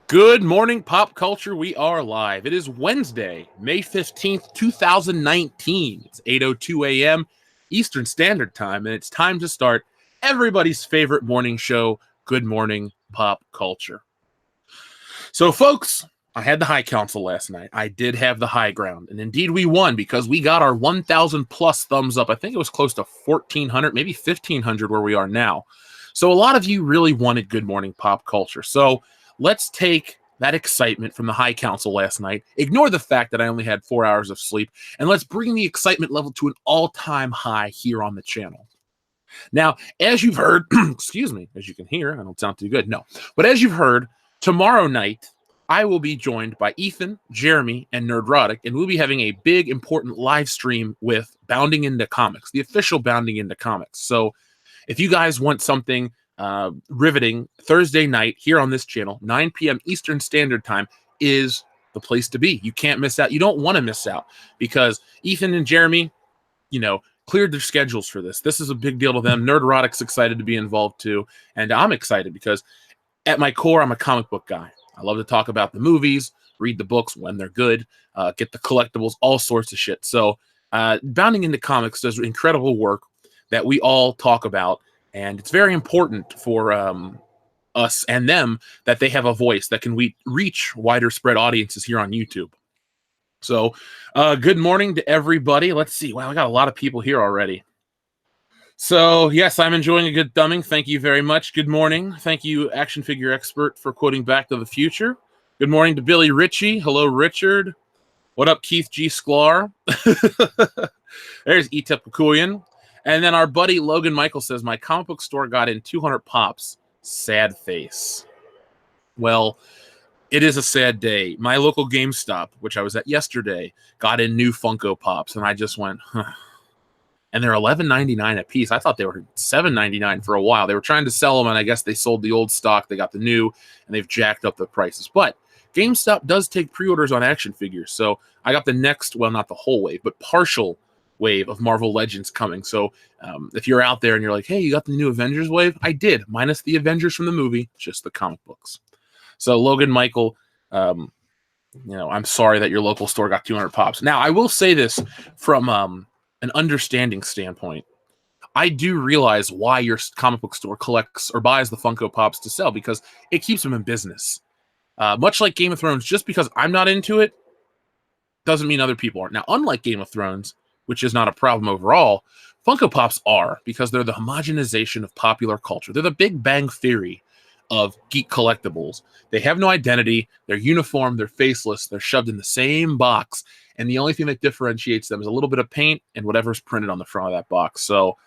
Good morning, pop culture. We are live. It is Wednesday, May 15th, 2019. It's 8:02 a.m. Eastern Standard Time, and it's time to start everybody's favorite morning show, Good Morning Pop Culture. So, folks, I had the high council last night. I did have the high ground, and indeed we won because we got our 1,000 plus thumbs up. I think it was close to 1,400, maybe 1,500 where we are now. So, a lot of you really wanted Good Morning Pop Culture. So, let's take that excitement from the high council last night, ignore the fact that I only had 4 hours of sleep, and let's bring the excitement level to an all-time high here on the channel. Now, as you've heard, excuse me, as you can hear, I don't sound too good, no, but as you've heard, tomorrow night, I will be joined by Ethan, Jeremy, and Nerdrotic, and we'll be having a big, important live stream with Bounding Into Comics, the official Bounding Into Comics. So if you guys want something riveting, Thursday night here on this channel, 9 p.m. Eastern Standard Time is the place to be. You can't miss out. You don't want to miss out because Ethan and Jeremy, cleared their schedules for this. This is a big deal to them. Nerdrotic's excited to be involved too, and I'm excited because at my core, I'm a comic book guy. I love to talk about the movies, read the books when they're good, get the collectibles, all sorts of shit. So Bounding Into Comics does incredible work that we all talk about, and it's very important for us and them that they have a voice that can reach wider spread audiences here on YouTube. So good morning to everybody. Let's see. Wow, I got a lot of people here already. So, yes, I'm enjoying a good thumbing. Thank you very much. Good morning. Thank you, Action Figure Expert, for quoting Back to the Future. Good morning to Billy Ritchie. Hello, Richard. What up, Keith G. Sklar? There's Etep Pakuyan. And then our buddy Logan Michael says, my comic book store got in 200 pops. Sad face. Well, it is a sad day. My local GameStop, which I was at yesterday, got in new Funko Pops, and I just went, huh. And they're $11.99 a piece. I thought they were $7.99 for a while. They were trying to sell them, and I guess they sold the old stock. They got the new, and they've jacked up the prices. But GameStop does take pre-orders on action figures. So I got the next, well, not the whole wave, but partial wave of Marvel Legends coming. So if you're out there and you're like, hey, you got the new Avengers wave? I did, minus the Avengers from the movie, just the comic books. So Logan Michael, I'm sorry that your local store got 200 pops. Now, I will say this from an understanding standpoint. I do realize why your comic book store collects or buys the Funko Pops to sell, because it keeps them in business. Much like Game of Thrones, just because I'm not into it doesn't mean other people aren't. Now, unlike Game of Thrones, which is not a problem overall, Funko Pops are, because they're the homogenization of popular culture. They're the Big Bang Theory of geek collectibles. They have no identity. They're uniform. They're faceless. They're shoved in the same box. And the only thing that differentiates them is a little bit of paint and whatever's printed on the front of that box. So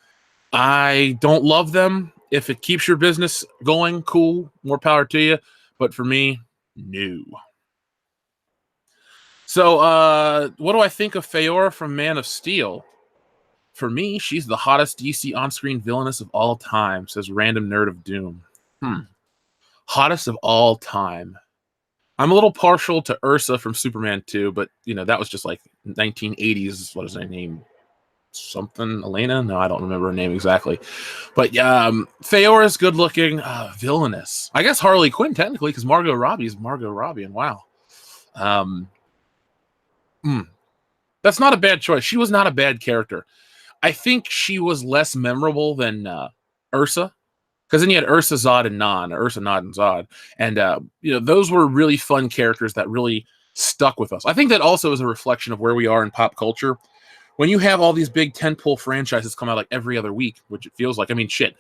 I don't love them. If it keeps your business going, cool, more power to you. But for me, no. So what do I think of Feora from Man of Steel? For me, she's the hottest DC on-screen villainess of all time, says Random Nerd of Doom. Hottest of all time. I'm a little partial to Ursa from Superman 2, but, that was just like 1980s, what is her name? Something? Elena? No, I don't remember her name exactly. But Feora's good looking. Villainous. I guess Harley Quinn, technically, because Margot Robbie is Margot Robbie, and wow. That's not a bad choice. She was not a bad character. I think she was less memorable than Ursa. Because then you had Ursa, Zod, and Non, Ursa, Nod, and Zod. And, those were really fun characters that really stuck with us. I think that also is a reflection of where we are in pop culture. When you have all these big tentpole franchises come out like every other week, which it feels like, I mean, shit.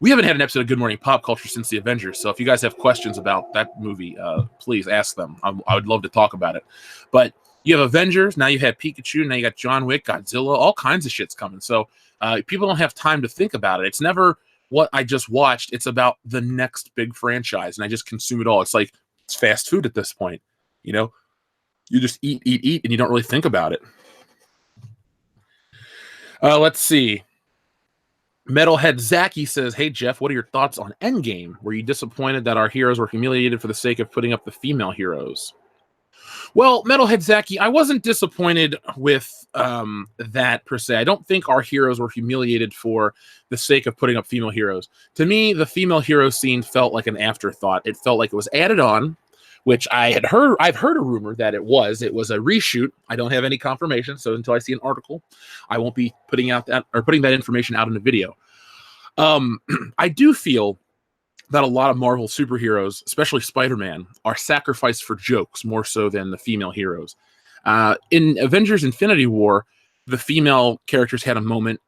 We haven't had an episode of Good Morning Pop Culture since the Avengers. So if you guys have questions about that movie, please ask them. I would love to talk about it. But you have Avengers, now you have Pikachu, now you got John Wick, Godzilla, all kinds of shit's coming. So people don't have time to think about it. It's never what I just watched. It's about the next big franchise, and I just consume it all. It's like it's fast food at this point. You just eat, and you don't really think about it. Let's see. Metalhead Zaki says, hey, Jeff, what are your thoughts on Endgame? Were you disappointed that our heroes were humiliated for the sake of putting up the female heroes? Well, Metalhead Zaki, I wasn't disappointed with that per se. I don't think our heroes were humiliated for the sake of putting up female heroes. To me, the female hero scene felt like an afterthought. It felt like it was added on which I've heard a rumor that it was a reshoot. I don't have any confirmation, so until I see an article, I won't be putting that information out in a video. I do feel that a lot of Marvel superheroes, especially Spider-Man, are sacrificed for jokes more so than the female heroes. In Avengers Infinity War, the female characters had a moment,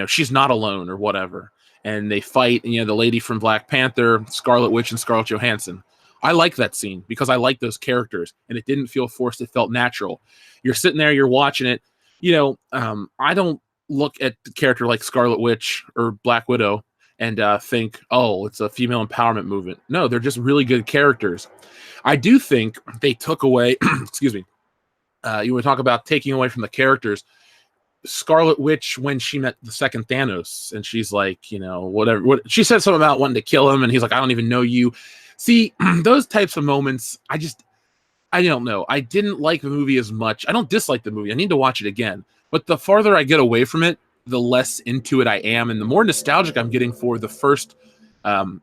she's not alone or whatever, and they fight, the lady from Black Panther, Scarlet Witch, and Scarlett Johansson. I like that scene because I like those characters, and it didn't feel forced. It felt natural. You're sitting there, you're watching it. I don't look at the character like Scarlet Witch or Black Widow and think, oh, it's a female empowerment movement. No, they're just really good characters. I do think they took away, excuse me, you want to talk about taking away from the characters. Scarlet Witch, when she met the second Thanos, and she's like, whatever. She said something about wanting to kill him, and he's like, I don't even know you. See, those types of moments, I don't know. I didn't like the movie as much. I don't dislike the movie. I need to watch it again. But the farther I get away from it, the less into it I am, and the more nostalgic I'm getting for the first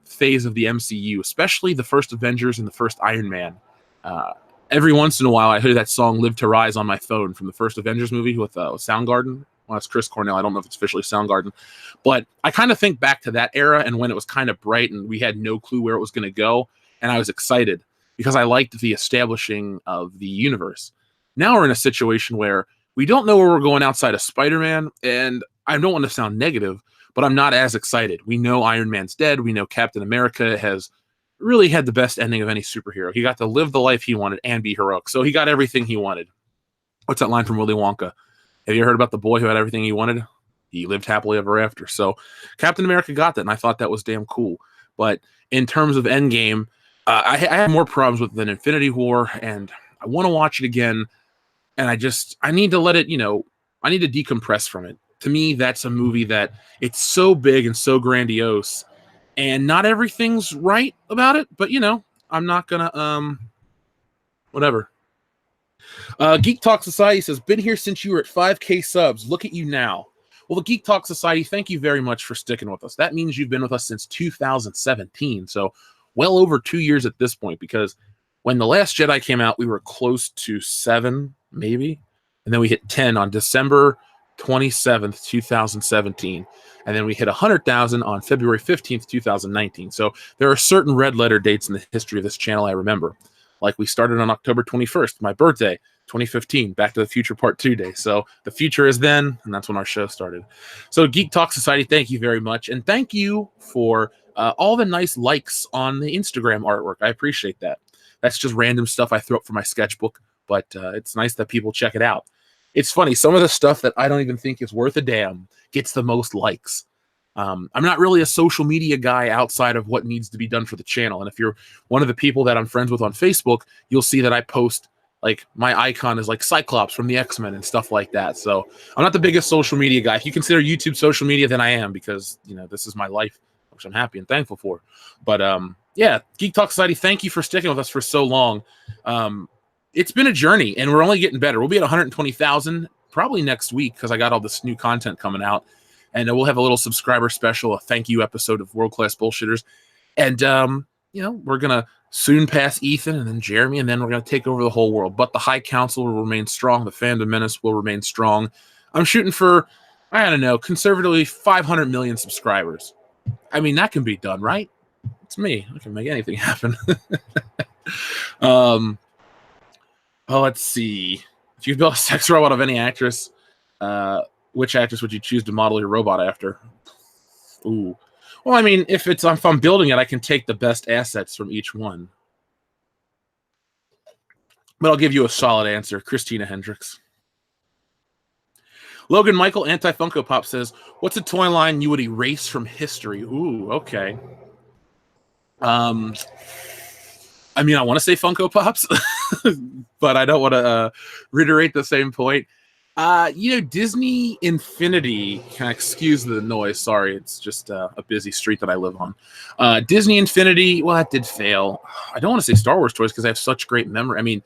phase of the MCU, especially the first Avengers and the first Iron Man. Every once in a while, I hear that song "Live to Rise" on my phone from the first Avengers movie with Soundgarden. Well, it's Chris Cornell. I don't know if it's officially Soundgarden. But I kind of think back to that era and when it was kind of bright and we had no clue where it was going to go. And I was excited because I liked the establishing of the universe. Now we're in a situation where we don't know where we're going outside of Spider-Man. And I don't want to sound negative, but I'm not as excited. We know Iron Man's dead. We know Captain America has really had the best ending of any superhero. He got to live the life he wanted and be heroic. So he got everything he wanted. What's that line from Willy Wonka? Have you heard about the boy who had everything he wanted? He lived happily ever after. So Captain America got that, and I thought that was damn cool. But in terms of Endgame, I have more problems with than Infinity War, and I want to watch it again. And I need to let it, I need to decompress from it. To me, that's a movie that it's so big and so grandiose, and not everything's right about it, but I'm not gonna whatever. Geek Talk Society says, been here since you were at 5K subs. Look at you now. Well, the Geek Talk Society, thank you very much for sticking with us. That means you've been with us since 2017, so well over 2 years at this point, because when The Last Jedi came out, we were close to 7, maybe, and then we hit 10 on December 27th, 2017. And then we hit 100,000 on February 15th, 2019. So there are certain red letter dates in the history of this channel I remember. Like we started on October 21st, my birthday, 2015, Back to the Future Part 2 day. So the future is then, and that's when our show started. So Geek Talk Society, thank you very much. And thank you for all the nice likes on the Instagram artwork. I appreciate that. That's just random stuff I throw up for my sketchbook, but it's nice that people check it out. It's funny, some of the stuff that I don't even think is worth a damn gets the most likes. I'm not really a social media guy outside of what needs to be done for the channel. And if you're one of the people that I'm friends with on Facebook, you'll see that I post, like, my icon is like Cyclops from the X-Men and stuff like that. So I'm not the biggest social media guy. If you consider YouTube social media, then I am, because, this is my life, which I'm happy and thankful for. But yeah, Geek Talk Society, thank you for sticking with us for so long. It's been a journey, and we're only getting better. We'll be at 120,000 probably next week because I got all this new content coming out. And we'll have a little subscriber special, a thank you episode of World Class Bullshitters. And, we're going to soon pass Ethan and then Jeremy, and then we're going to take over the whole world. But the High Council will remain strong. The Fandom Menace will remain strong. I'm shooting for, I don't know, conservatively 500 million subscribers. I mean, that can be done, right? It's me. I can make anything happen. Let's see. If you built a sex robot of any actress, which actress would you choose to model your robot after? Ooh. Well, I mean, if I'm building it, I can take the best assets from each one. But I'll give you a solid answer. Christina Hendricks. Logan Michael, Anti-Funko Pop, says, what's a toy line you would erase from history? Ooh, okay. I mean, I want to say Funko Pops, but I don't want to reiterate the same point. Disney Infinity, can I excuse the noise? Sorry, it's just a busy street that I live on. Disney Infinity, well, that did fail. I don't want to say Star Wars toys because I have such great memory. I mean,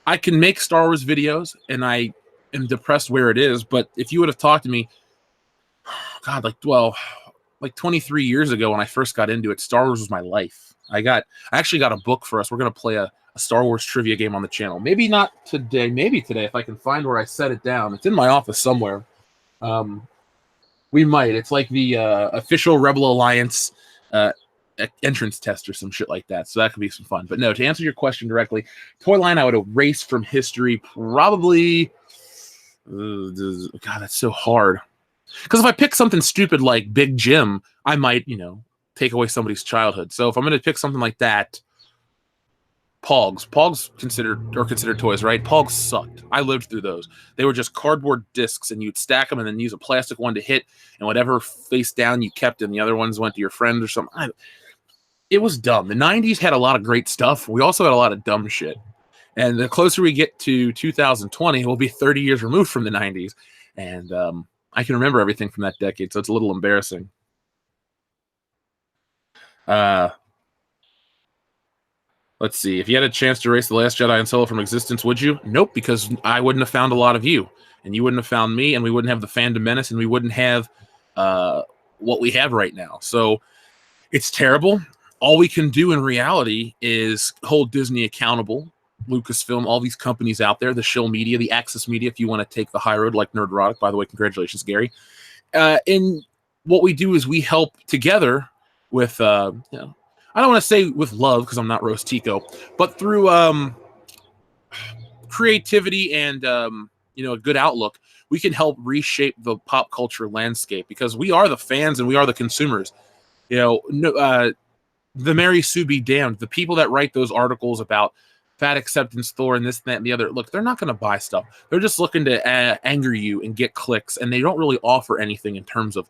I can make Star Wars videos, and I am depressed where it is, but if you would have talked to me, God, like like 23 years ago when I first got into it, Star Wars was my life. I actually got a book for us. We're going to play a Star Wars trivia game on the channel. Maybe not today, maybe today if I can find where I set it down. It's in my office somewhere. We might. It's like the official Rebel Alliance entrance test or some shit like that. So that could be some fun. But no, to answer your question directly, toy line I would erase from history probably. God, that's so hard. Because if I pick something stupid like Big Jim, I might, take away somebody's childhood. So if I'm going to pick something like that, Pogs considered toys, right? Pogs sucked. I lived through those. They were just cardboard discs, and you'd stack them and then use a plastic one to hit, and whatever face down you kept, and the other ones went to your friend or something. It was dumb. The 90s had a lot of great stuff. We also had a lot of dumb shit. And the closer we get to 2020, we'll be 30 years removed from the 90s. And I can remember everything from that decade, so it's a little embarrassing. Let's see. If you had a chance to erase The Last Jedi and Solo from existence, would you? Nope, because I wouldn't have found a lot of you, and you wouldn't have found me, and we wouldn't have the fandom menace, and we wouldn't have what we have right now. So it's terrible. All we can do in reality is hold Disney accountable, Lucasfilm, all these companies out there, the shill media, the access media, if you want to take the high road like Nerdrotic. By the way, congratulations, Gary. And what we do is we help together with, I don't want to say with love because I'm not Roast Tico, but through creativity and, a good outlook, we can help reshape the pop culture landscape because we are the fans and we are the consumers. The Mary Sue be damned. The people that write those articles about fat acceptance Thor and this, that, and the other, look, they're not going to buy stuff. They're just looking to anger you and get clicks, and they don't really offer anything in terms of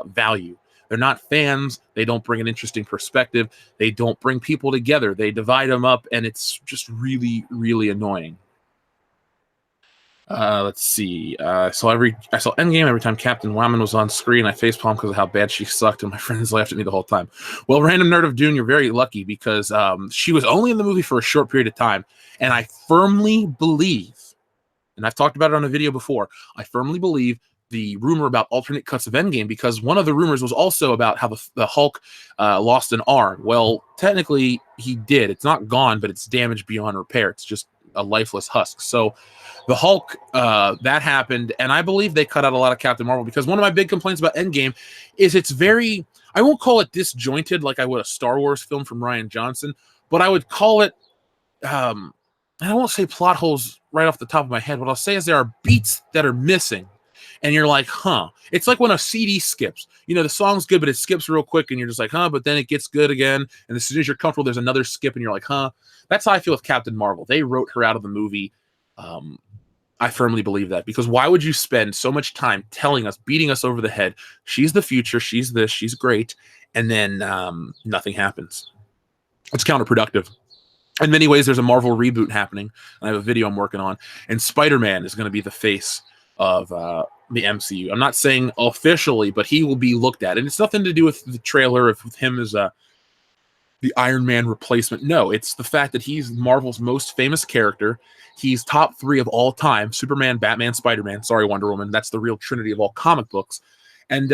value. They're not fans. They don't bring an interesting perspective. They don't bring people together. They divide them up, and it's just really, really annoying. Let's see. I saw Endgame every time Captain Wyman was on screen. I facepalmed because of how bad she sucked, and my friends laughed at me the whole time. Well, Random Nerd of Dune, you're very lucky because she was only in the movie for a short period of time, and I firmly believe, and I've talked about it on a video before, I firmly believe the rumor about alternate cuts of Endgame, because one of the rumors was also about how the Hulk lost an arm. Well, technically he did. It's not gone, but it's damaged beyond repair. It's just a lifeless husk. So the Hulk, that happened, and I believe they cut out a lot of Captain Marvel because one of my big complaints about Endgame is it's very, I won't call it disjointed like I would a Star Wars film from Rian Johnson, but I would call it, I won't say plot holes right off the top of my head. What I'll say is there are beats that are missing. And you're like, huh. It's like when a CD skips. The song's good, but it skips real quick, and you're just like, huh, but then it gets good again. And as soon as you're comfortable, there's another skip, and you're like, huh. That's how I feel with Captain Marvel. They wrote her out of the movie. I firmly believe that. Because why would you spend so much time telling us, beating us over the head, she's the future, she's this, she's great, and then nothing happens? It's counterproductive. In many ways, there's a Marvel reboot happening. I have a video I'm working on. And Spider-Man is going to be the face of the MCU. I'm not saying officially, but he will be looked at. And it's nothing to do with the trailer with him as the Iron Man replacement. No, it's the fact that he's Marvel's most famous character. He's top 3 of all time. Superman, Batman, Spider-Man. Sorry, Wonder Woman. That's the real trinity of all comic books. And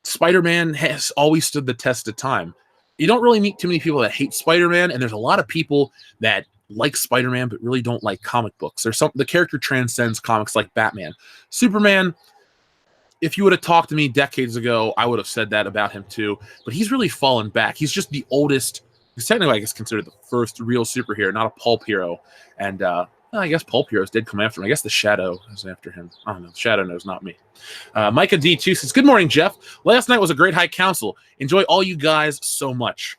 Spider-Man has always stood the test of time. You don't really meet too many people that hate Spider-Man, and there's a lot of people that like Spider-Man but really don't like comic books. The character transcends comics like Batman. Superman, if you would have talked to me decades ago, I would have said that about him too, but he's really fallen back. He's just the oldest. He's technically, I guess, considered the first real superhero, not a pulp hero. And I guess pulp heroes did come after him. I guess the Shadow is after him. I don't know. The Shadow knows, not me. Micah D2 says, good morning, Jeff. Last night was a great high council. Enjoy all you guys so much.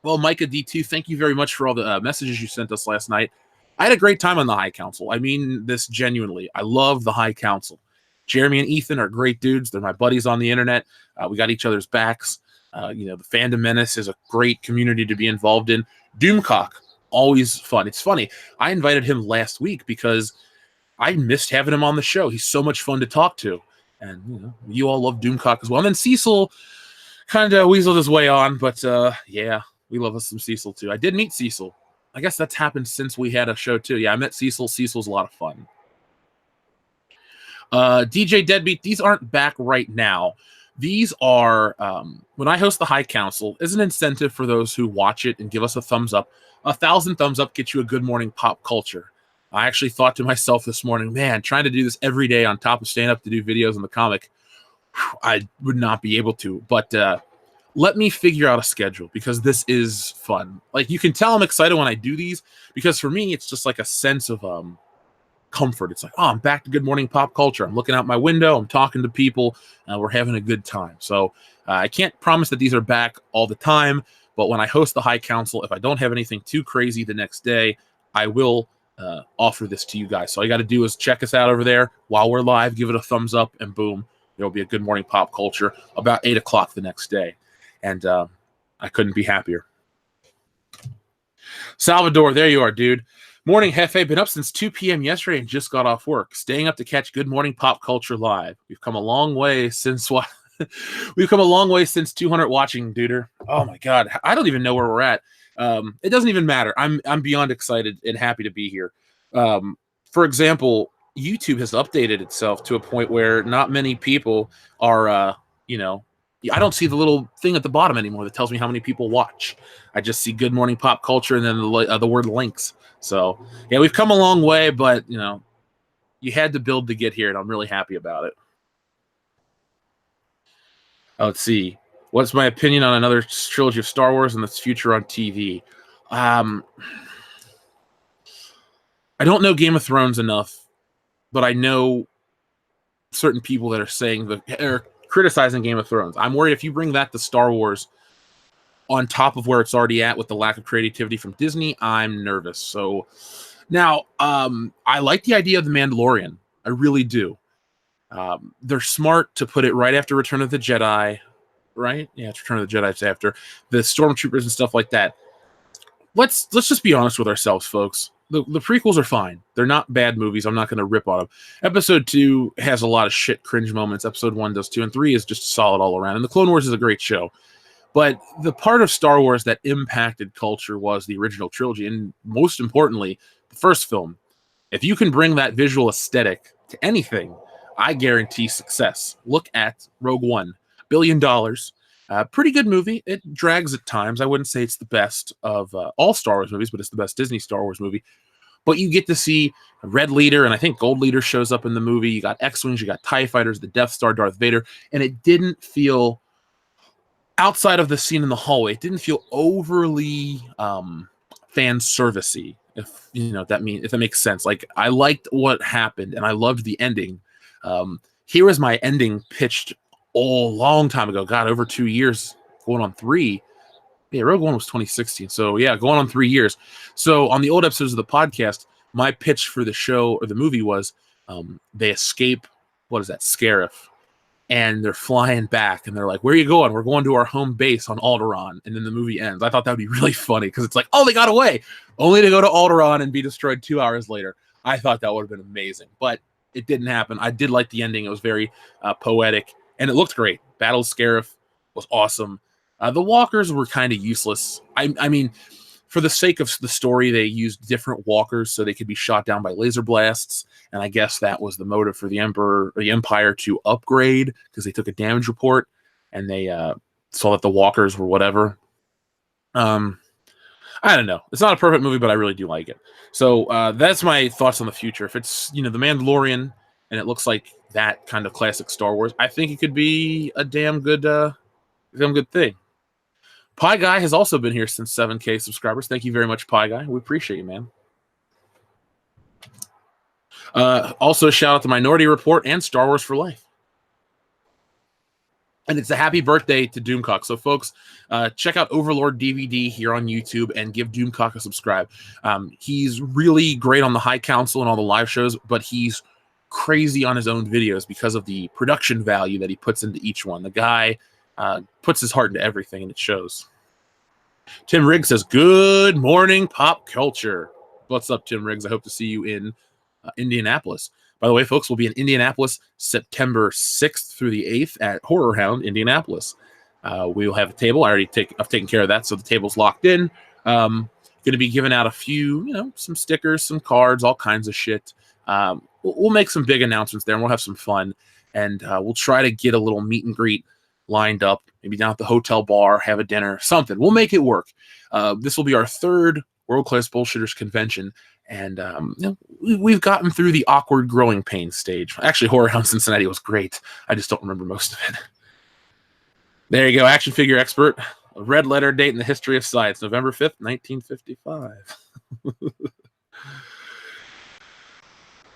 Well, Micah D2, thank you very much for all the messages you sent us last night. I had a great time on the High Council. I mean this genuinely. I love the High Council. Jeremy and Ethan are great dudes. They're my buddies on the internet. We got each other's backs. The Fandom Menace is a great community to be involved in. Doomcock, always fun. It's funny. I invited him last week because I missed having him on the show. He's so much fun to talk to. And you all love Doomcock as well. And then Cecil kind of weaseled his way on, but yeah. We love us some Cecil, too. I did meet Cecil. I guess that's happened since we had a show, too. Yeah, I met Cecil. Cecil's a lot of fun. DJ Deadbeat, these aren't back right now. These are, when I host the High Council, is an incentive for those who watch it and give us a thumbs up. 1,000 thumbs up gets you a good morning pop culture. I actually thought to myself this morning, man, trying to do this every day on top of staying up to do videos on the comic, I would not be able to. But let me figure out a schedule, because this is fun. Like, you can tell I'm excited when I do these, because for me, it's just like a sense of comfort. It's like, oh, I'm back to good morning pop culture. I'm looking out my window. I'm talking to people. We're having a good time. So I can't promise that these are back all the time, but when I host the High Council, if I don't have anything too crazy the next day, I will offer this to you guys. So all you got to do is check us out over there while we're live, give it a thumbs up, and boom, there'll be a good morning pop culture about 8 o'clock the next day. And I couldn't be happier. Salvador, there you are, dude. Morning, Hefe. Been up since 2 p.m. yesterday and just got off work. Staying up to catch Good Morning Pop Culture live. We've come a long way since what? We've come a long way since 200 watching, duder. Oh my god, I don't even know where we're at. It doesn't even matter. I'm beyond excited and happy to be here. For example, YouTube has updated itself to a point where not many people are, I don't see the little thing at the bottom anymore that tells me how many people watch. I just see Good Morning Pop Culture and then the word links. So, yeah, we've come a long way, but, you had to build to get here, and I'm really happy about it. Let's see. What's my opinion on another trilogy of Star Wars and its future on TV? I don't know Game of Thrones enough, but I know certain people that are saying are criticizing Game of Thrones. I'm worried if you bring that to Star Wars on top of where it's already at with the lack of creativity from Disney, I'm nervous. So now, I like the idea of The Mandalorian. I really do. They're smart to put it right after Return of the Jedi, right? Yeah, it's Return of the Jedi. It's after the Stormtroopers and stuff like that. Let's just be honest with ourselves, folks. The prequels are fine. They're not bad movies. I'm not going to rip on them. Episode 2 has a lot of shit cringe moments. Episode 1 does too, and 3 is just solid all around. And the Clone Wars is a great show. But the part of Star Wars that impacted culture was the original trilogy, and most importantly, the first film. If you can bring that visual aesthetic to anything, I guarantee success. Look at Rogue One. $1 billion. Pretty good movie. It drags at times. I wouldn't say it's the best of all Star Wars movies, but it's the best Disney Star Wars movie. But you get to see a Red Leader, and I think Gold Leader shows up in the movie. You got X-Wings, you got TIE Fighters, the Death Star, Darth Vader, and it didn't feel, outside of the scene in the hallway, it didn't feel overly fan servicey, if that makes sense. Like, I liked what happened, and I loved the ending. Here was my ending pitched a long time ago. God, over 2 years, going on 3. Yeah, Rogue One was 2016. So yeah, going on 3 years. So on the old episodes of the podcast, my pitch for the show or the movie was they escape, what is that, Scarif, and they're flying back, and they're like, where are you going? We're going to our home base on Alderaan. And then the movie ends. I thought that would be really funny, because it's like, oh, they got away, only to go to Alderaan and be destroyed 2 hours later. I thought that would have been amazing, but it didn't happen. I did like the ending. It was very poetic, and it looked great. Battle of Scarif was awesome. The walkers were kind of useless. I mean, for the sake of the story, they used different walkers so they could be shot down by laser blasts, and I guess that was the motive for the Empire to upgrade, because they took a damage report and they saw that the walkers were whatever. I don't know. It's not a perfect movie, but I really do like it. So that's my thoughts on the future. If it's The Mandalorian and it looks like that kind of classic Star Wars, I think it could be a damn good thing. Pie Guy has also been here since 7K subscribers. Thank you very much, Pie Guy. We appreciate you, man. Also, shout out to Minority Report and Star Wars for Life. And it's a happy birthday to Doomcock. So, folks, check out Overlord DVD here on YouTube and give Doomcock a subscribe. He's really great on the High Council and all the live shows, but he's crazy on his own videos because of the production value that he puts into each one. The guy puts his heart into everything, and it shows. Tim Riggs says, good morning, pop culture. What's up, Tim Riggs? I hope to see you in Indianapolis. By the way, folks, we'll be in Indianapolis September 6th through the 8th at Horror Hound, Indianapolis. We will have a table. I've taken care of that, so the table's locked in. Going to be giving out a few, some stickers, some cards, all kinds of shit. We'll make some big announcements there, and we'll have some fun. And we'll try to get a little meet and greet lined up, maybe down at the hotel bar, have a dinner, something. We'll make it work. This will be our third World Class Bullshitters convention, and we've gotten through the awkward growing pains stage. Actually, Horror Hound Cincinnati was great. I just don't remember most of it. There you go, action figure expert. A red letter date in the history of science, November 5th, 1955.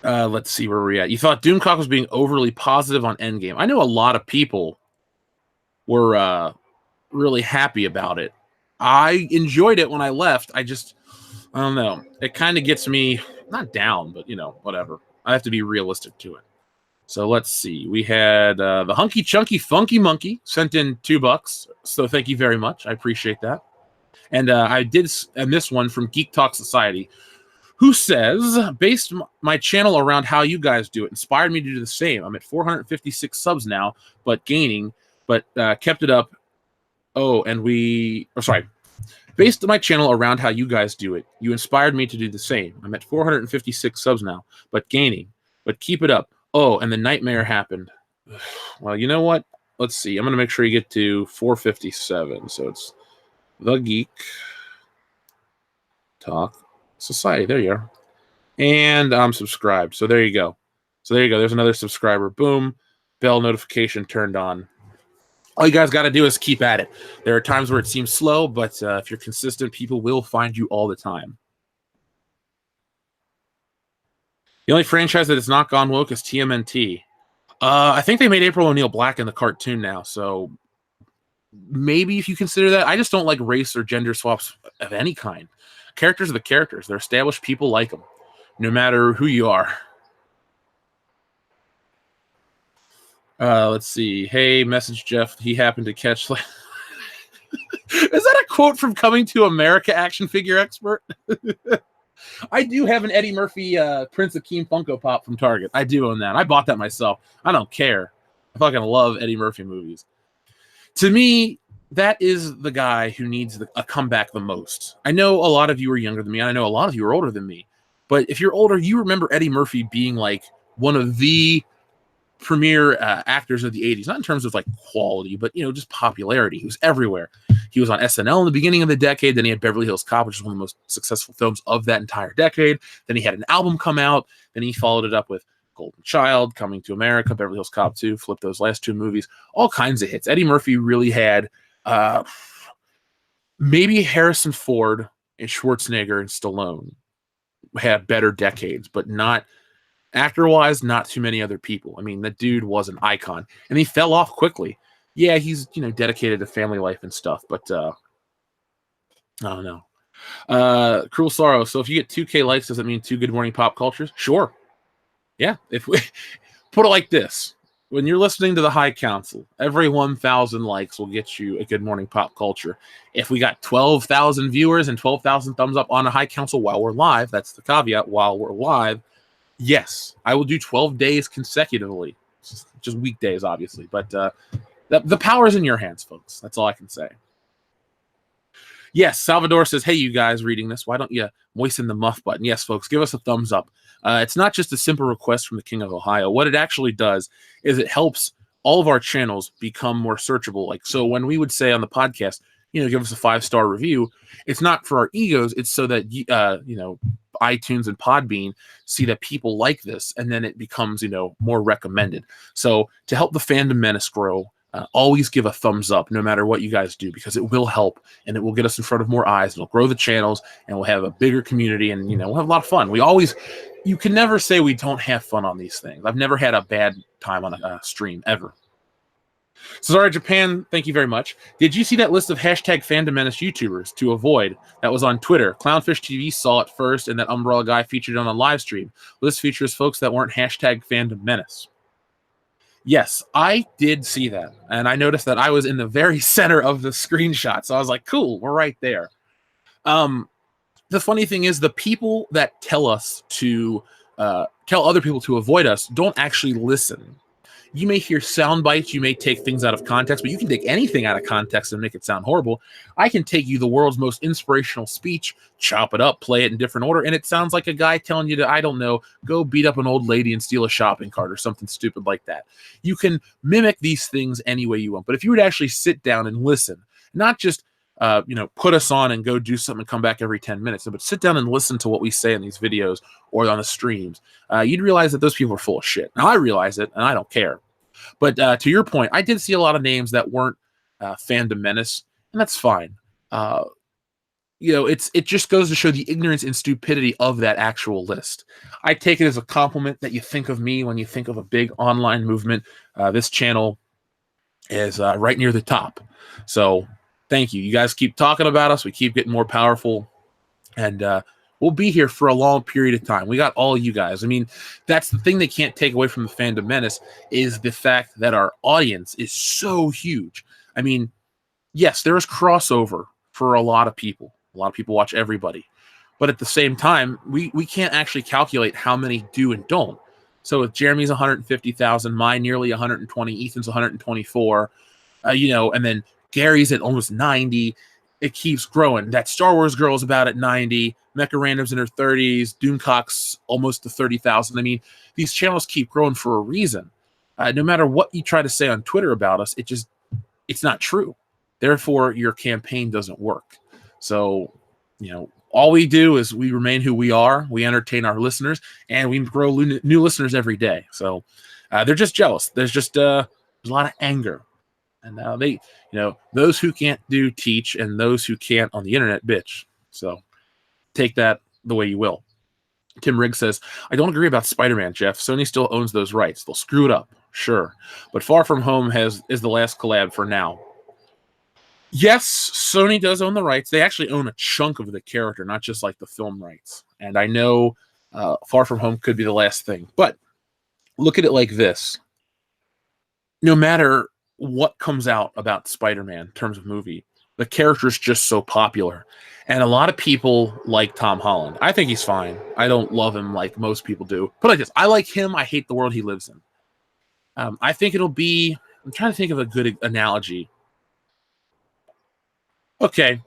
Let's see where we're at. You thought Doomcock was being overly positive on Endgame. I know a lot of people were really happy about it. I enjoyed it when I left. I don't know. It kind of gets me, not down, but, whatever. I have to be realistic to it. So let's see. We had the Hunky Chunky Funky Monkey sent in $2. So thank you very much. I appreciate that. And I did this one from Geek Talk Society, who says, based my channel around how you guys do it, inspired me to do the same. I'm at 456 subs now, but gaining, but kept it up. Based my channel around how you guys do it, you inspired me to do the same. I'm at 456 subs now, but gaining, but keep it up. Oh, and the nightmare happened. Well, you know what? Let's see. I'm going to make sure you get to 457. So it's the Geek Talk Society. There you are. And I'm subscribed. So there you go. There's another subscriber. Boom. Bell notification turned on. All you guys got to do is keep at it. There are times where it seems slow, but if you're consistent, people will find you all the time. The only franchise that has not gone woke is TMNT. I think they made April O'Neil black in the cartoon now, so maybe if you consider that. I just don't like race or gender swaps of any kind. Characters are the characters. They're established. People like them, no matter who you are. Let's see. Hey, message Jeff. He happened to catch... Is that a quote from Coming to America action figure expert? I do have an Eddie Murphy Prince Akeem Funko Pop from Target. I do own that. I bought that myself. I don't care. I fucking love Eddie Murphy movies. To me, that is the guy who needs a comeback the most. I know a lot of you are younger than me, and I know a lot of you are older than me. But if you're older, you remember Eddie Murphy being like one of the premier actors of the 80s, not in terms of like quality, but just popularity. He was everywhere. He was on SNL in the beginning of the decade. Then he had Beverly Hills Cop, which is one of the most successful films of that entire decade. Then he had an album come out. Then he followed it up with Golden Child, Coming to America, Beverly Hills Cop 2, flip those last two movies, all kinds of hits. Eddie Murphy really had maybe Harrison Ford and Schwarzenegger and Stallone had better decades, but not actor-wise, not too many other people. I mean, that dude was an icon, and he fell off quickly. Yeah, he's dedicated to family life and stuff, but I don't know. Cruel Sorrow. So if you get 2K likes, does that mean 2 Good Morning Pop Cultures? Sure. Yeah. If we put it like this, when you're listening to the High Council, every 1,000 likes will get you a Good Morning Pop Culture. If we got 12,000 viewers and 12,000 thumbs up on a High Council while we're live, that's the caveat, while we're live, yes, I will do 12 days consecutively. Just weekdays, obviously. But the power is in your hands, folks. That's all I can say. Yes, Salvador says, hey, you guys reading this, why don't you moisten the muff button? Yes, folks, give us a thumbs up. It's not just a simple request from the King of Ohio. What it actually does is it helps all of our channels become more searchable. Like, so when we would say on the podcast, give us a 5-star review, it's not for our egos. It's so that, iTunes and Podbean see that people like this, and then it becomes, more recommended. So to help the Fandom Menace grow, always give a thumbs up no matter what you guys do, because it will help, and it will get us in front of more eyes, and it'll grow the channels, and we'll have a bigger community, and we'll have a lot of fun. You can never say we don't have fun on these things. I've never had a bad time on a stream ever. Cesare Japan, thank you very much. Did you see that list of hashtag Fandom Menace YouTubers to avoid? That was on Twitter. Clownfish TV saw it first, and that Umbrella guy featured on a live stream. List features folks that weren't hashtag Fandom Menace. Yes, I did see that, and I noticed that I was in the very center of the screenshot, so I was like, cool, we're right there. The funny thing is, the people that tell us to tell other people to avoid us don't actually listen. You may hear sound bites, you may take things out of context, but you can take anything out of context and make it sound horrible. I can take you the world's most inspirational speech, chop it up, play it in different order, and it sounds like a guy telling you to, I don't know, go beat up an old lady and steal a shopping cart or something stupid like that. You can mimic these things any way you want. But if you would actually sit down and listen, not just put us on and go do something and come back every 10 minutes, but sit down and listen to what we say in these videos or on the streams, you'd realize that those people are full of shit. Now, I realize it, and I don't care. But to your point, I did see a lot of names that weren't fandom menace, and that's fine. It just goes to show the ignorance and stupidity of that actual list. I take it as a compliment that you think of me when you think of a big online movement. This channel is right near the top. So thank you. You guys keep talking about us. We keep getting more powerful, and we'll be here for a long period of time. We got all you guys. I mean, that's the thing they can't take away from the Fandom Menace is the fact that our audience is so huge. I mean, yes, there is crossover for a lot of people. A lot of people watch everybody. But at the same time, we can't actually calculate how many do and don't. So if Jeremy's 150,000, mine nearly 120, Ethan's 124, and then Gary's at almost 90. It keeps growing. That Star Wars girl is about at 90. Mecha Random's in her 30s. Doomcock's almost to 30,000. I mean, these channels keep growing for a reason. No matter what you try to say on Twitter about us, it's not true. Therefore, your campaign doesn't work. So, all we do is we remain who we are. We entertain our listeners, and we grow new listeners every day. So they're just jealous. There's a lot of anger. And now those who can't do teach, and those who can't on the internet bitch. So take that the way you will. Tim Riggs says, I don't agree about Spider-Man, Jeff. Sony still owns those rights. They'll screw it up, sure. But Far From Home is the last collab for now. Yes, Sony does own the rights. They actually own a chunk of the character, not just like the film rights. And I know Far From Home could be the last thing. But look at it like this. No matter what comes out about Spider-Man in terms of movie, the character is just so popular. And a lot of people like Tom Holland. I think he's fine. I don't love him like most people do. But like this, I like him. I hate the world he lives in. I think it'll be... I'm trying to think of a good analogy. Okay,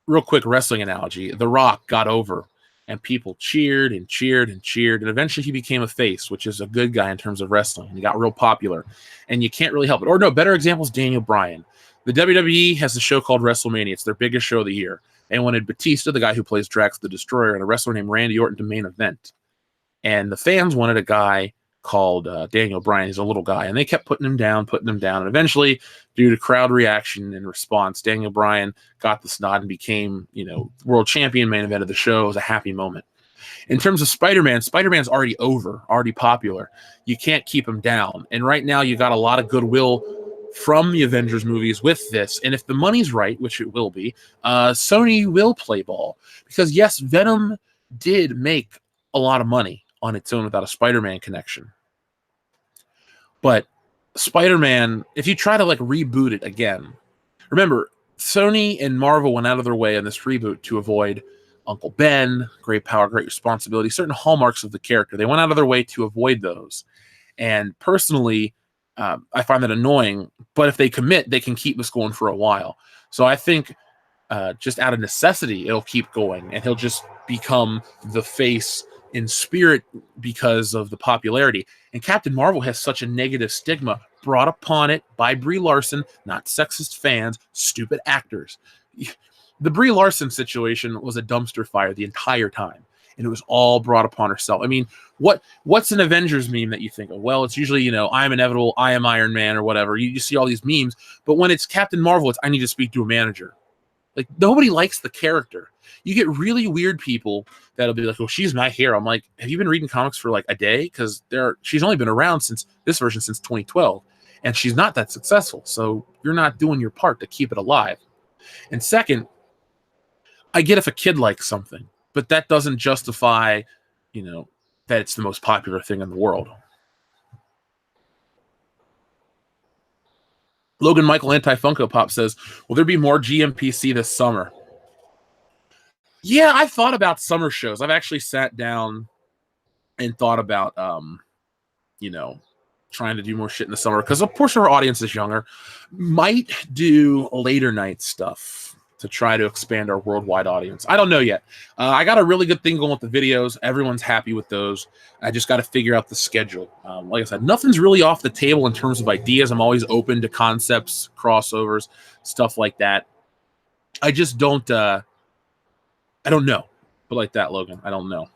real quick wrestling analogy. The Rock got over, and people cheered and cheered and cheered, and eventually he became a face, which is a good guy in terms of wrestling. He got real popular, and you can't really help it. Or no, better example is Daniel Bryan. The WWE has a show called WrestleMania. It's their biggest show of the year. They wanted Batista, the guy who plays Drax the Destroyer, and a wrestler named Randy Orton to main event. And the fans wanted a guy called Daniel Bryan. He's a little guy, and they kept putting him down, and eventually, due to crowd reaction and response, Daniel Bryan got the nod and became, world champion, main event of the show. It was a happy moment. In terms of Spider-Man, Spider-Man's already over, already popular. You can't keep him down. And right now, you got a lot of goodwill from the Avengers movies with this. And if the money's right, which it will be, Sony will play ball. Because yes, Venom did make a lot of money on its own without a Spider-Man connection. But Spider-Man, if you try to reboot it again, remember, Sony and Marvel went out of their way in this reboot to avoid Uncle Ben, great power, great responsibility, certain hallmarks of the character. They went out of their way to avoid those. And personally, I find that annoying, but if they commit, they can keep this going for a while. So I think just out of necessity, it'll keep going, and he'll just become the face in spirit because of the popularity. And Captain Marvel has such a negative stigma brought upon it by Brie Larson, not sexist fans, stupid actors. The Brie Larson situation was a dumpster fire the entire time, and it was all brought upon herself. I mean, what's an Avengers meme that you think of? Well, it's usually, I am inevitable, I am Iron Man, or whatever. You see all these memes, but when it's Captain Marvel, it's I need to speak to a manager. Like, nobody likes the character. You get really weird people that'll be like, "Oh, she's my hero." I'm like, "Have you been reading comics for a day?" Because she's only been around since 2012, and she's not that successful. So you're not doing your part to keep it alive. And second, I get if a kid likes something, but that doesn't justify, that it's the most popular thing in the world. Logan Michael Anti-Funko Pop says, will there be more GMPC this summer? Yeah, I thought about summer shows. I've actually sat down and thought about, trying to do more shit in the summer because a portion of our audience is younger. Might do later night stuff to try to expand our worldwide audience. I don't know yet. I got a really good thing going with the videos. Everyone's happy with those. I just got to figure out the schedule. Like I said, nothing's really off the table in terms of ideas. I'm always open to concepts, crossovers, stuff like that. I just don't. I don't know. But like that, Logan, I don't know.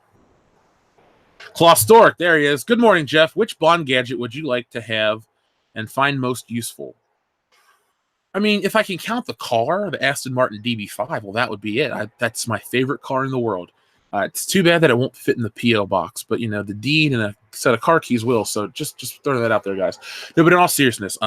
Claustoric, there he is. Good morning, Jeff. Which Bond gadget would you like to have and find most useful? I mean, if I can count the car, the Aston Martin DB5, well, that would be it. That's my favorite car in the world. It's too bad that it won't fit in the P.O. box, but, you know, the deed and a set of car keys will, so just throw that out there, guys. No, but in all seriousness,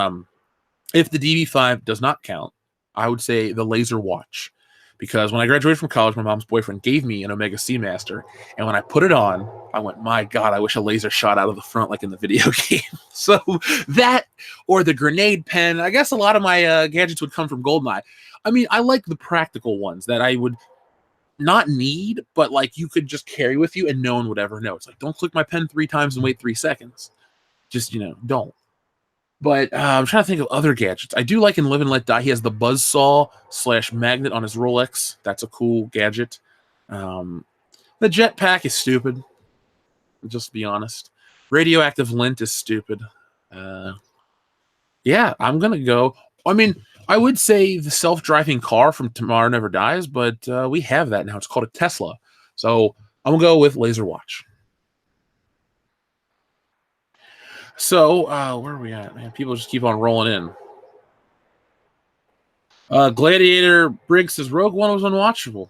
if the DB5 does not count, I would say the laser watch. Because when I graduated from college, my mom's boyfriend gave me an Omega Seamaster, and when I put it on, I went, my God, I wish a laser shot out of the front like in the video game. So that, or the grenade pen, I guess a lot of my gadgets would come from GoldenEye. I mean, I like the practical ones that I would not need, but like you could just carry with you and no one would ever know. It's like, don't click my pen 3 times and wait 3 seconds. Just, you know, don't. But I'm trying to think of other gadgets. I do like in Live and Let Die, he has the buzzsaw / magnet on his Rolex. That's a cool gadget. The jetpack is stupid. Just to be honest. Radioactive lint is stupid. Yeah, I'm going to go. I mean, I would say the self-driving car from Tomorrow Never Dies, but we have that now. It's called a Tesla. So I'm going to go with laser watch. So, where are we at, man? People just keep on rolling in. Gladiator Briggs says Rogue One was unwatchable.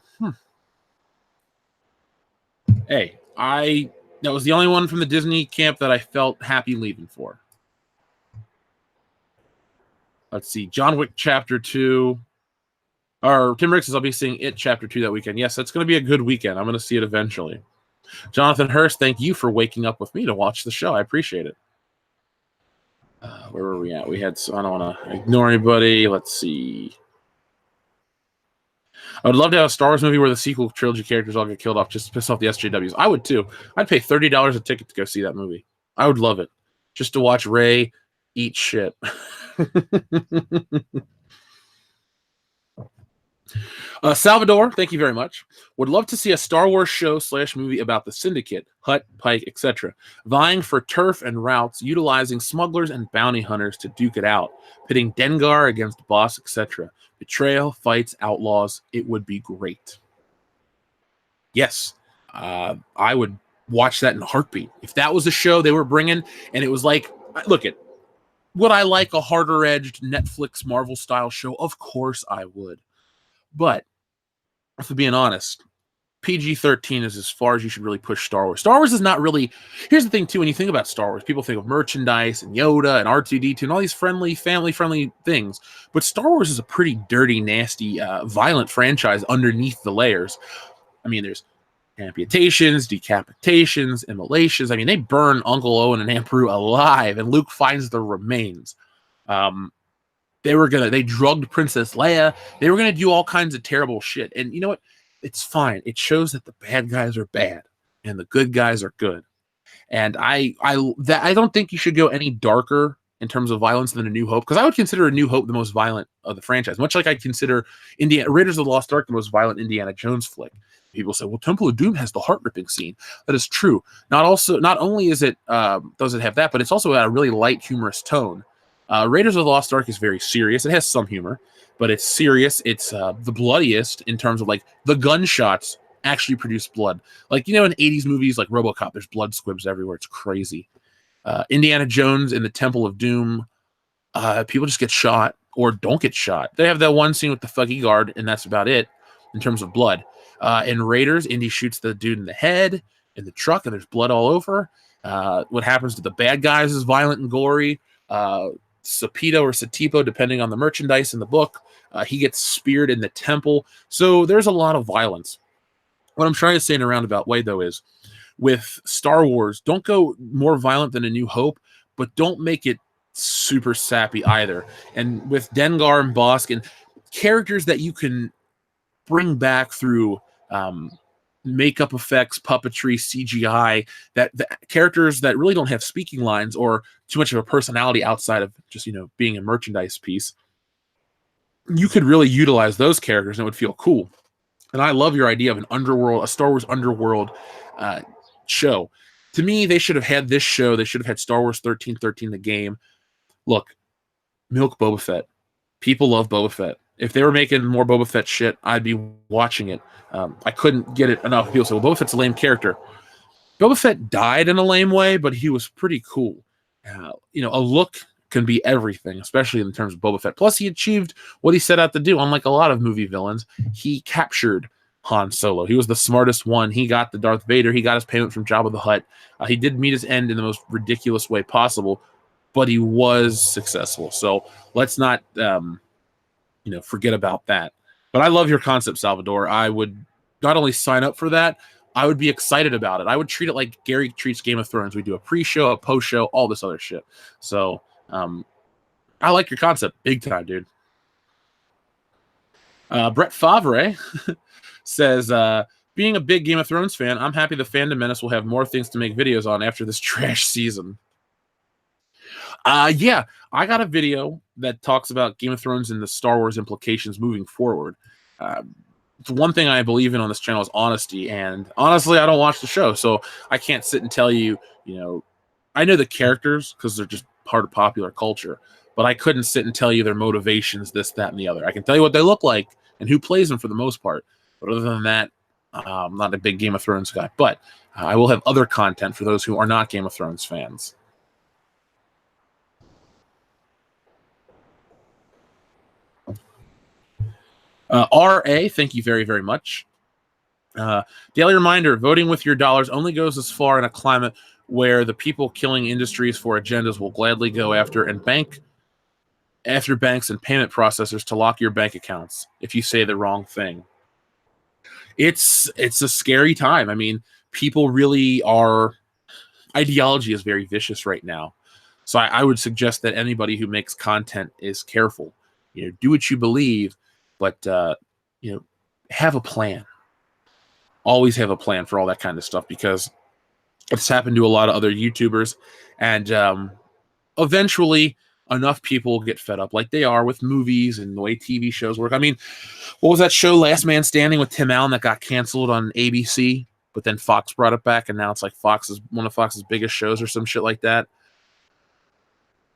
Hey, that was the only one from the Disney camp that I felt happy leaving for. Let's see, John Wick Chapter 2. Or Tim Riggs says I'll be seeing It Chapter 2 that weekend. Yes, that's going to be a good weekend. I'm going to see it eventually. Jonathan Hurst, thank you for waking up with me to watch the show. I appreciate it. Where were we at? We had, I don't want to ignore anybody. Let's see. I would love to have a Star Wars movie where the sequel trilogy characters all get killed off just to piss off the SJWs. I would too. I'd pay $30 a ticket to go see that movie. I would love it. Just to watch Rey eat shit. Salvador, thank you very much. Would love to see a Star Wars show / movie about the Syndicate, Hutt, Pike, etc., vying for turf and routes, utilizing smugglers and bounty hunters to duke it out, pitting Dengar against Boss, etc. Betrayal, fights, outlaws. It would be great. Yes, I would watch that in a heartbeat. If that was a show they were bringing, and it was like, look at, would I like a harder-edged Netflix Marvel-style show? Of course I would. But, if being honest, PG-13 is as far as you should really push Star Wars. Star Wars is not really... Here's the thing, too. When you think about Star Wars, people think of merchandise and Yoda and R2-D2 and all these friendly, family-friendly things. But Star Wars is a pretty dirty, nasty, violent franchise underneath the layers. I mean, there's amputations, decapitations, immolations. I mean, they burn Uncle Owen and Aunt Beru alive, and Luke finds the remains. They drugged Princess Leia. They were gonna do all kinds of terrible shit. And you know what? It's fine. It shows that the bad guys are bad and the good guys are good. And I don't think you should go any darker in terms of violence than A New Hope, because I would consider A New Hope the most violent of the franchise, much like I consider Raiders of the Lost Ark the most violent Indiana Jones flick. People say, well, Temple of Doom has the heart-ripping scene. That is true. Not only is it does it have that, but it's also got a really light, humorous tone. Raiders of the Lost Ark is very serious. It has some humor, but it's serious. It's the bloodiest in terms of, like, the gunshots actually produce blood. Like, you know, in 80s movies like RoboCop, there's blood squibs everywhere. It's crazy. Indiana Jones in the Temple of Doom, people just get shot or don't get shot. They have that one scene with the fuggy guard, and that's about it in terms of blood. In Raiders, Indy shoots the dude in the head in the truck, and there's blood all over. What happens to the bad guys is violent and gory. Sapito or Satipo, depending on the merchandise in the book. He gets speared in the temple. So there's a lot of violence. What I'm trying to say in a roundabout way, though, is with Star Wars, don't go more violent than A New Hope, but don't make it super sappy either. And with Dengar and Bosk and characters that you can bring back through makeup effects, puppetry, CGI, that the characters that really don't have speaking lines or too much of a personality outside of just, being a merchandise piece. You could really utilize those characters and it would feel cool. And I love your idea of an underworld, a Star Wars underworld uh, show. To me, they should have had this show. They should have had Star Wars 1313, the game. Look, milk Boba Fett. People love Boba Fett. If they were making more Boba Fett shit, I'd be watching it. I couldn't get it enough. People say, well, Boba Fett's a lame character. Boba Fett died in a lame way, but he was pretty cool. A look can be everything, especially in terms of Boba Fett. Plus, he achieved what he set out to do. Unlike a lot of movie villains, he captured Han Solo. He was the smartest one. He got the Darth Vader. He got his payment from Jabba the Hutt. He did meet his end in the most ridiculous way possible, but he was successful. So let's not, forget about that. But I love your concept, Salvador. I would not only sign up for that, I would be excited about it. I would treat it like Gary treats Game of Thrones. We do a pre-show, a post-show, all this other shit. So I like your concept. Big time, dude. Brett Favre says, being a big Game of Thrones fan, I'm happy the Fandom Menace will have more things to make videos on after this trash season. Yeah, I got a video that talks about Game of Thrones and the Star Wars implications moving forward. The one thing I believe in on this channel is honesty, and honestly, I don't watch the show, so I can't sit and tell you, I know the characters because they're just part of popular culture, but I couldn't sit and tell you their motivations, this, that, and the other. I can tell you what they look like and who plays them for the most part, but other than that, I'm not a big Game of Thrones guy, but I will have other content for those who are not Game of Thrones fans. RA, thank you very, very much. Daily reminder, voting with your dollars only goes as far in a climate where the people killing industries for agendas will gladly go after banks and payment processors to lock your bank accounts if you say the wrong thing. It's a scary time. I mean, people really are... Ideology is very vicious right now. So I would suggest that anybody who makes content is careful. Do what you believe, but have a plan. Always have a plan for all that kind of stuff, because it's happened to a lot of other YouTubers, and eventually enough people get fed up, like they are with movies and the way TV shows work. I mean, what was that show, Last Man Standing, with Tim Allen, that got canceled on ABC, but then Fox brought it back, and now it's like one of Fox's biggest shows or some shit like that.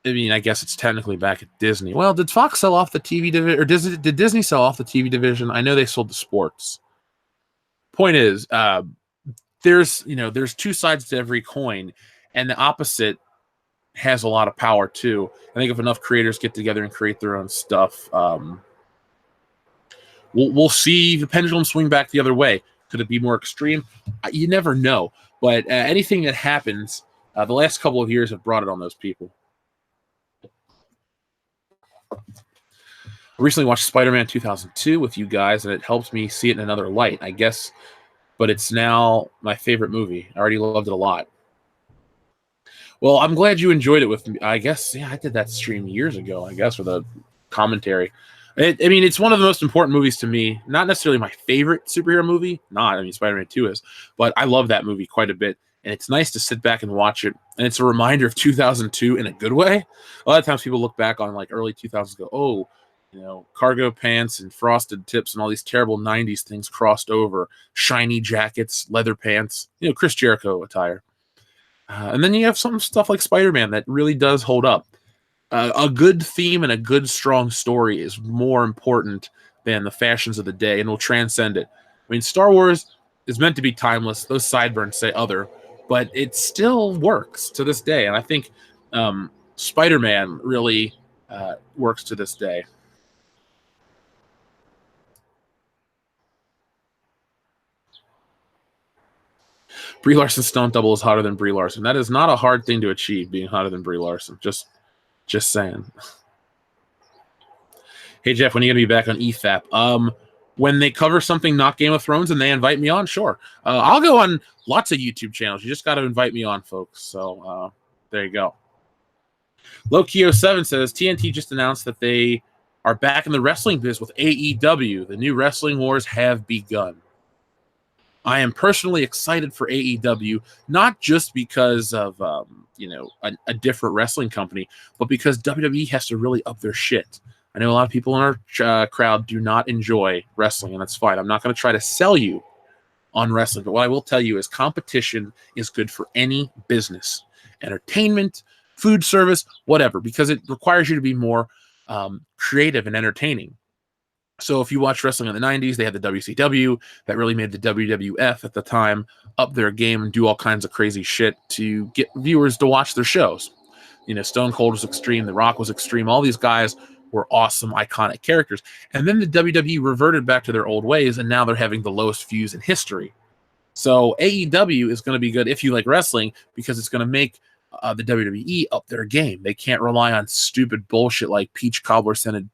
I mean, I guess it's technically back at Disney. Well, did Fox sell off the TV division, or did Disney sell off the TV division? I know they sold the sports. Point is, there's two sides to every coin, and the opposite has a lot of power too. I think if enough creators get together and create their own stuff, we'll see the pendulum swing back the other way. Could it be more extreme? You never know. But anything that happens, the last couple of years have brought it on those people. I recently watched Spider-Man 2002 with you guys, and it helped me see it in another light, I guess. But it's now my favorite movie. I already loved it a lot. Well, I'm glad you enjoyed it with me. I guess, yeah, I did that stream years ago, I guess, with a commentary. It's one of the most important movies to me. Not necessarily my favorite superhero movie. Spider-Man 2 is. But I love that movie quite a bit. And it's nice to sit back and watch it. And it's a reminder of 2002 in a good way. A lot of times people look back on like early 2000s and go, oh, cargo pants and frosted tips and all these terrible 90s things crossed over. Shiny jackets, leather pants, Chris Jericho attire. And then you have some stuff like Spider-Man that really does hold up. A good theme and a good, strong story is more important than the fashions of the day and will transcend it. I mean, Star Wars is meant to be timeless. Those sideburns say other, but it still works to this day. And I think Spider-Man really works to this day. Brie Larson's stunt double is hotter than Brie Larson. That is not a hard thing to achieve, being hotter than Brie Larson. Just saying. Hey, Jeff, when are you going to be back on EFAP? When they cover something not Game of Thrones and they invite me on, sure. I'll go on lots of YouTube channels. You just got to invite me on, folks. So there you go. Lokio7 says, TNT just announced that they are back in the wrestling biz with AEW. The new wrestling wars have begun. I am personally excited for AEW, not just because of a different wrestling company, but because WWE has to really up their shit. I know a lot of people in our crowd do not enjoy wrestling, and that's fine. I'm not going to try to sell you on wrestling, but what I will tell you is competition is good for any business, entertainment, food service, whatever, because it requires you to be more creative and entertaining. So if you watch wrestling in the 90s, they had the WCW that really made the WWF at the time up their game and do all kinds of crazy shit to get viewers to watch their shows. Stone Cold was extreme, The Rock was extreme, all these guys were awesome, iconic characters. And then the WWE reverted back to their old ways, and now they're having the lowest views in history. So AEW is going to be good if you like wrestling, because it's going to make the WWE up their game. They can't rely on stupid bullshit like Peach Cobbler scented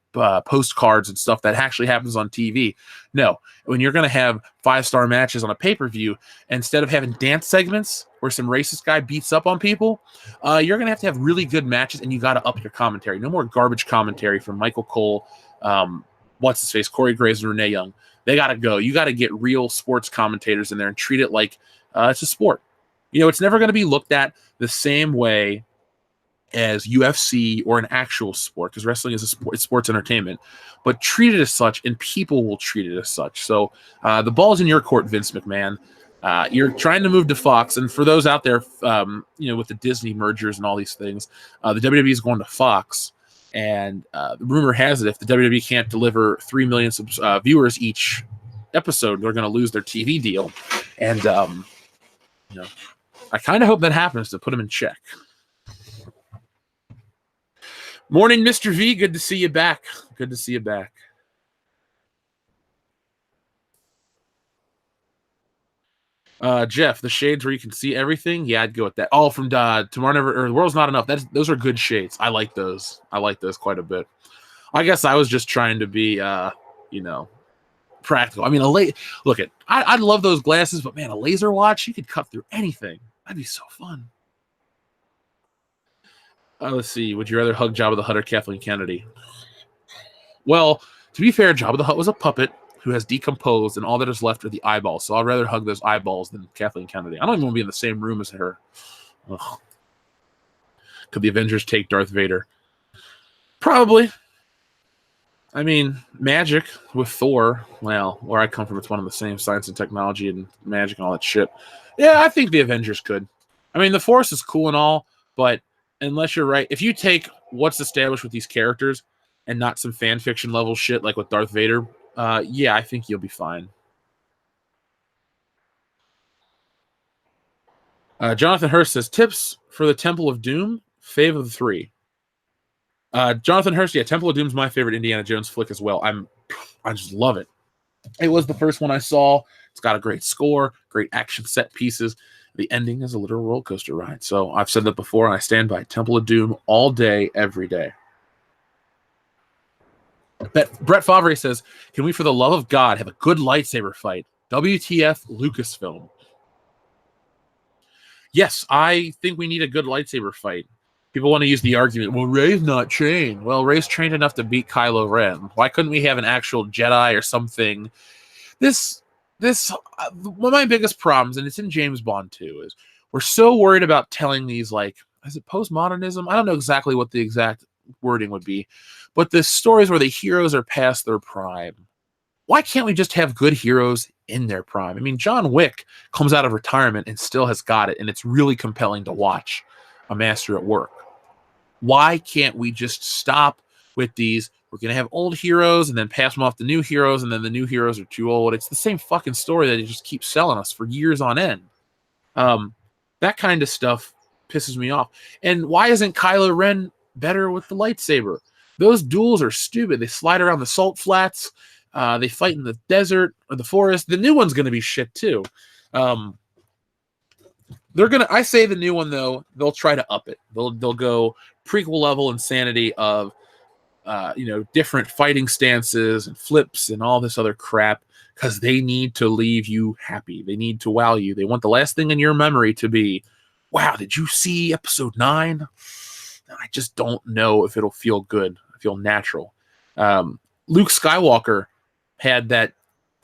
postcards and stuff that actually happens on TV. No, when you're going to have 5-star matches on a pay-per-view, instead of having dance segments where some racist guy beats up on people, you're going to have really good matches, and you got to up your commentary. No more garbage commentary from Michael Cole, what's his face, Corey Graves, and Renee Young. They got to go. You got to get real sports commentators in there and treat it like it's a sport. It's never going to be looked at the same way as UFC or an actual sport, because wrestling is a sport, it's sports entertainment, but treat it as such, and people will treat it as such. So the ball's in your court, Vince McMahon. You're trying to move to Fox, and for those out there, with the Disney mergers and all these things, the WWE is going to Fox, and the rumor has it if the WWE can't deliver 3 million viewers each episode, they're going to lose their TV deal, and I kind of hope that happens to put them in check. Morning, Mr. V. Good to see you back. Good to see you back. Jeff, the shades where you can see everything. Yeah, I'd go with that. Oh, from Tomorrow Never, or The World's Not Enough. Those are good shades. I like those. I like those quite a bit. I guess I was just trying to be, practical. I mean, I'd love those glasses, but man, a laser watch, you could cut through anything. That'd be so fun. Let's see. Would you rather hug Jabba the Hutt or Kathleen Kennedy? Well, to be fair, Jabba the Hutt was a puppet who has decomposed, and all that is left are the eyeballs. So I'd rather hug those eyeballs than Kathleen Kennedy. I don't even want to be in the same room as her. Ugh. Could the Avengers take Darth Vader? Probably. I mean, magic with Thor. Well, where I come from, it's one of the same, science and technology and magic and all that shit. Yeah, I think the Avengers could. I mean, the Force is cool and all, but unless you're right, if you take what's established with these characters and not some fan fiction level shit like with Darth Vader, yeah, I think you'll be fine. Jonathan Hurst says, tips for the Temple of Doom, fave of the 3. Jonathan Hurst, yeah, Temple of Doom's my favorite Indiana Jones flick as well. I just love it. It was the first one I saw. It's got a great score, great action set pieces. The ending is a literal roller coaster ride. So I've said that before, and I stand by Temple of Doom all day, every day. Brett Favre says, can we, for the love of God, have a good lightsaber fight? WTF Lucasfilm. Yes, I think we need a good lightsaber fight. People want to use the argument, well, Rey's not trained. Well, Rey's trained enough to beat Kylo Ren. Why couldn't we have an actual Jedi or something? One of my biggest problems, and it's in James Bond too, is we're so worried about telling these, like, is it postmodernism? I don't know exactly what the exact wording would be, but the stories where the heroes are past their prime. Why can't we just have good heroes in their prime? I mean, John Wick comes out of retirement and still has got it, and it's really compelling to watch a master at work. Why can't we just stop with these? We're going to have old heroes and then pass them off to new heroes, and then the new heroes are too old. It's the same fucking story that they just keep selling us for years on end. That kind of stuff pisses me off. And why isn't Kylo Ren better with the lightsaber? Those duels are stupid. They slide around the salt flats. They fight in the desert or the forest. The new one's going to be shit too. I say the new one though, they'll try to up it. They'll go prequel level insanity of different fighting stances and flips and all this other crap, because they need to leave you happy. They need to wow you. They want the last thing in your memory to be, wow, did you see episode 9? I just don't know if it'll feel good, feel natural. Luke Skywalker had that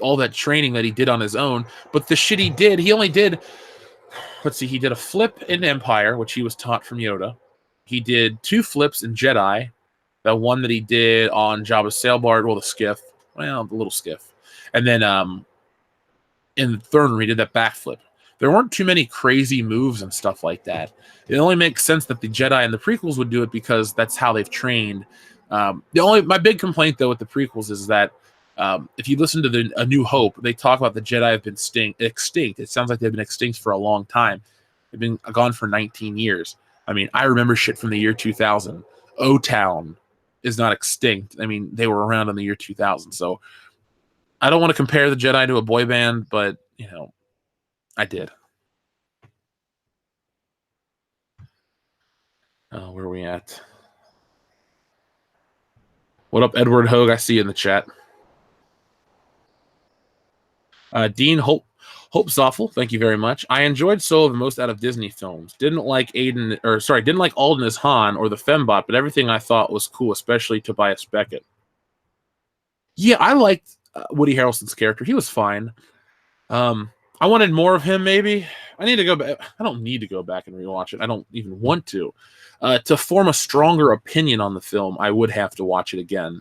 all that training that he did on his own. But the shit he only did, let's see, he did a flip in Empire, which he was taught from Yoda. He did 2 flips in Jedi. The one that he did on Jabba's sailboat, the skiff, the little skiff. And then in the third one, he did that backflip. There weren't too many crazy moves and stuff like that. It only makes sense that the Jedi and the prequels would do it because that's how they've trained. My big complaint though with the prequels is that if you listen to A New Hope, they talk about the Jedi have been extinct. It sounds like they've been extinct for a long time. They've been gone for 19 years. I mean, I remember shit from the year 2000. O-Town is not extinct. I mean, they were around in the year 2000. So I don't want to compare the Jedi to a boy band, but, I did. Where are we at? What up, Edward Hogue? I see you in the chat. Dean Hopesoffel, thank you very much. I enjoyed Solo the most out of Disney films. Didn't like Alden as Han or the Fembot, but everything I thought was cool, especially Tobias Beckett. Yeah, I liked Woody Harrelson's character. He was fine. I wanted more of him, maybe. I need to go back. I don't need to go back and rewatch it. I don't even want to. To form a stronger opinion on the film, I would have to watch it again.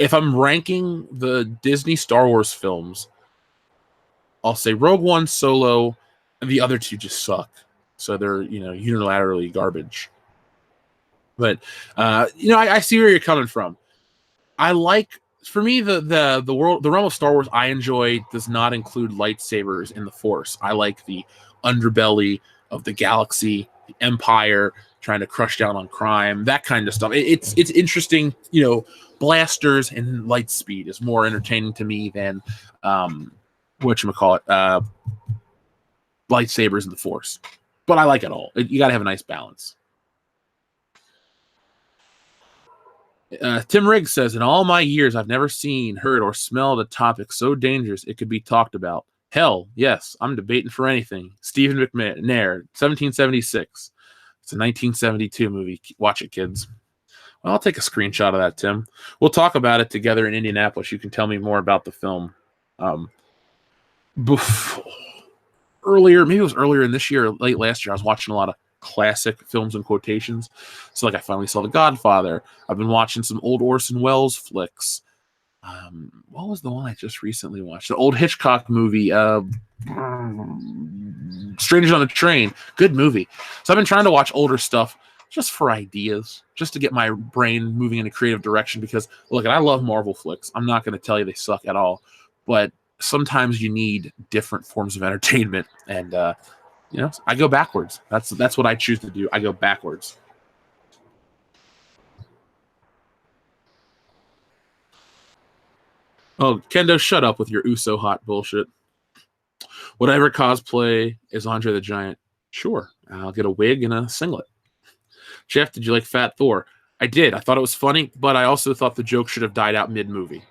If I'm ranking the Disney Star Wars films, I'll say Rogue One, Solo, and the other 2 just suck. So they're, unilaterally garbage. But, I see where you're coming from. For me, the realm of Star Wars I enjoy does not include lightsabers in the Force. I like the underbelly of the galaxy, the Empire trying to crush down on crime, that kind of stuff. It's interesting. Blasters and light speed is more entertaining to me than lightsabers in the Force. But I like it all. You got to have a nice balance. Tim Riggs says, in all my years, I've never seen, heard, or smelled a topic so dangerous it could be talked about. Hell, yes, I'm debating for anything. Stephen McNair, 1776. It's a 1972 movie. Watch it, kids. Well, I'll take a screenshot of that, Tim. We'll talk about it together in Indianapolis. You can tell me more about the film. Earlier, maybe it was earlier in this year or late last year, I was watching a lot of classic films and quotations. So I finally saw The Godfather. I've been watching some old Orson Welles flicks. What was the one I just recently watched? The old Hitchcock movie, Strangers on a Train. Good movie. So I've been trying to watch older stuff just for ideas, just to get my brain moving in a creative direction because, look, I love Marvel flicks. I'm not going to tell you they suck at all, but sometimes you need different forms of entertainment, and I go backwards. That's what I choose to do. I go backwards. Oh, Kendo, shut up with your Uso hot bullshit. Whatever cosplay is Andre the Giant, sure. I'll get a wig and a singlet. Jeff, did you like Fat Thor? I did. I thought it was funny, but I also thought the joke should have died out mid-movie.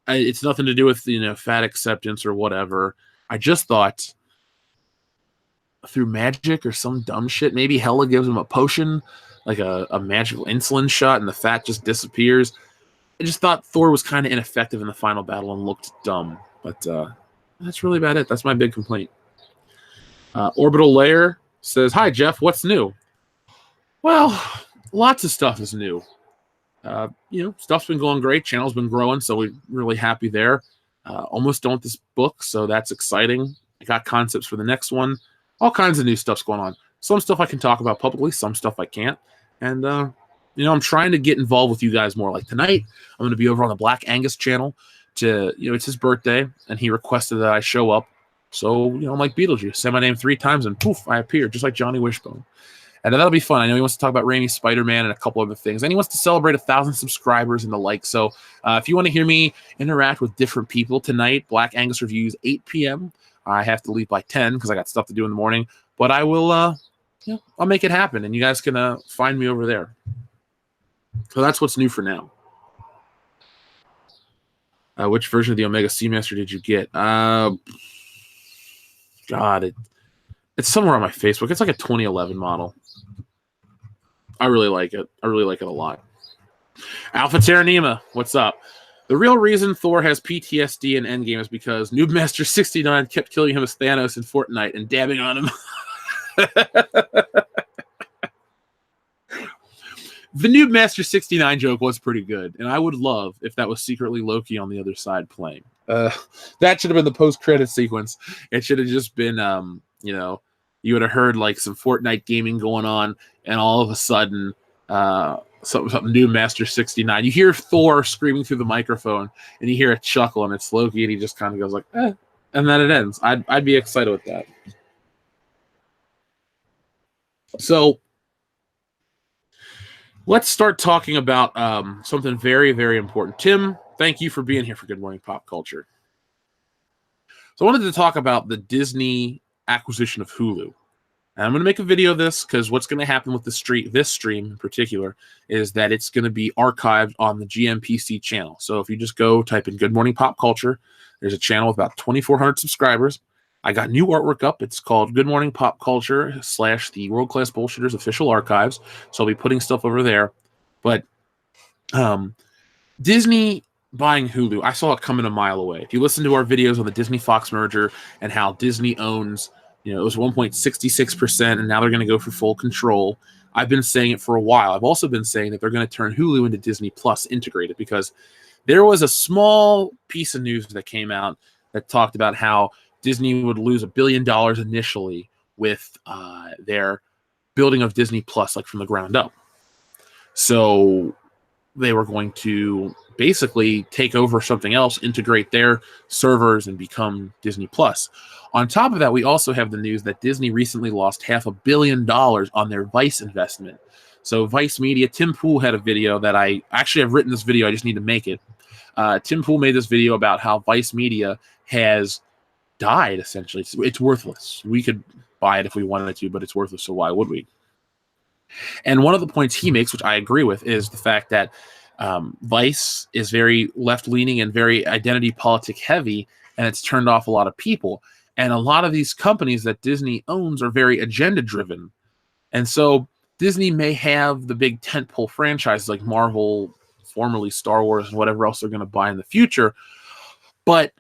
It's nothing to do with fat acceptance or whatever. I just thought through magic or some dumb shit, maybe Hela gives him a potion, like a magical insulin shot, and the fat just disappears. I just thought Thor was kind of ineffective in the final battle and looked dumb. But that's really about it. That's my big complaint. Orbital Layer says, hi, Jeff, what's new? Well, lots of stuff is new. Stuff's been going great. Channel's been growing, so we're really happy there. Almost done with this book, so that's exciting. I got concepts for the next one. All kinds of new stuff's going on. Some stuff I can talk about publicly, some stuff I can't. And, I'm trying to get involved with you guys more. Like tonight, I'm going to be over on the Black Angus channel it's his birthday, and he requested that I show up. So, I'm like Beetlejuice. Say my name 3 times, and poof, I appear, just like Johnny Wishbone. And that'll be fun. I know he wants to talk about Raimi's Spider-Man and a couple other things. And he wants to celebrate 1,000 subscribers and the like. So if you want to hear me interact with different people tonight, Black Angus Reviews, 8 p.m. I have to leave by 10 because I got stuff to do in the morning. But I will, I'll make it happen. And you guys can find me over there. So that's what's new for now. Which version of the Omega Seamaster did you get? It's somewhere on my Facebook. It's like a 2011 model. I really like it. I really like it a lot. Alpha Terranema, what's up? The real reason Thor has PTSD in Endgame is because Noob Master 69 kept killing him as Thanos in Fortnite and dabbing on him. The Noob Master 69 joke was pretty good, and I would love if that was secretly Loki on the other side playing. That should have been the post-credit sequence. It should have just been, you would have heard like some Fortnite gaming going on, and all of a sudden, something Noob Master 69. You hear Thor screaming through the microphone, and you hear a chuckle, and it's Loki, and he just kind of goes like, and then it ends. I'd be excited with that. So let's start talking about something very, very important. Tim, thank you for being here for Good Morning Pop Culture. So I wanted to talk about the Disney acquisition of Hulu. And I'm going to make a video of this because what's going to happen with this stream in particular is that it's going to be archived on the GMPC channel. So if you just go type in Good Morning Pop Culture, there's a channel with about 2,400 subscribers. I got new artwork up. It's called Good Morning Pop Culture / the World Class Bullshitters Official Archives. So I'll be putting stuff over there. But Disney buying Hulu, I saw it coming a mile away. If you listen to our videos on the Disney-Fox merger and how Disney owns, it was 1.66%, and now they're going to go for full control. I've been saying it for a while. I've also been saying that they're going to turn Hulu into Disney Plus integrated, because there was a small piece of news that came out that talked about how Disney would lose $1 billion initially with their building of Disney Plus, like from the ground up. So they were going to basically take over something else, integrate their servers, and become Disney Plus. On top of that, we also have the news that Disney recently lost $500 million on their Vice investment. So Vice Media, Tim Pool had a video that I've written this video, I just need to make it. Tim Pool made this video about how Vice Media has died, essentially. It's worthless. We could buy it if we wanted to, but it's worthless, so why would we? And one of the points he makes, which I agree with, is the fact that Vice is very left-leaning and very identity politic heavy, and it's turned off a lot of people. And a lot of these companies that Disney owns are very agenda-driven. And so Disney may have the big tentpole franchises like Marvel, formerly Star Wars, and whatever else they're going to buy in the future. But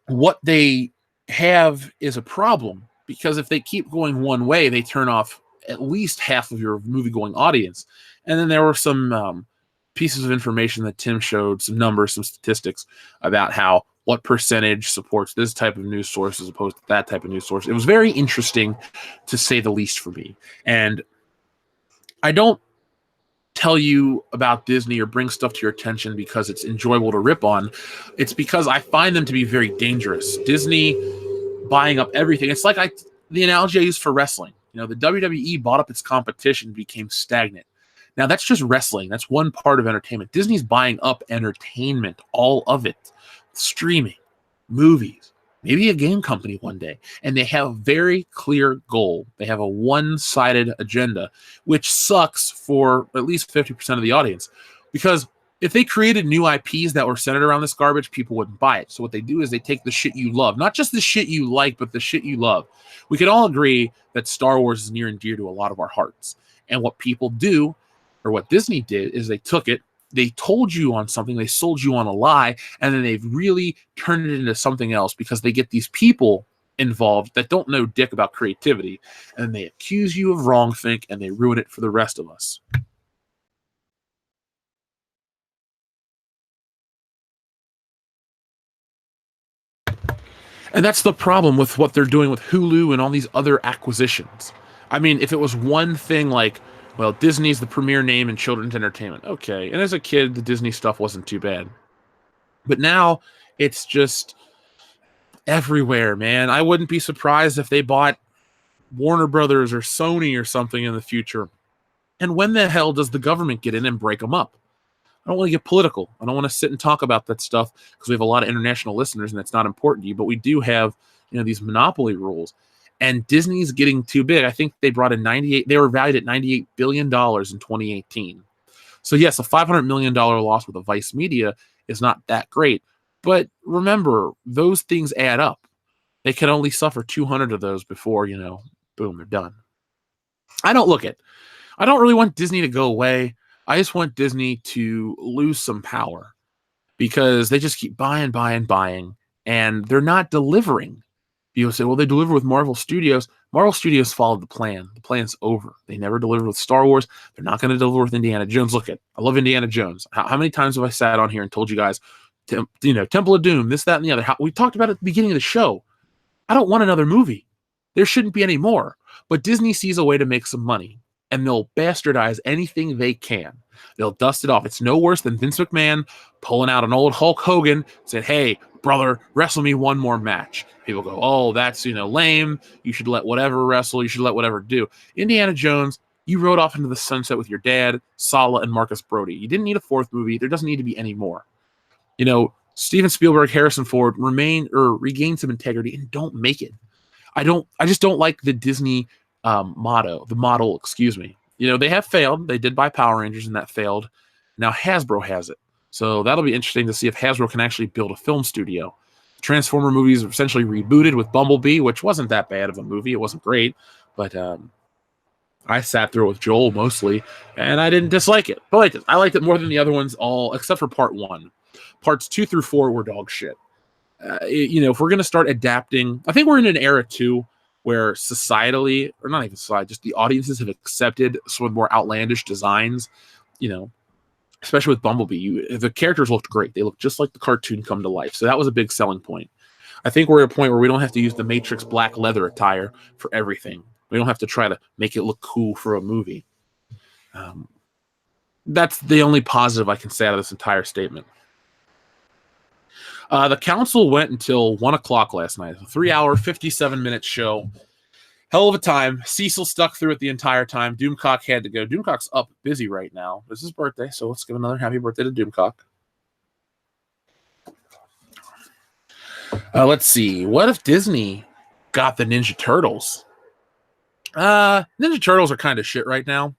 what they have is a problem, because if they keep going one way, they turn off at least half of your movie-going audience. And then there were some pieces of information that Tim showed, some numbers, some statistics about what percentage supports this type of news source as opposed to that type of news source. It was very interesting, to say the least, for me. And I don't tell you about Disney or bring stuff to your attention because it's enjoyable to rip on. It's because I find them to be very dangerous. Disney buying up everything. It's like the analogy I use for wrestling. The WWE bought up its competition, became stagnant. Now, that's just wrestling. That's one part of entertainment. Disney's buying up entertainment, all of it. Streaming, movies, maybe a game company one day. And they have a very clear goal. They have a one-sided agenda, which sucks for at least 50% of the audience. Because if they created new IPs that were centered around this garbage, people wouldn't buy it. So what they do is they take the shit you love. Not just the shit you like, but the shit you love. We can all agree that Star Wars is near and dear to a lot of our hearts. And what people do, or what Disney did, is they took it, they told you on something, they sold you on a lie, and then they've really turned it into something else because they get these people involved that don't know dick about creativity, and they accuse you of wrongthink, and they ruin it for the rest of us. And that's the problem with what they're doing with Hulu and all these other acquisitions. I mean, if it was one thing like, well, Disney's the premier name in children's entertainment. Okay. And as a kid, the Disney stuff wasn't too bad. But now it's just everywhere, man. I wouldn't be surprised if they bought Warner Brothers or Sony or something in the future. And when the hell does the government get in and break them up? I don't want to get political. I don't want to sit and talk about that stuff because we have a lot of international listeners and that's not important to you. But we do have, these monopoly rules. And Disney's getting too big. I think they brought in they were valued at $98 billion in 2018. So yes, a $500 million loss with a Vice Media is not that great. But remember, those things add up. They can only suffer 200 of those before, boom, they're done. I don't really want Disney to go away. I just want Disney to lose some power. because they just keep buying, and they're not delivering. People say, well, they deliver with Marvel Studios. Marvel Studios followed the plan. The plan's over. They never delivered with Star Wars. They're not going to deliver with Indiana Jones. Look at, I love Indiana Jones. How many times have I sat on here and told you guys, Temple of Doom, this, that, and the other. We talked about it at the beginning of the show. I don't want another movie. There shouldn't be any more. But Disney sees a way to make some money, and they'll bastardize anything they can. They'll dust it off. It's no worse than Vince McMahon pulling out an old Hulk Hogan and said, hey, brother, wrestle me one more match. People go, oh, that's, lame. You should let whatever wrestle. You should let whatever do. Indiana Jones, you rode off into the sunset with your dad, Sala, and Marcus Brody. You didn't need a fourth movie. There doesn't need to be any more. Steven Spielberg, Harrison Ford regain some integrity and don't make it. I just don't like the Disney model, excuse me. They have failed. They did buy Power Rangers and that failed. Now Hasbro has it. So that'll be interesting to see if Hasbro can actually build a film studio. Transformer movies are essentially rebooted with Bumblebee, which wasn't that bad of a movie. It wasn't great, but I sat through it with Joel mostly, and I didn't dislike it. But I liked it more than the other ones, all except for part 1. Parts 2 through 4 were dog shit. If we're going to start adapting, I think we're in an era too where societally, or not even society, just the audiences have accepted some of the more outlandish designs, especially with Bumblebee. The characters looked great. They looked just like the cartoon come to life. So that was a big selling point. I think we're at a point where we don't have to use the Matrix black leather attire for everything. We don't have to try to make it look cool for a movie. That's the only positive I can say out of this entire statement. The council went until 1 o'clock last night. A 3-hour, 57-minute show. Hell of a time. Cecil stuck through it the entire time. Doomcock had to go. Doomcock's up busy right now. It's his birthday, so let's give another happy birthday to Doomcock. Let's see. What if Disney got the Ninja Turtles? Ninja Turtles are kind of shit right now.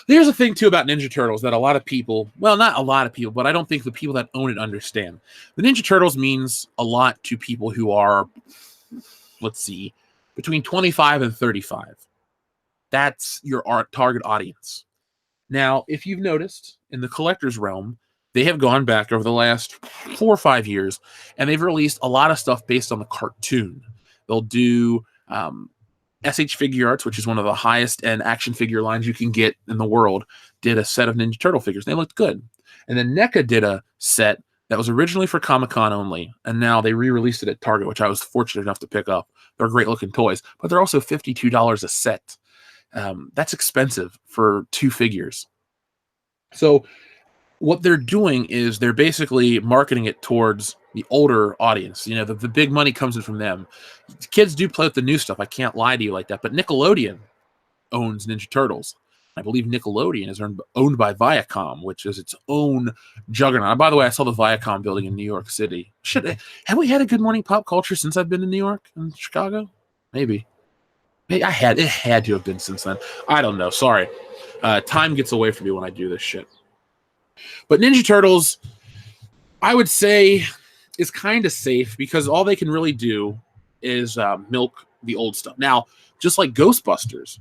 Here's the thing, too, about Ninja Turtles that a lot of people, well, not a lot of people, but I don't think the people that own it understand. The Ninja Turtles means a lot to people who are, let's see, between 25 and 35. That's your target audience. Now, if you've noticed, in the collector's realm, they have gone back over the last 4 or 5 years, and they've released a lot of stuff based on the cartoon. They'll do SH Figure Arts, which is one of the highest end action figure lines you can get in the world, did a set of Ninja Turtle figures. They looked good. And then NECA did a set that was originally for Comic-Con only, and now they re-released it at Target, which I was fortunate enough to pick up. They're great looking toys, but they're also $52 a set. That's expensive for 2 figures. So what they're doing is they're basically marketing it towards the older audience. The big money comes in from them. Kids do play with the new stuff. I can't lie to you like that. But Nickelodeon owns Ninja Turtles. I believe Nickelodeon is owned by Viacom, which is its own juggernaut. By the way, I saw the Viacom building in New York City. Have we had a Good Morning Pop Culture since I've been in New York and Chicago? Maybe it had to have been since then. I don't know. Sorry. Time gets away from me when I do this shit. But Ninja Turtles, I would say, is kind of safe because all they can really do is milk the old stuff. Now, just like Ghostbusters,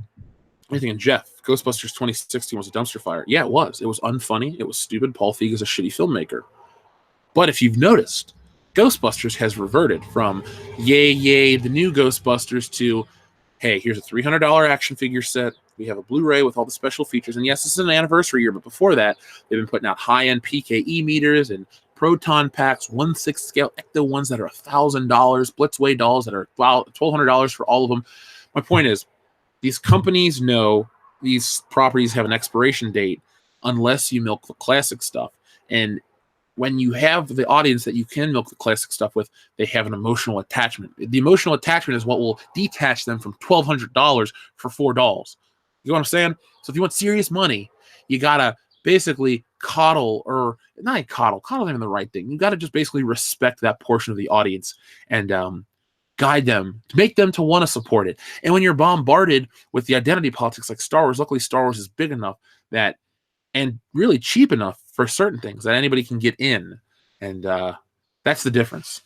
I'm thinking, Jeff, Ghostbusters 2016 was a dumpster fire. Yeah, it was. It was unfunny. It was stupid. Paul Feig is a shitty filmmaker. But if you've noticed, Ghostbusters has reverted from yay, the new Ghostbusters to, hey, here's a $300 action figure set. We have a Blu-ray with all the special features. And yes, this is an anniversary year, but before that, they've been putting out high-end PKE meters and proton packs, 1/6 scale ecto ones that are $1,000, Blitzway dolls that are $1,200 for all of them. My point is, these companies know these properties have an expiration date unless you milk the classic stuff. And when you have the audience that you can milk the classic stuff with, they have an emotional attachment. The emotional attachment is what will detach them from $1,200 for 4 dolls. You know what I'm saying? So if you want serious money, you gotta basically coddle, or not coddle isn't even the right thing. You gotta just basically respect that portion of the audience and guide them, to make them to want to support it. And when you're bombarded with the identity politics like Star Wars, luckily Star Wars is big enough that, and really cheap enough for certain things that anybody can get in. And that's the difference.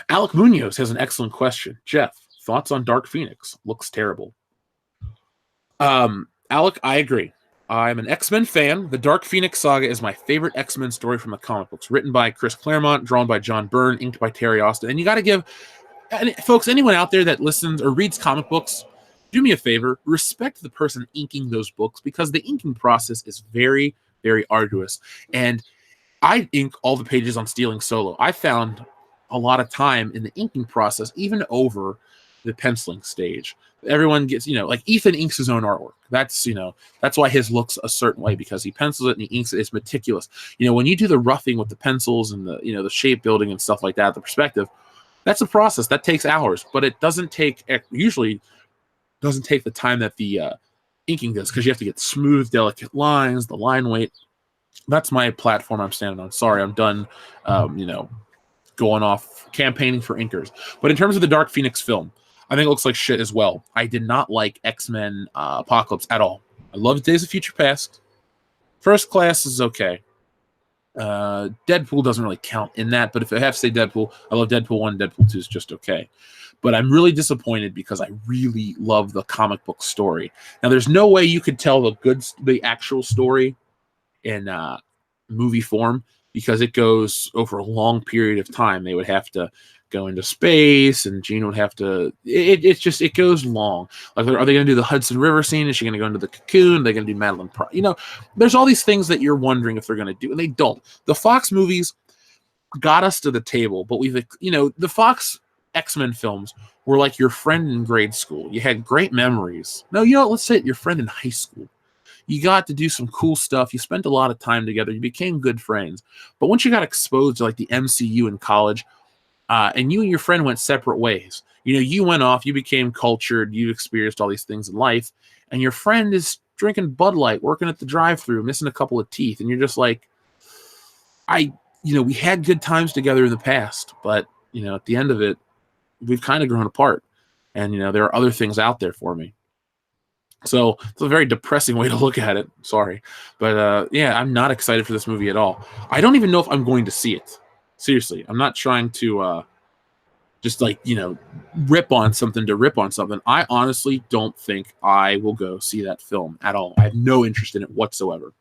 Alec Munoz has an excellent question. Jeff, thoughts on Dark Phoenix? Looks terrible. Alec, I agree. I'm an X-Men fan. The Dark Phoenix Saga is my favorite X-Men story from the comic books. Written by Chris Claremont, drawn by John Byrne, inked by Terry Austin. And you got to give, folks, anyone out there that listens or reads comic books, do me a favor, respect the person inking those books, because the inking process is very, very arduous. And I ink all the pages on Stealing Solo. I found a lot of time in the inking process, even over the penciling stage. Everyone gets, like Ethan inks his own artwork. That's why his looks a certain way, because he pencils it and he inks it. It's meticulous. When you do the roughing with the pencils and the shape building and stuff like that, the perspective, that's a process that takes hours, but it usually doesn't take the time that the inking does, because you have to get smooth, delicate lines, the line weight. That's my platform I'm standing on. Sorry, I'm done, going off campaigning for inkers. But in terms of the Dark Phoenix film, I think it looks like shit as well. I did not like X-Men Apocalypse at all. I loved Days of Future Past. First Class is okay. Deadpool doesn't really count in that, but if I have to say Deadpool, I love Deadpool 1, Deadpool 2 is just okay. But I'm really disappointed because I really love the comic book story. Now, there's no way you could tell the actual story in movie form, because it goes over a long period of time. They would have to go into space, and Jean would have to. It goes long. Like, are they going to do the Hudson River scene? Is she going to go into the cocoon? Are they going to do Madeline Pryor? There's all these things that you're wondering if they're going to do, and they don't. The Fox movies got us to the table, but the Fox X-Men films were like your friend in grade school. You had great memories. No, let's say it, your friend in high school. You got to do some cool stuff. You spent a lot of time together. You became good friends. But once you got exposed to like the MCU in college, and you and your friend went separate ways. You went off, you became cultured, you experienced all these things in life, and your friend is drinking Bud Light, working at the drive-thru, missing a couple of teeth, and you're just like, we had good times together in the past, but at the end of it, we've kind of grown apart, and there are other things out there for me. So it's a very depressing way to look at it. Sorry, but yeah, I'm not excited for this movie at all. I don't even know if I'm going to see it. Seriously, I'm not trying to just rip on something to rip on something. I honestly don't think I will go see that film at all. I have no interest in it whatsoever.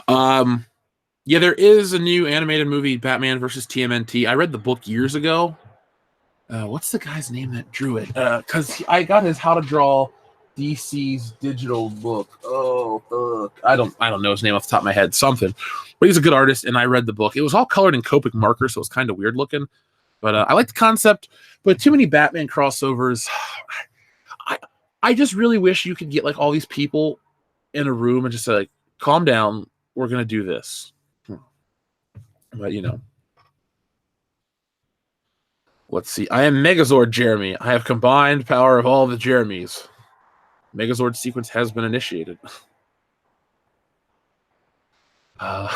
Yeah, there is a new animated movie, Batman versus TMNT. I read the book years ago. What's the guy's name that drew it? Because I got his How to Draw DC's digital book. Oh, fuck. I don't know his name off the top of my head. Something. But he's a good artist, and I read the book. It was all colored in Copic marker, so it was kind of weird looking. But I like the concept. But too many Batman crossovers. I just really wish you could get like all these people in a room and just say, like, calm down. We're going to do this. But, let's see. I am Megazord Jeremy. I have combined power of all the Jeremys. Megazord sequence has been initiated. God,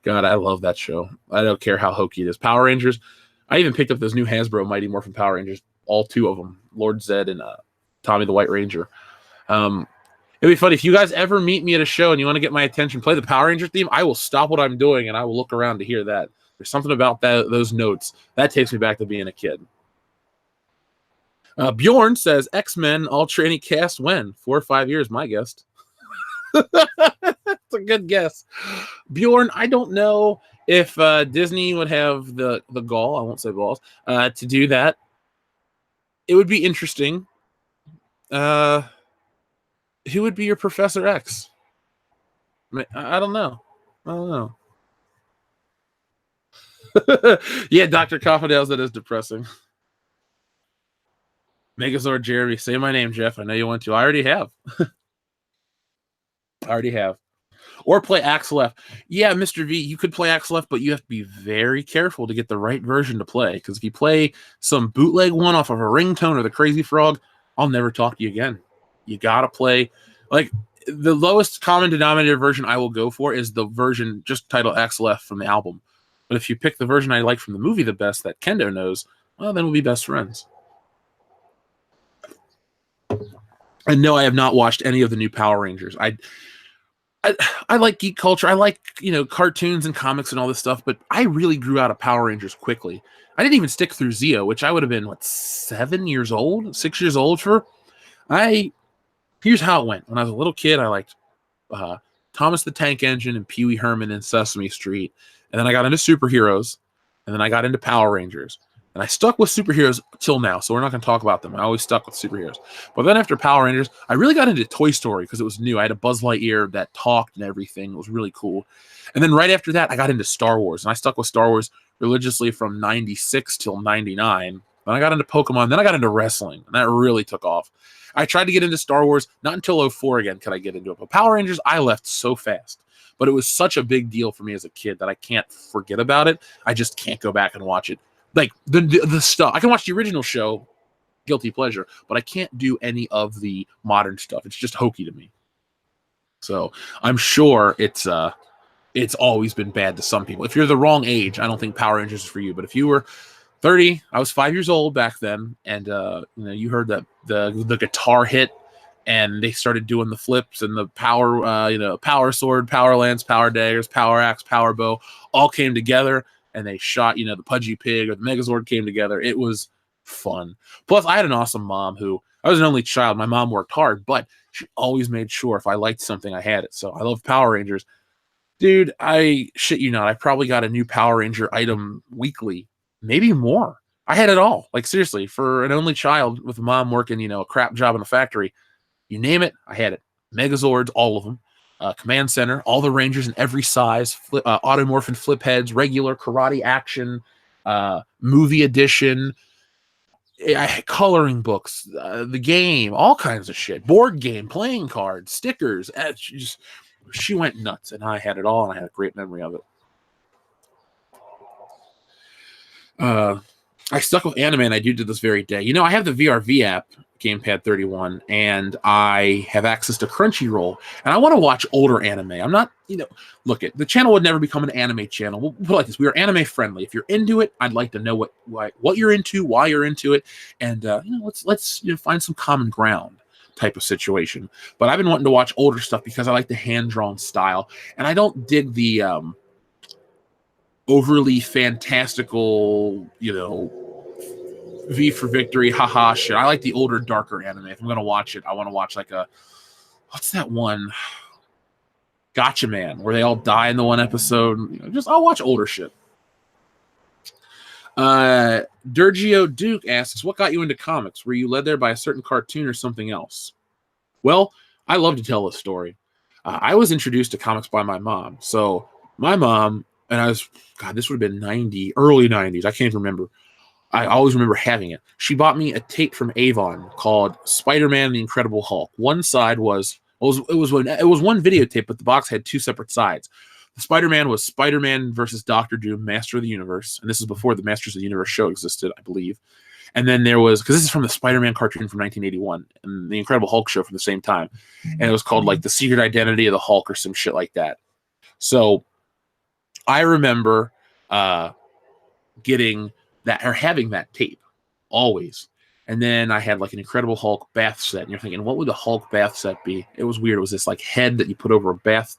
I love that show. I don't care how hokey it is. Power Rangers. I even picked up those new Hasbro Mighty Morphin Power Rangers. All two of them. Lord Zed and Tommy the White Ranger. It'd be funny if you guys ever meet me at a show and you want to get my attention, play the Power Ranger theme. I will stop what I'm doing and I will look around to hear that. There's something about those notes that takes me back to being a kid. Bjorn says X-Men all training cast when 4 or 5 years. My guess. That's a good guess, Bjorn. I don't know if Disney would have the gall. I won't say balls to do that. It would be interesting. Who would be your Professor X? I don't know. Yeah, Dr. Coffindale's, that is depressing. Megazord Jeremy, say my name, Jeff. I know you want to. I already have. Or play Axel F. Yeah, Mr. V, you could play Axel F, but you have to be very careful to get the right version to play. Because if you play some bootleg one off of a ringtone or the Crazy Frog, I'll never talk to you again. You gotta play, like, the lowest common denominator version I will go for is the version just titled Axel F from the album. But if you pick the version I like from the movie the best that Kendo knows, well, then we'll be best friends. And no, I have not watched any of the new Power Rangers. I like geek culture. I like, cartoons and comics and all this stuff, but I really grew out of Power Rangers quickly. I didn't even stick through Zeo, which I would have been, 6 years old for. Here's how it went. When I was a little kid, I liked uh, Thomas the Tank Engine and Pee Wee Herman and Sesame Street. And then I got into superheroes. And then I got into Power Rangers. And I stuck with superheroes till now. So we're not going to talk about them. I always stuck with superheroes. But then after Power Rangers, I really got into Toy Story because it was new. I had a Buzz Lightyear that talked and everything. It was really cool. And then right after that, I got into Star Wars. And I stuck with Star Wars religiously from 96 till 99. Then I got into Pokemon. Then I got into wrestling. And that really took off. I tried to get into Star Wars. Not until 04 again could I get into it. But Power Rangers, I left so fast. But it was such a big deal for me as a kid that I can't forget about it. I just can't go back and watch it. Like the stuff. I can watch the original show, guilty pleasure, but I can't do any of the modern stuff. It's just hokey to me. So I'm sure it's always been bad to some people. If you're the wrong age, I don't think Power Rangers is for you. But if you were 30, I was 5 years old back then, and you heard that the guitar hit, and they started doing the flips and the power, power sword, power lance, power daggers, power axe, power bow, all came together, and they shot, the Pudgy Pig or the Megazord came together. It was fun. Plus, I had an awesome mom who, I was an only child. My mom worked hard, but she always made sure if I liked something, I had it. So I love Power Rangers. Dude, I shit you not, I probably got a new Power Ranger item weekly, maybe more. I had it all. Like, seriously, for an only child with a mom working, a crap job in a factory, you name it, I had it. Megazords, all of them. Command Center, all the Rangers in every size, Automorphin flip heads, regular karate action, movie edition, coloring books, the game, all kinds of shit. Board game, playing cards, stickers. She went nuts, and I had it all, and I had a great memory of it. I stuck with anime, and I do to this very day. I have the VRV app, Gamepad 31, and I have access to Crunchyroll, and I want to watch older anime. I'm not, look, the channel would never become an anime channel. We'll put it like this: we are anime friendly. If you're into it, I'd like to know what you're into, why you're into it, and let's find some common ground type of situation. But I've been wanting to watch older stuff because I like the hand-drawn style, and I don't dig the overly fantastical, V for victory, haha shit. I like the older, darker anime. If I'm going to watch it, I want to watch like what's that one? Gotcha Man, where they all die in the one episode. I'll watch older shit. Dergio Duke asks, what got you into comics? Were you led there by a certain cartoon or something else? Well, I love to tell a story. I was introduced to comics by my mom. So my mom, and this would have been early 90s. I can't even remember. I always remember having it. She bought me a tape from Avon called Spider-Man: The Incredible Hulk. One side was one videotape, but the box had two separate sides. The Spider-Man was Spider-Man versus Doctor Doom, Master of the Universe, and this is before the Masters of the Universe show existed, I believe. And then there was, because this is from the Spider-Man cartoon from 1981, and the Incredible Hulk show from the same time, and it was called like The Secret Identity of the Hulk or some shit like that. So I remember getting that, or having that tape always. And then I had like an Incredible Hulk bath set, and you're thinking, what would the Hulk bath set be? It was weird. It was this like head that you put over a bath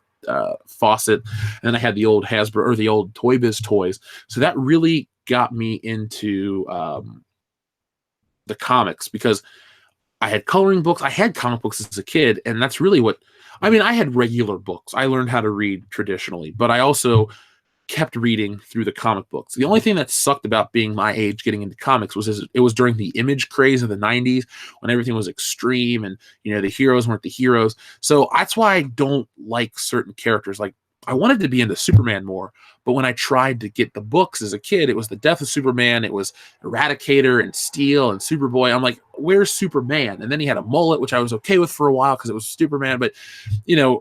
faucet, and then I had the old Hasbro or the old Toy Biz toys. So that really got me into the comics, because I had coloring books. I had comic books as a kid, and that's really I had regular books. I learned how to read traditionally, but I also kept reading through the comic books. The only thing that sucked about being my age getting into comics was it was during the image craze of the 90s, when everything was extreme and the heroes weren't the heroes. So that's why I don't like certain characters. Like, I wanted to be into Superman more, but when I tried to get the books as a kid, it was the death of Superman, it was Eradicator and Steel and Superboy. I'm like, where's Superman? And then he had a mullet, which I was okay with for a while because it was Superman, but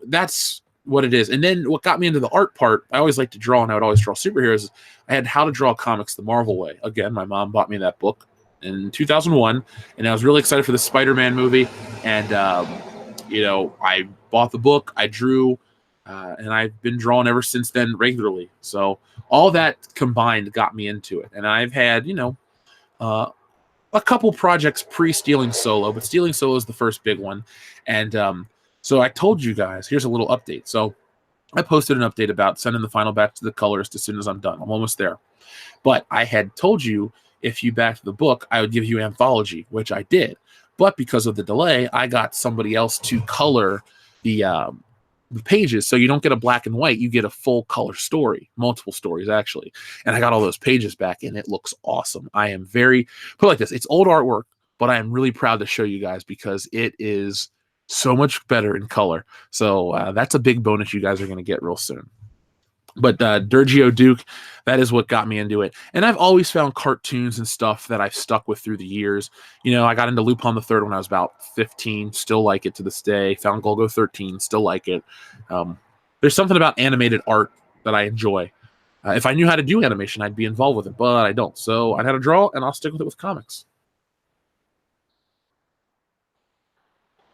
that's what it is. And then what got me into the art part, I always liked to draw, and I would always draw superheroes. I had How to Draw Comics the Marvel Way. Again, my mom bought me that book in 2001, and I was really excited for the Spider-Man movie. And, I bought the book, I drew, and I've been drawing ever since then regularly. So all that combined got me into it. And I've had, a couple projects pre-Stealing Solo, but Stealing Solo is the first big one. And, so I told you guys, here's a little update. So I posted an update about sending the final batch to the colorist as soon as I'm done. I'm almost there. But I had told you if you backed the book, I would give you Anthology, which I did. But because of the delay, I got somebody else to color the pages, so you don't get a black and white, you get a full color story, multiple stories actually. And I got all those pages back, and it looks awesome. I am very, put it like this, it's old artwork, but I am really proud to show you guys because it is so much better in color. So that's a big bonus you guys are going to get real soon. But Dirgio Duke, that is what got me into it. And I've always found cartoons and stuff that I've stuck with through the years. You know, I got into Lupin the Third when I was about 15, still like it to this day. Found Golgo 13, still like it. There's something about animated art that I enjoy. If I knew how to do animation, I'd be involved with it, but I don't. So I had to draw, and I'll stick with it with comics.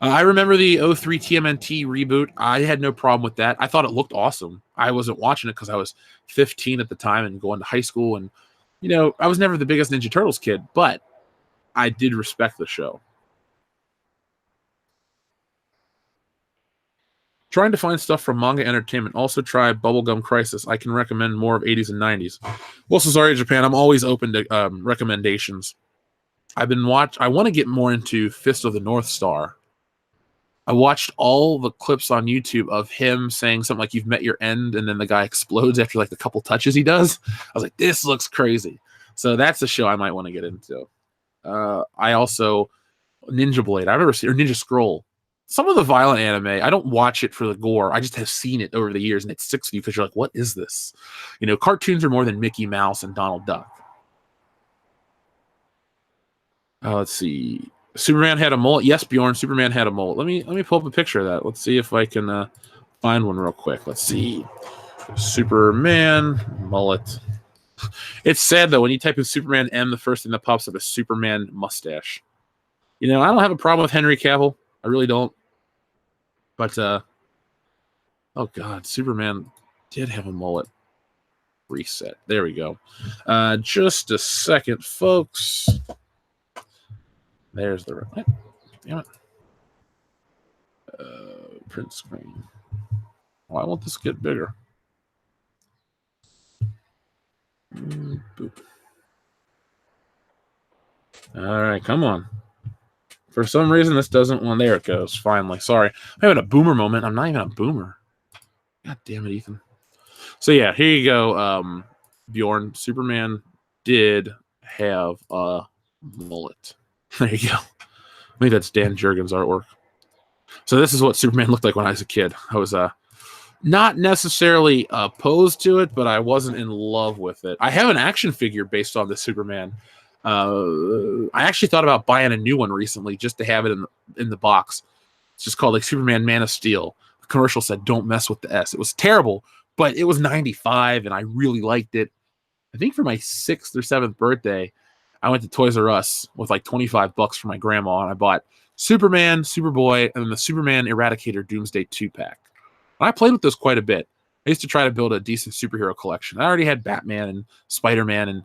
I remember the 03 TMNT reboot. I had no problem with that. I thought it looked awesome. I wasn't watching it because I was 15 at the time and going to high school. And, you know, I was never the biggest Ninja Turtles kid, but I did respect the show. Trying to find stuff from Manga Entertainment. Also try Bubblegum Crisis. I can recommend more of 80s and 90s. Well, sorry, Japan. I'm always open to recommendations. I want to get more into Fist of the North Star. I watched all the clips on YouTube of him saying something like, "You've met your end," and then the guy explodes after like the couple touches he does. I was like, this looks crazy. So that's a show I might want to get into. I also, Ninja Blade, I've never seen, or Ninja Scroll. Some of the violent anime, I don't watch it for the gore. I just have seen it over the years, and it sticks with you because you're like, what is this? You know, cartoons are more than Mickey Mouse and Donald Duck. Let's see. Superman had a mullet. Yes, Bjorn, Superman had a mullet. Let me pull up a picture of that. Let's see if I can find one real quick. Let's see. Superman mullet. It's sad, though, when you type in Superman M, the first thing that pops up is Superman mustache. You know, I don't have a problem with Henry Cavill. I really don't. But, oh, God, Superman did have a mullet. Reset. There we go. Just a second, folks. There's the what? Damn it. Print screen. Why won't this get bigger? Boop. All right, come on. For some reason, this doesn't want. There it goes. Finally. Sorry. I'm having a boomer moment. I'm not even a boomer. God damn it, Ethan. So, yeah, here you go. Bjorn, Superman did have a mullet. There you go. I think that's Dan Jurgens' artwork. So this is what Superman looked like when I was a kid. I was not necessarily opposed to it, but I wasn't in love with it. I have an action figure based on the Superman. I actually thought about buying a new one recently just to have it in the box. It's just called like Superman Man of Steel. The commercial said, "Don't mess with the S." It was terrible, but it was 95, and I really liked it. I think for my 6th or 7th birthday, I went to Toys R Us with like $25 for my grandma, and I bought Superman, Superboy, and then the Superman Eradicator Doomsday 2-pack. And I played with those quite a bit. I used to try to build a decent superhero collection. I already had Batman and Spider-Man, and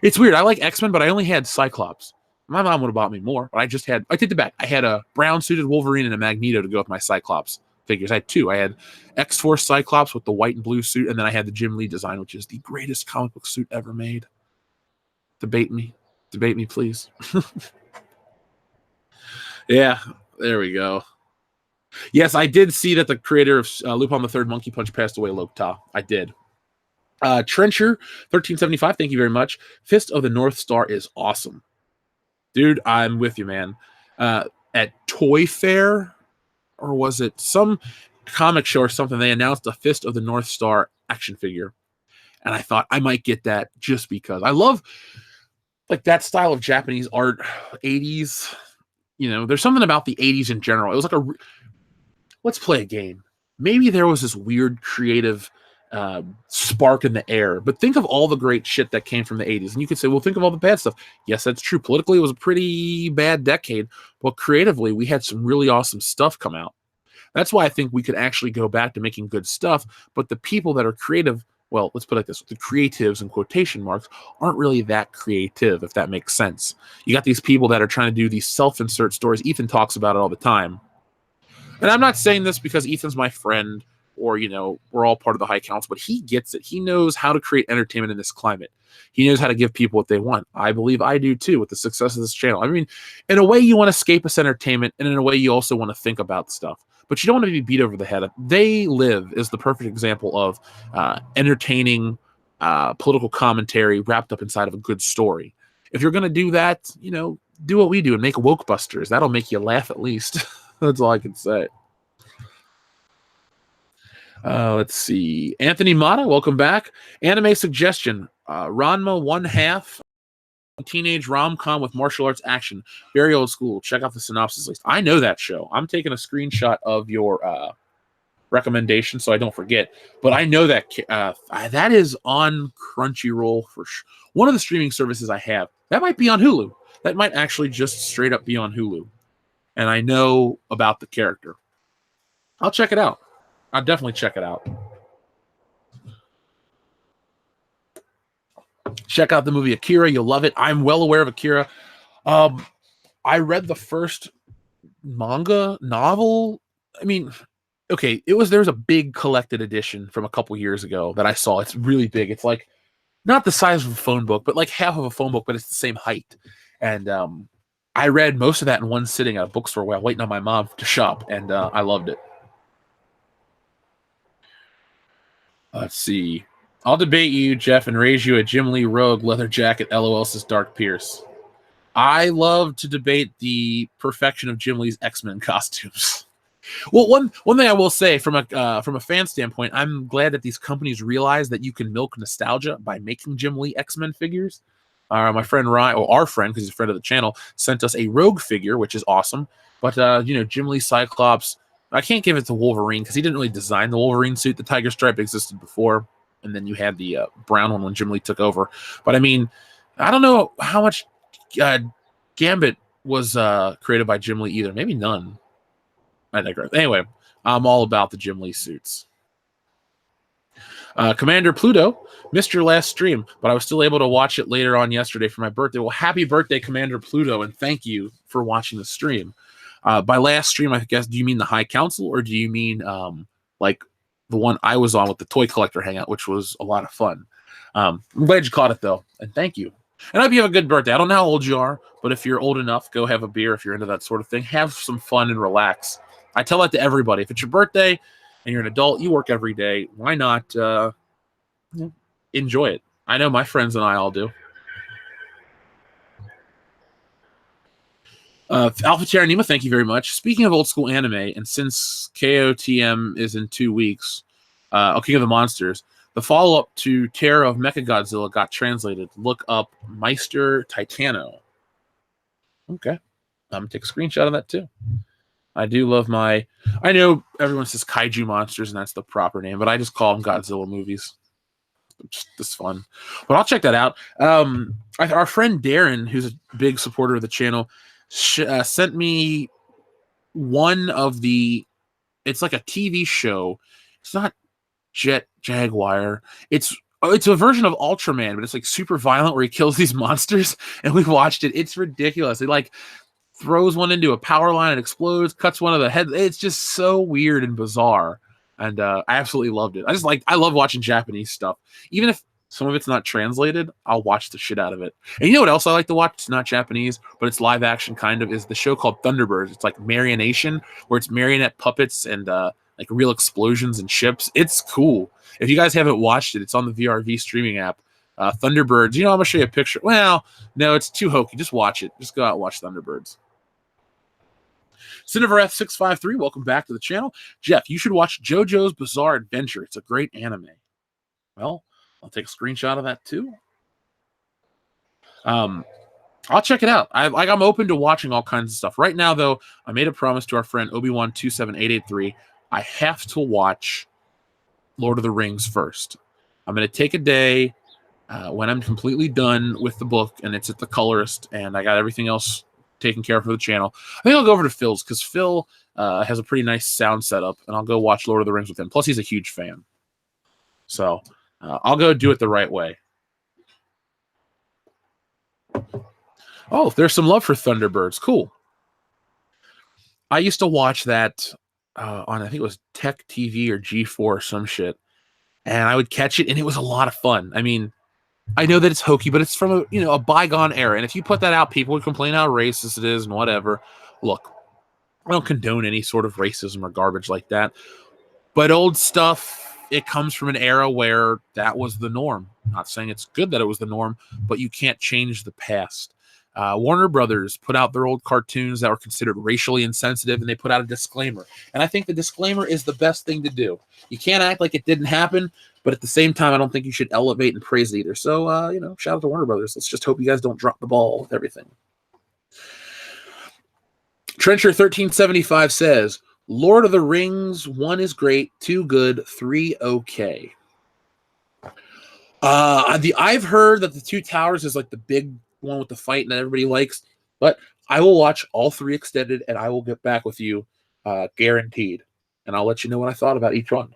it's weird. I like X-Men, but I only had Cyclops. My mom would have bought me more, but I did the back. I had a brown-suited Wolverine and a Magneto to go with my Cyclops figures. I had 2. I had X-Force Cyclops with the white and blue suit, and then I had the Jim Lee design, which is the greatest comic book suit ever made. Debate me, please. Yeah, there we go. Yes, I did see that the creator of Lupin the Third Monkey Punch passed away, Lokta. I did. Trencher, 1375, thank you very much. Fist of the North Star is awesome. Dude, I'm with you, man. At Toy Fair, or was it some comic show or something, they announced a Fist of the North Star action figure. And I thought I might get that just because. I love like that style of Japanese art, 80s. You know, there's something about the 80s in general. It was like let's play a game. Maybe there was this weird creative spark in the air, but think of all the great shit that came from the 80s. And you could say, well, think of all the bad stuff. Yes, that's true. Politically, it was a pretty bad decade. But creatively, we had some really awesome stuff come out. That's why I think we could actually go back to making good stuff. But the people that are creative, well, let's put it like this. The creatives in quotation marks aren't really that creative, if that makes sense. You got these people that are trying to do these self-insert stories. Ethan talks about it all the time. And I'm not saying this because Ethan's my friend or, we're all part of the high council, but he gets it. He knows how to create entertainment in this climate. He knows how to give people what they want. I believe I do too with the success of this channel. I mean, in a way you want escapist entertainment, and in a way you also want to think about stuff, but you don't want to be beat over the head. They Live is the perfect example of entertaining political commentary wrapped up inside of a good story. If you're going to do that, do what we do and make woke busters. That'll make you laugh at least. That's all I can say. Let's see. Anthony Mata, welcome back. Anime suggestion. Ranma 1/2. Teenage rom-com with martial arts action. Very old school. Check out the synopsis list. I know that show. I'm taking a screenshot of your recommendation so I don't forget. But I know that that is on Crunchyroll for one of the streaming services I have. That might be on Hulu. That might actually just straight up be on Hulu. And I know about the character. I'll check it out. I'll definitely check it out. Check out the movie Akira. You'll love it. I'm well aware of Akira. I read the first manga novel. I mean, okay, there's a big collected edition from a couple years ago that I saw. It's really big. It's like not the size of a phone book, but like half of a phone book, but it's the same height. And I read most of that in one sitting at a bookstore while waiting on my mom to shop, and I loved it. Let's see. I'll debate you, Jeff, and raise you a Jim Lee Rogue leather jacket. LOL says Dark Pierce. I love to debate the perfection of Jim Lee's X-Men costumes. Well, one thing I will say from a fan standpoint, I'm glad that these companies realize that you can milk nostalgia by making Jim Lee X-Men figures. My friend Ryan, or our friend, because he's a friend of the channel, sent us a Rogue figure, which is awesome. But Jim Lee Cyclops, I can't give it to Wolverine because he didn't really design the Wolverine suit. The Tiger Stripe existed before, and then you had the brown one when Jim Lee took over. But I mean, I don't know how much Gambit was created by Jim Lee either. Maybe none. I digress. Anyway, I'm all about the Jim Lee suits. Commander Pluto, missed your last stream, but I was still able to watch it later on yesterday for my birthday. Well, happy birthday, Commander Pluto, and thank you for watching the stream. By last stream, I guess, do you mean the High Council, or do you mean like the one I was on with the Toy Collector Hangout, which was a lot of fun? I'm glad you caught it, though, and thank you. And I hope you have a good birthday. I don't know how old you are, but if you're old enough, go have a beer if you're into that sort of thing. Have some fun and relax. I tell that to everybody. If it's your birthday and you're an adult, you work every day, why not enjoy it? I know my friends and I all do. Alpha Terranima, thank you very much. Speaking of old school anime, and since KOTM is in 2 weeks, King of the Monsters, the follow-up to Terror of Mechagodzilla got translated. Look up Meister Titano. Okay. I'm going to take a screenshot of that too. I do love I know everyone says kaiju monsters, and that's the proper name, but I just call them Godzilla movies. It's fun. But I'll check that out. Our friend Darren, who's a big supporter of the channel, sent me one of it's like a TV show. It's not Jet Jaguar. It's a version of Ultraman, but it's like super violent where he kills these monsters, and we watched it. It's ridiculous. He like throws one into a power line and explodes, cuts one of the heads. It's just so weird and bizarre. And I absolutely loved it. I love watching Japanese stuff. Even if some of it's not translated, I'll watch the shit out of it. And you know what else I like to watch? It's not Japanese, but it's live action kind of, is the show called Thunderbirds. It's like Marionation, where it's marionette puppets and like real explosions and ships. It's cool. If you guys haven't watched it, it's on the VRV streaming app. Thunderbirds. I'm going to show you a picture. Well, no, it's too hokey. Just watch it. Just go out and watch Thunderbirds. Cinevareth653, welcome back to the channel. Jeff, you should watch JoJo's Bizarre Adventure. It's a great anime. Well, I'll take a screenshot of that too. I'll check it out. I'm open to watching all kinds of stuff. Right now, though, I made a promise to our friend Obi-Wan27883. I have to watch Lord of the Rings first. I'm going to take a day when I'm completely done with the book and it's at the colorist and I got everything else taken care of for the channel. I think I'll go over to Phil's because Phil has a pretty nice sound setup, and I'll go watch Lord of the Rings with him. Plus, he's a huge fan. So I'll go do it the right way. Oh, there's some love for Thunderbirds. Cool. I used to watch that on, I think it was Tech TV or G4 or some shit. And I would catch it, and it was a lot of fun. I mean, I know that it's hokey, but it's from a bygone era. And if you put that out, people would complain how racist it is and whatever. Look, I don't condone any sort of racism or garbage like that. But old stuff, it comes from an era where that was the norm. Not saying it's good that it was the norm, but you can't change the past. Warner Brothers put out their old cartoons that were considered racially insensitive, and they put out a disclaimer. And I think the disclaimer is the best thing to do. You can't act like it didn't happen, but at the same time, I don't think you should elevate and praise it either. So, shout out to Warner Brothers. Let's just hope you guys don't drop the ball with everything. Trencher1375 says, Lord of the Rings, 1 is great, 2 good, 3 okay. I've heard that the Two Towers is like the big one with the fight that everybody likes, but I will watch all 3 extended, and I will get back with you, guaranteed. And I'll let you know what I thought about each one.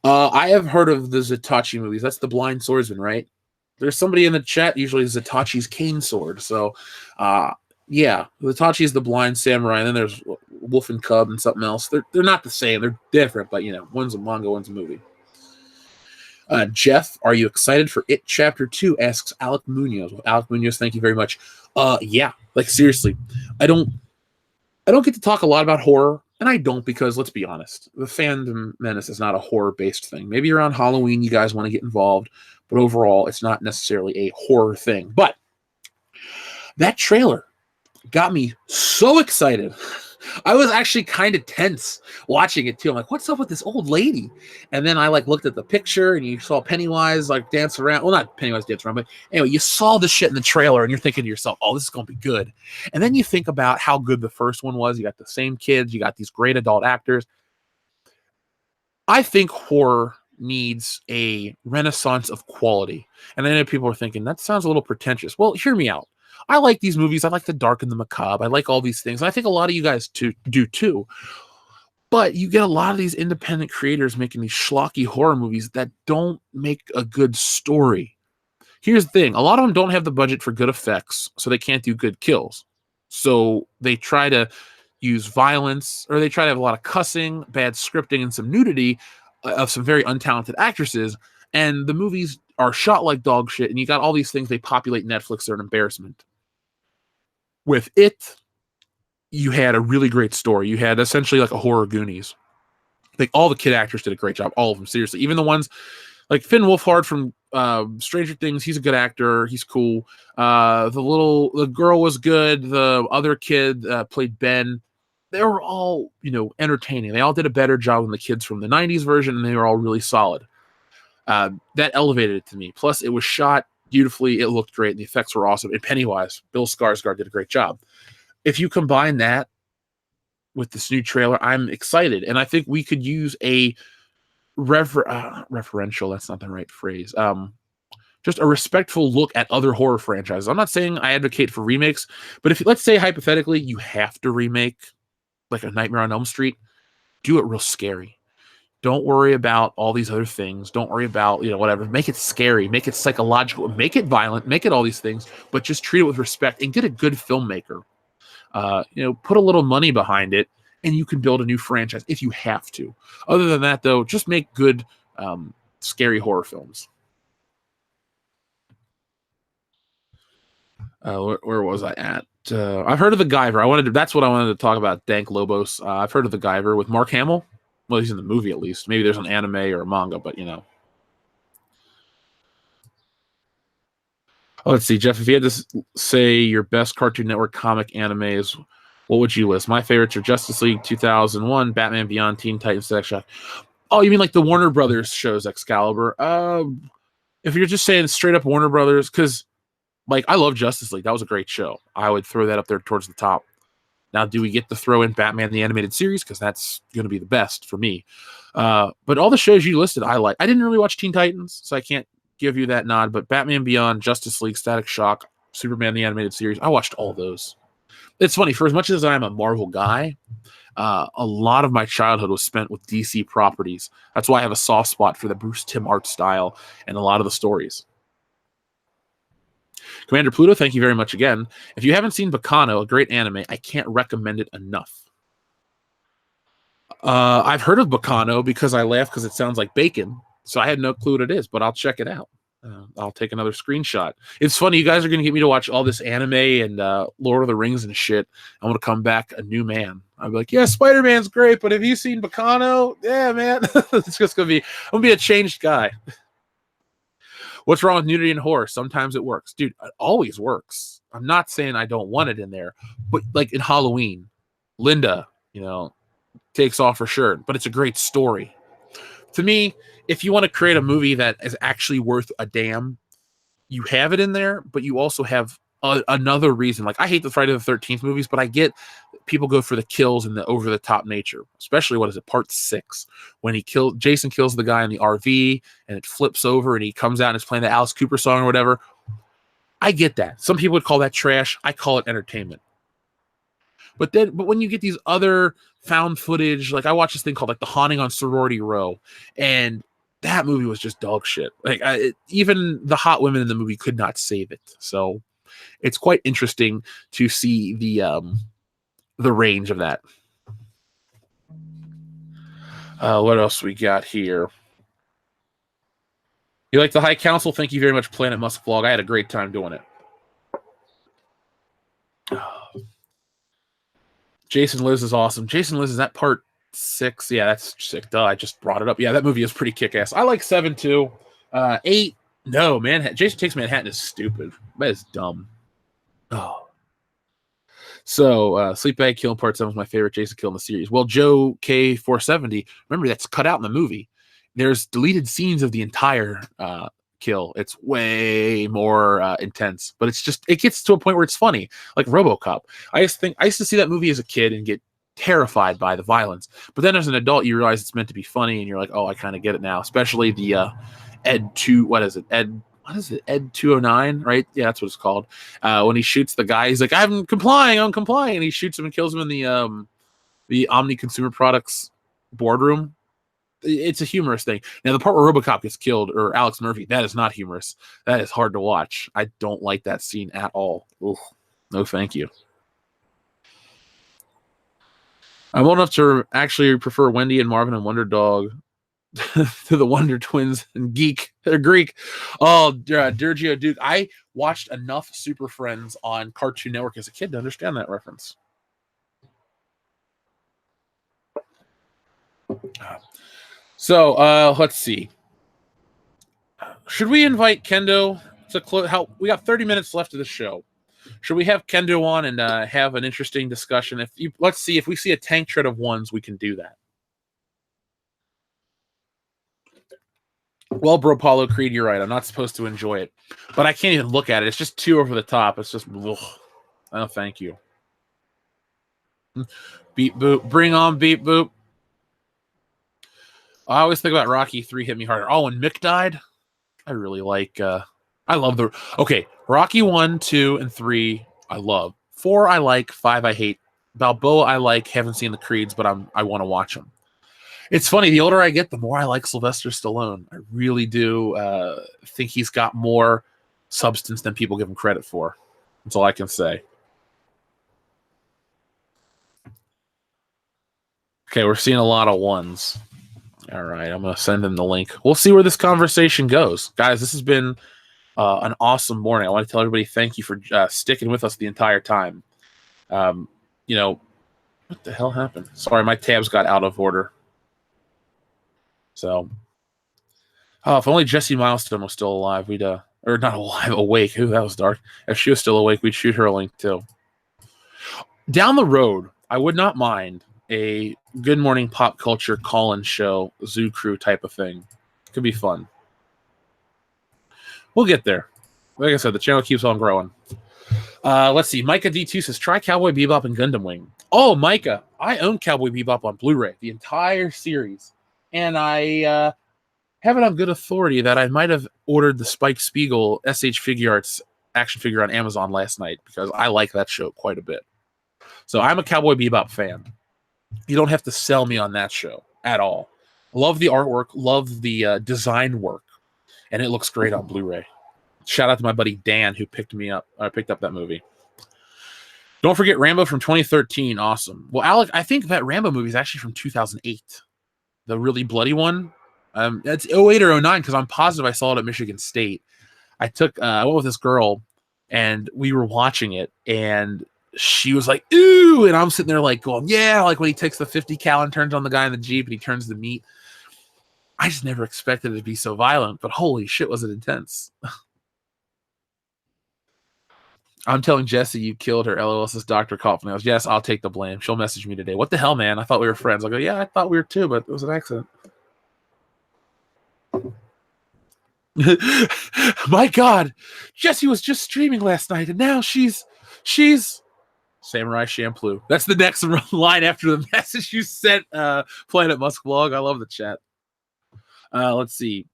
I have heard of the Zatachi movies. That's the Blind Swordsman, right? There's somebody in the chat, usually Zatachi's cane sword. So, yeah, Zatachi is the blind samurai, and then there's Wolf and Cub and something else. They're not the same. They're different, but one's a manga, one's a movie. Jeff, are you excited for It Chapter 2? Asks Alec Munoz. Well, Alec Munoz, thank you very much. Yeah, like seriously, I don't get to talk a lot about horror, and I don't because let's be honest, the Fandom Menace is not a horror-based thing. Maybe around Halloween you guys want to get involved, but overall it's not necessarily a horror thing. But that trailer got me so excited. I was actually kind of tense watching it too. I'm like, what's up with this old lady? And then I looked at the picture, and you saw Pennywise dance around. Well, not Pennywise dance around, but anyway, you saw the shit in the trailer, and you're thinking to yourself, oh, this is going to be good. And then you think about how good the first one was. You got the same kids. You got these great adult actors. I think horror needs a renaissance of quality. And I know people are thinking, that sounds a little pretentious. Well, hear me out. I like these movies. I like the dark and the macabre. I like all these things. And I think a lot of you guys do too. But you get a lot of these independent creators making these schlocky horror movies that don't make a good story. Here's the thing. A lot of them don't have the budget for good effects, so they can't do good kills. So they try to use violence, or they try to have a lot of cussing, bad scripting, and some nudity of some very untalented actresses. And the movies are shot like dog shit, and you got all these things. They populate Netflix. They're an embarrassment. With It, you had a really great story. You had essentially like a horror Goonies. I think all the kid actors did a great job. All of them, seriously. Even the ones like Finn Wolfhard from Stranger Things. He's a good actor. He's cool. The girl was good. The other kid played Ben. They were all, entertaining. They all did a better job than the kids from the 90s version, and they were all really solid. That elevated it to me. Plus, it was shot beautifully. It looked great, and the effects were awesome. And Pennywise, Bill Skarsgård did a great job. If you combine that with this new trailer, I'm excited. And I think we could use a referential, that's not the right phrase. Just a respectful look at other horror franchises. I'm not saying I advocate for remakes, but if let's say hypothetically you have to remake like a Nightmare on Elm Street, do it real scary. Don't worry about all these other things. Don't worry about, whatever. Make it scary. Make it psychological. Make it violent. Make it all these things. But just treat it with respect and get a good filmmaker. Put a little money behind it, and you can build a new franchise if you have to. Other than that, though, just make good, scary horror films. Where was I at? I've heard of The Guyver. That's what I wanted to talk about. Dank Lobos. I've heard of The Guyver with Mark Hamill. Well, he's in the movie at least. Maybe there's an anime or a manga, but let's see, Jeff. If you had to say your best Cartoon Network comic animes, what would you list? My favorites are Justice League 2001, Batman Beyond, Teen Titans, X-Shot. Oh, you mean like the Warner Brothers shows, Excalibur? If you're just saying straight up Warner Brothers, because I love Justice League. That was a great show. I would throw that up there towards the top. Now, do we get to throw in Batman the Animated Series? Because that's going to be the best for me. But all the shows you listed, I like. I didn't really watch Teen Titans, so I can't give you that nod. But Batman Beyond, Justice League, Static Shock, Superman the Animated Series, I watched all those. It's funny. For as much as I'm a Marvel guy, a lot of my childhood was spent with DC properties. That's why I have a soft spot for the Bruce Timm art style and a lot of the stories. Commander Pluto, thank you very much again. If you haven't seen Bacano, a great anime, I can't recommend it enough. I've heard of Bacano because I laugh because it sounds like bacon. So I had no clue what it is, but I'll check it out. I'll take another screenshot. It's funny. You guys are going to get me to watch all this anime and Lord of the Rings and shit. I'm going to come back a new man. I'll be like, yeah, Spider-Man's great, but have you seen Bacano? Yeah, man. It's just going to be, I'm going to be a changed guy. What's wrong with nudity and horror? Sometimes it works. Dude, it always works. I'm not saying I don't want it in there, but like in Halloween, Linda, takes off her shirt, but it's a great story. To me, if you want to create a movie that is actually worth a damn, you have it in there, but you also have another reason. Like, I hate the Friday the 13th movies, but I get people go for the kills and the over-the-top nature, especially, part 6, when Jason kills the guy in the RV, and it flips over, and he comes out and is playing the Alice Cooper song or whatever. I get that. Some people would call that trash. I call it entertainment. But when you get these other found footage, like I watched this thing called like The Haunting on Sorority Row, and that movie was just dog shit. Like even the hot women in the movie could not save it. So it's quite interesting to see the range of that. What else we got here? You like the High Council? Thank you very much, Planet Musk Vlog. I had a great time doing it. Jason Lives is awesome. Jason Lives, is that part 6? Yeah, that's sick. Duh, I just brought it up. Yeah, that movie is pretty kick-ass. I like 7 too. 8, no, man. Jason Takes Manhattan is stupid. That is dumb. Oh. So, Sleepbag Kill Part 7 was my favorite Jason kill in the series. Well, Joe K470, remember, that's cut out in the movie. There's deleted scenes of the entire kill. It's way more intense, but it gets to a point where it's funny, like RoboCop. I used to see that movie as a kid and get terrified by the violence, but then as an adult you realize it's meant to be funny, and you're like, oh, I kind of get it now. Especially the Ed 209, right? Yeah, that's what it's called. When he shoots the guy, he's like, I'm complying, and he shoots him and kills him in the Omni Consumer Products boardroom. It's a humorous thing. Now, the part where RoboCop gets killed, or Alex Murphy, that is not humorous. That is hard to watch. I don't like that scene at all. Ugh. No, thank you. I'm old enough to actually prefer Wendy and Marvin and Wonder Dog to the Wonder Twins and Greek. Oh, Dirgio Duke. I watched enough Super Friends on Cartoon Network as a kid to understand that reference. So, let's see. Should we invite Kendo to close? We got 30 minutes left of the show. Should we have Kendo on and have an interesting discussion? Let's see if we see a tank tread of ones, we can do that. Well, Bro Paulo Creed, you're right. I'm not supposed to enjoy it, but I can't even look at it. It's just too over the top. It's just, ugh. Oh, thank you. Beep boop. Bring on beep boop. I always think about Rocky 3 hit me harder. Oh, when Mick died, I really like. I love Rocky 1, 2, and 3. I love 4. I like 5. I hate Balboa. I like. Haven't seen the Creeds, but I want to watch them. It's funny. The older I get, the more I like Sylvester Stallone. I really do think he's got more substance than people give him credit for. That's all I can say. Okay, we're seeing a lot of ones. All right, I'm going to send him the link. We'll see where this conversation goes. Guys, this has been an awesome morning. I want to tell everybody thank you for sticking with us the entire time. What the hell happened? Sorry, my tabs got out of order. So, if only Jesse Milestone was still alive, we'd, or not alive, awake. Ooh, that was dark. If she was still awake, we'd shoot her a link too. Down the road, I would not mind a Good Morning Pop Culture call-in show, Zoo Crew type of thing. Could be fun. We'll get there. Like I said, the channel keeps on growing. Let's see. Micah D2 says, try Cowboy Bebop and Gundam Wing. Oh, Micah, I own Cowboy Bebop on Blu-ray, the entire series. And I have it on good authority that I might have ordered the Spike Spiegel SH Figure Arts action figure on Amazon last night because I like that show quite a bit. So I'm a Cowboy Bebop fan. You don't have to sell me on that show at all. Love the artwork, love the design work, and it looks great on Blu-ray. Shout out to my buddy Dan who picked up that movie. Don't forget Rambo from 2013. Awesome. Well, Alec, I think that Rambo movie is actually from 2008. The really bloody one. It's 08 or 09 because I'm positive I saw it at Michigan State. I went with this girl and we were watching it and she was like, ooh, and I'm sitting there like going, yeah, like when he takes the 50 cal and turns on the guy in the Jeep and he turns the meat. I just never expected it to be so violent, but holy shit, was it intense. I'm telling Jesse you killed her. LOL, says Dr. Kaufman. I was, yes, I'll take the blame. She'll message me today. What the hell, man? I thought we were friends. I go, yeah, I thought we were too, but it was an accident. My God, Jesse was just streaming last night, and now she's Samurai Champloo. That's the next line after the message you sent, Planet Musk Vlog. I love the chat. Let's see.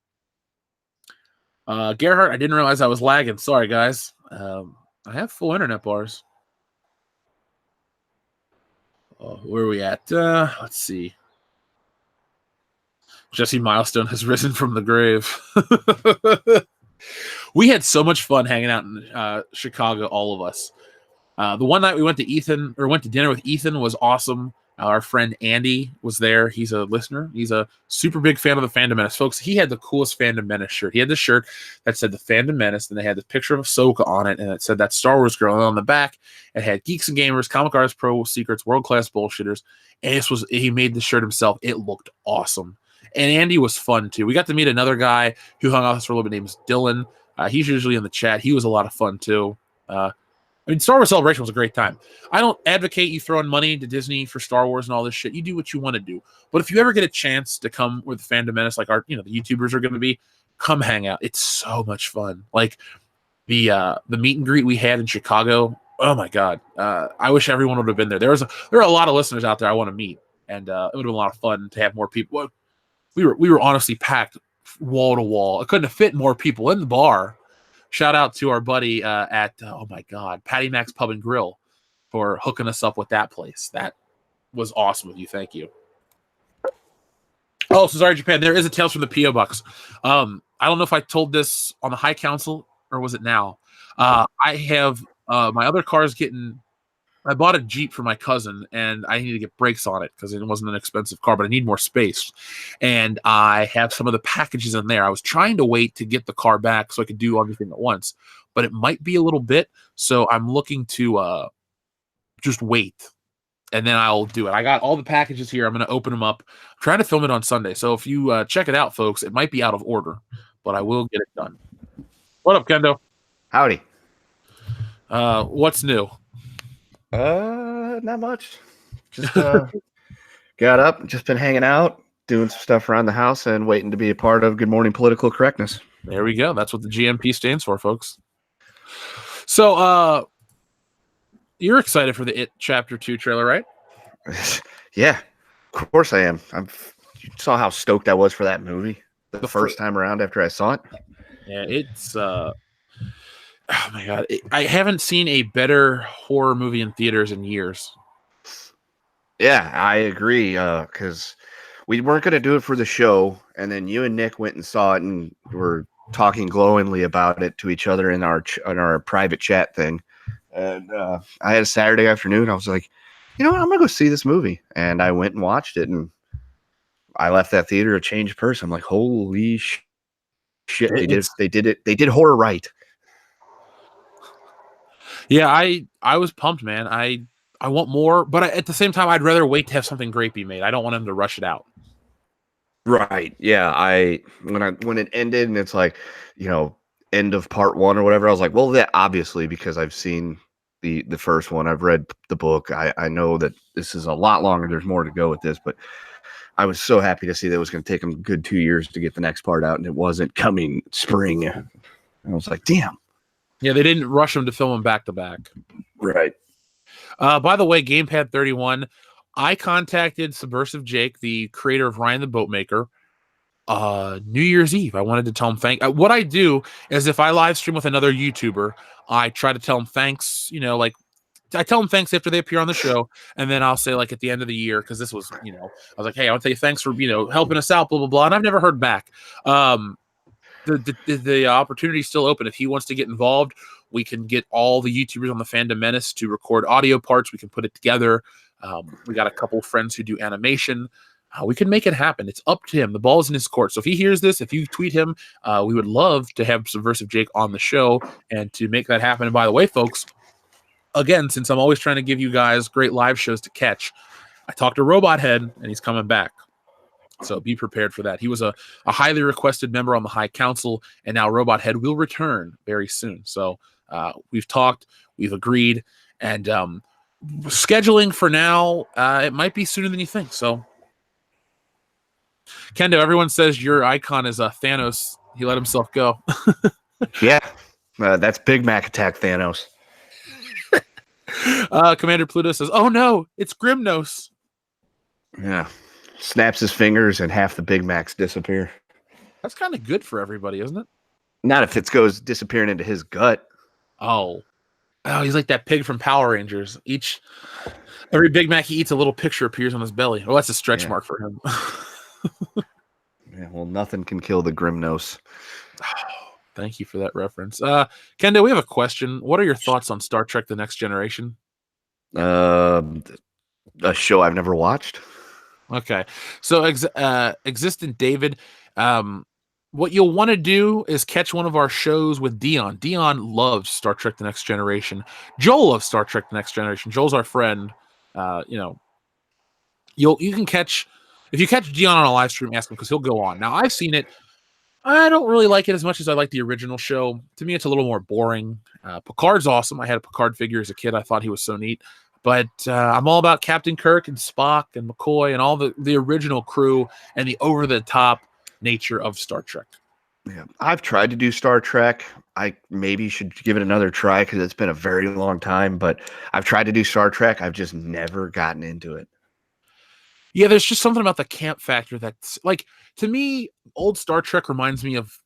Gerhardt, I didn't realize I was lagging. Sorry, guys. I have full internet bars. Where are we at? Let's see. Jesse Milestone has risen from the grave. We had so much fun hanging out in Chicago, all of us. The one night we went to dinner with Ethan was awesome. Our friend Andy was there. He's a listener. He's a super big fan of the Fandom Menace. Folks, he had the coolest Fandom Menace shirt. He had this shirt that said the Fandom Menace, and they had the picture of Ahsoka on it, and it said that Star Wars girl on the back. It had Geeks and Gamers, Comic Artists Pro Secrets, World Class Bullshitters. And he made the shirt himself. It looked awesome. And Andy was fun, too. We got to meet another guy who hung out with us for a little bit. Named Dylan. He's usually in the chat. He was a lot of fun, too. I mean, Star Wars Celebration was a great time. I don't advocate you throwing money to Disney for Star Wars and all this shit. You do what you want to do. But if you ever get a chance to come with the Fandom Menace, like the YouTubers are going to be, come hang out. It's so much fun. Like the meet and greet we had in Chicago. Oh my God. I wish everyone would have been there. There are a lot of listeners out there I want to meet, and it would have been a lot of fun to have more people. We were honestly packed wall to wall. I couldn't have fit more people in the bar. Shout out to our buddy at Patty Mac's Pub and Grill for hooking us up with that place. That was awesome of you. Thank you. Oh, sorry, Japan. There is a Tales from the P.O. Box. I don't know if I told this on the High Council or was it now. I have my other cars getting. I bought a Jeep for my cousin, and I need to get brakes on it because it wasn't an expensive car, but I need more space. And I have some of the packages in there. I was trying to wait to get the car back so I could do everything at once, but it might be a little bit. So I'm looking to just wait, and then I'll do it. I got all the packages here. I'm going to open them up. I'm trying to film it on Sunday. So if you check it out, folks, it might be out of order, but I will get it done. What up, Kendo? Howdy. What's new? Not much. Just got up, just been hanging out, doing some stuff around the house, and waiting to be a part of Good Morning Political Correctness. There we go. That's what the GMP stands for, folks. So, you're excited for the It Chapter 2 trailer, right? Yeah, of course I am. You saw how stoked I was for that movie the first time around after I saw it. Yeah, it's oh my God. I haven't seen a better horror movie in theaters in years. Yeah, I agree. Because we weren't going to do it for the show, and then you and Nick went and saw it, and were talking glowingly about it to each other in our private chat thing. And I had a Saturday afternoon. I was like, you know what? I'm going to go see this movie. And I went and watched it, and I left that theater a changed person. I'm like, holy shit! They did horror right. Yeah, I was pumped, man. I want more, but at the same time, I'd rather wait to have something great be made. I don't want them to rush it out. Right. Yeah. When it ended and it's like, end of part 1 or whatever, I was like, well, that obviously, because I've seen the first one, I've read the book. I know that this is a lot longer. There's more to go with this, but I was so happy to see that it was going to take them a good 2 years to get the next part out, and it wasn't coming spring. And I was like, damn. Yeah, they didn't rush them to film them back to back. Right. By the way, Gamepad 31, I contacted Subversive Jake, the creator of Ryan the Boatmaker, New Year's Eve. I wanted to tell him what I do is if I live stream with another YouTuber, I try to tell him thanks, I tell them thanks after they appear on the show, and then I'll say, like, at the end of the year, because this was, I was like, hey, I want to tell you thanks for, helping us out, blah, blah, blah, and I've never heard back. The opportunity is still open if he wants to get involved. We can get all the YouTubers on the Fandom Menace to record audio parts. We can put it together. We got a couple friends who do animation. We can make it happen. It's up to him. The ball is in his court. So if he hears this, if you tweet him, we would love to have Subversive Jake on the show and to make that happen. And by the way, folks, again, since I'm always trying to give you guys great live shows to catch, I talked to Robot Head, and he's coming back. So be prepared for that. He was a highly requested member on the High Council, and now Robot Head will return very soon. So we've talked, we've agreed, and scheduling for now, it might be sooner than you think. So, Kendo, everyone says your icon is Thanos. He let himself go. Yeah, that's Big Mac Attack Thanos. Commander Pluto says, "Oh no, it's Grimnos." Yeah, snaps his fingers and half the Big Macs disappear. That's kind of good for everybody, isn't it? Not if it goes disappearing into his gut. Oh, he's like that pig from Power Rangers. Every Big Mac he eats, a little picture appears on his belly. Oh, that's a stretch mark for him. Yeah, well, nothing can kill the Grimnos. Thank you for that reference. Kendo, we have a question. What are your thoughts on Star Trek: The Next Generation? A show I've never watched. Okay. So, Existent David, what you'll want to do is catch one of our shows with Dion. Dion loves Star Trek: The Next Generation. Joel loves Star Trek: The Next Generation. Joel's our friend. You can catch, if you catch Dion on a live stream, ask him because he'll go on. Now, I've seen it. I don't really like it as much as I like the original show. To me, it's a little more boring. Picard's awesome. I had a Picard figure as a kid. I thought he was so neat. But I'm all about Captain Kirk and Spock and McCoy and all the original crew and the over-the-top nature of Star Trek. Yeah, I've tried to do Star Trek. I maybe should give it another try because it's been a very long time. But I've tried to do Star Trek. I've just never gotten into it. Yeah, there's just something about the camp factor that's like, to me, old Star Trek reminds me of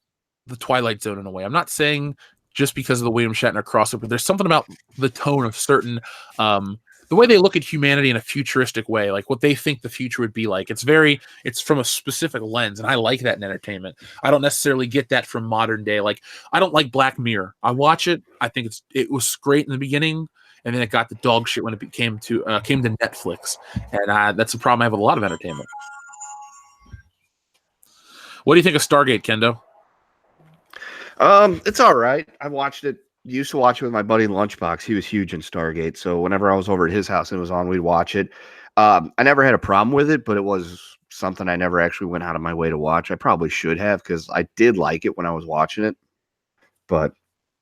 the Twilight Zone in a way. I'm not saying just because of the William Shatner crossover, but there's something about the tone of certain, the way they look at humanity in a futuristic way, like what they think the future would be like. It's from a specific lens, and I like that in entertainment. I don't necessarily get that from modern day. Like, I don't like Black Mirror. I watch it. I think it was great in the beginning, and then it got the dog shit when it came to Netflix, and that's the problem I have with a lot of entertainment. What do you think of Stargate, Kendo? It's all right. I watched it. Used to watch it with my buddy Lunchbox. He was huge in Stargate, so whenever I was over at his house and it was on, we'd watch it. I never had a problem with it, but it was something I never actually went out of my way to watch. I probably should have because I did like it when I was watching it, but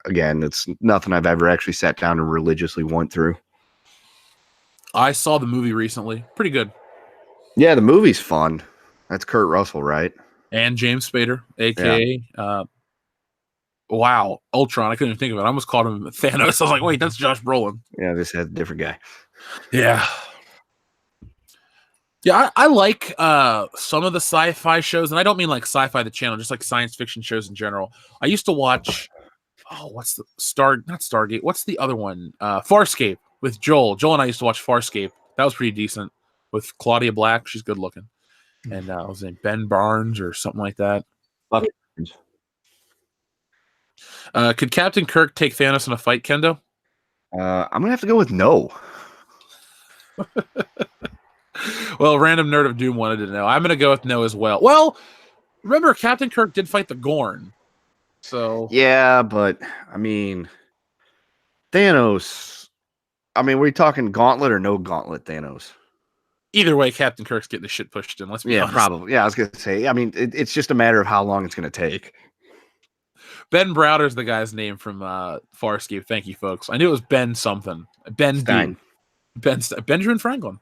again, it's nothing I've ever actually sat down and religiously went through. I saw the movie recently. Pretty good. Yeah, the movie's fun. That's Kurt Russell, right? And James Spader, a.k.a. Wow, Ultron. I couldn't even think of it. I almost called him Thanos. I was like, wait, that's Josh Brolin. Yeah, this has a different guy. Yeah. Yeah, I like some of the sci-fi shows, and I don't mean like Sci-Fi the Channel, just like science fiction shows in general. I used to watch, what's the not Stargate, what's the other one? Farscape with Joel. Joel and I used to watch Farscape. That was pretty decent with Claudia Black. She's good looking. And what was his name? Ben Barnes or something like that. Could Captain Kirk take Thanos in a fight, Kendo? I'm gonna have to go with no. Well, Random Nerd of Doom wanted to know. I'm gonna go with no as well. Well, remember, Captain Kirk did fight the Gorn. So yeah, but I mean, Thanos. I mean, were you talking gauntlet or no gauntlet Thanos? Either way, Captain Kirk's getting the shit pushed in. Let's be honest. Probably. Yeah, I was gonna say. I mean, it's just a matter of how long it's gonna take. Ben Browder's the guy's name from Farscape. Thank you, folks. I knew it was Ben something. Ben Stein. Benjamin Franklin.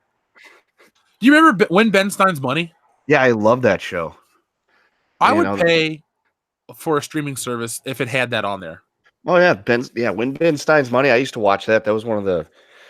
Do you remember When Ben Stein's Money? Yeah, I love that show. I would pay for a streaming service if it had that on there. Oh yeah, When Ben Stein's Money. I used to watch that. That was one of the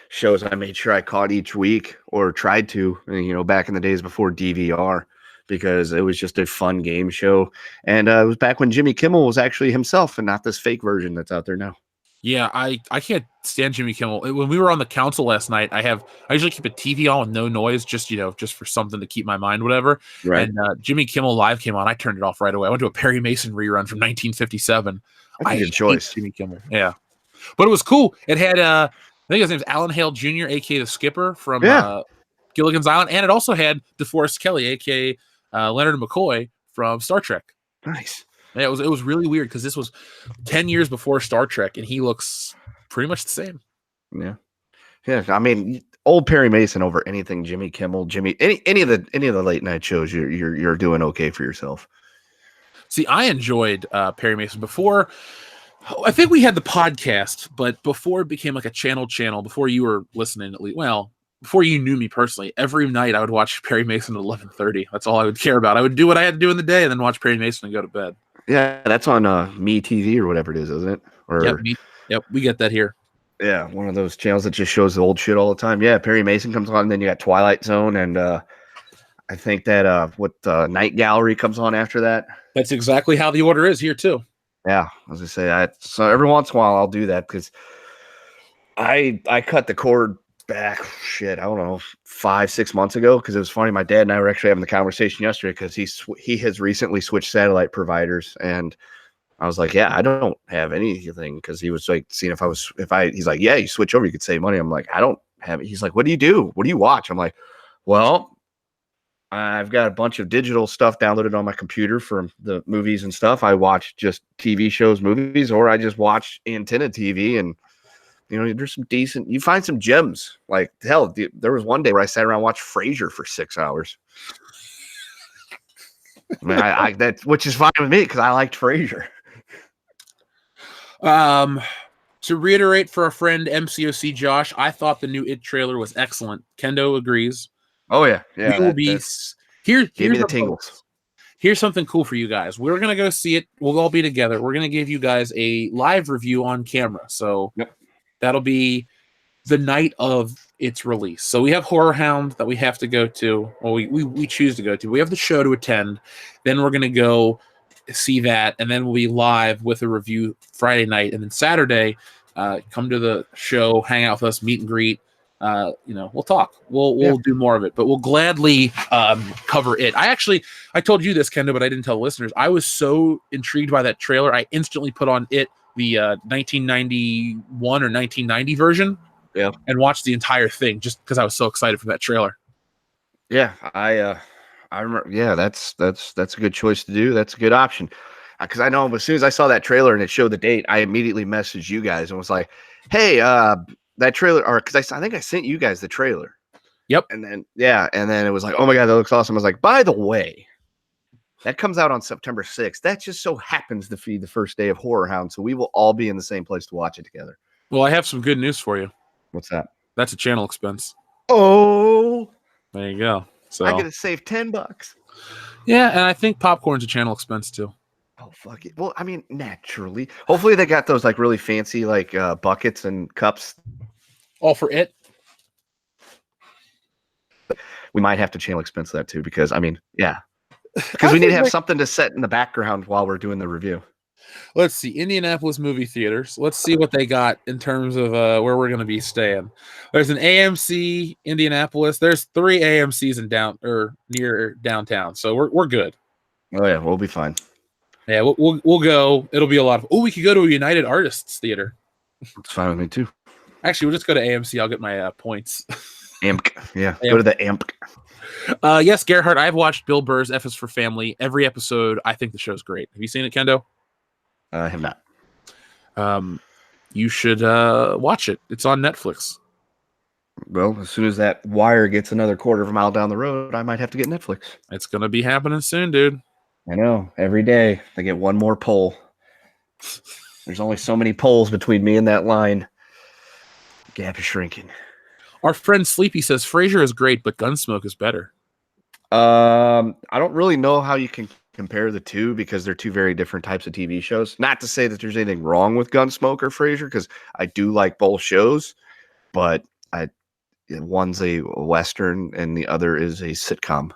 shows I made sure I caught each week or tried to. Back in the days before DVR. Because it was just a fun game show. And it was back when Jimmy Kimmel was actually himself and not this fake version that's out there now. Yeah, I can't stand Jimmy Kimmel. When we were on the council last night, I usually keep a TV on with no noise, just for something to keep my mind, whatever. Right. And Jimmy Kimmel Live came on. I turned it off right away. I went to a Perry Mason rerun from 1957. That's a good choice. Jimmy Kimmel. Yeah. But it was cool. It had I think his name's Alan Hale Jr., aka the Skipper from Gilligan's Island, and it also had DeForest Kelly, aka Leonard McCoy from Star Trek. Nice. Yeah, it was really weird because this was 10 years before Star Trek, and he looks pretty much the same. Yeah. Yeah. I mean, old Perry Mason over anything Jimmy Kimmel, any of the late night shows, you're doing okay for yourself. See, I enjoyed Perry Mason before. I think we had the podcast, but before it became like a channel, before you were listening, at least, well, before you knew me personally, every night I would watch Perry Mason at 11:30. That's all I would care about. I would do what I had to do in the day and then watch Perry Mason and go to bed. Yeah, that's on Me TV or whatever it is, isn't it? Or yep, we get that here. Yeah, one of those channels that just shows the old shit all the time. Yeah, Perry Mason comes on, and then you got Twilight Zone, and I think that Night Gallery comes on after that. That's exactly how the order is here too. Yeah, as I say, so every once in a while I'll do that because I cut the cord back. Shit, I don't know, 5-6 months ago, because it was funny. My dad and I were actually having the conversation yesterday because he has recently switched satellite providers, and I was like, yeah, I don't have anything, because he was like seeing he's like, yeah, you switch over, you could save money. I'm like, I don't have it. He's like, what do you do? What do you watch? I'm like, well, I've got a bunch of digital stuff downloaded on my computer from the movies and stuff. I watch just TV shows, movies, or I just watch antenna TV, and there's some decent. You find some gems. Like hell, there was one day where I sat around and watched Frasier for 6 hours. I mean, I that which is fine with me because I liked Frasier. To reiterate for our friend MCOC Josh, I thought the new It trailer was excellent. Kendo agrees. Oh yeah. We will be here. Give me the tingles. Here's something cool for you guys. We're gonna go see it. We'll all be together. We're gonna give you guys a live review on camera. So that'll be the night of its release. So we have Horror Hound that we have to go to. Well, we choose to go to. We have the show to attend. Then we're gonna go see that, and then we'll be live with a review Friday night, and then Saturday, come to the show, hang out with us, meet and greet. We'll talk. We'll do more of it, but we'll gladly cover it. I told you this, Kendo, but I didn't tell the listeners. I was so intrigued by that trailer, I instantly put on it the 1991 or 1990 version, and watched the entire thing just because I was so excited for that trailer. Yeah, I remember. Yeah, that's a good choice to do. That's a good option. Because I know as soon as I saw that trailer and it showed the date, I immediately messaged you guys and was like, "Hey, that trailer," or because I think I sent you guys the trailer. Yep. And then it was like, "Oh my god, that looks awesome." I was like, "By the way, that comes out on September 6th. That just so happens to be the first day of Horror Hound, so we will all be in the same place to watch it together." Well, I have some good news for you. What's that? That's a channel expense. Oh, there you go. So I get to save $10. Yeah, and I think popcorn's a channel expense too. Oh fuck it. Well, I mean, naturally. Hopefully they got those like really fancy like buckets and cups. All for it. We might have to channel expense that too, because I mean, yeah. Because we need to have something to set in the background while we're doing the review. Let's see, Indianapolis movie theaters. Let's see what they got in terms of where we're going to be staying. There's an AMC Indianapolis. There's 3 AMCs in near downtown, so we're good. Oh yeah, we'll be fine. Yeah, we'll go. It'll be a lot of. Oh, we could go to a United Artists Theater. It's fine with me too. Actually, we'll just go to AMC. I'll get my points. AMC, yeah. Go to the AMC. Yes, Gerhard. I've watched Bill Burr's F is for Family every episode. I think the show's great. Have you seen it, Kendo? I have not. You should watch it. It's on Netflix. Well, as soon as that wire gets another quarter of a mile down the road, I might have to get Netflix. It's gonna be happening soon, dude. I know. Every day I get one more pole. There's only so many poles between me and that line. The gap is shrinking. Our friend Sleepy says Frasier is great, but Gunsmoke is better. I don't really know how you can compare the two because they're two very different types of TV shows. Not to say that there's anything wrong with Gunsmoke or Frasier, because I do like both shows, but one's a Western and the other is a sitcom.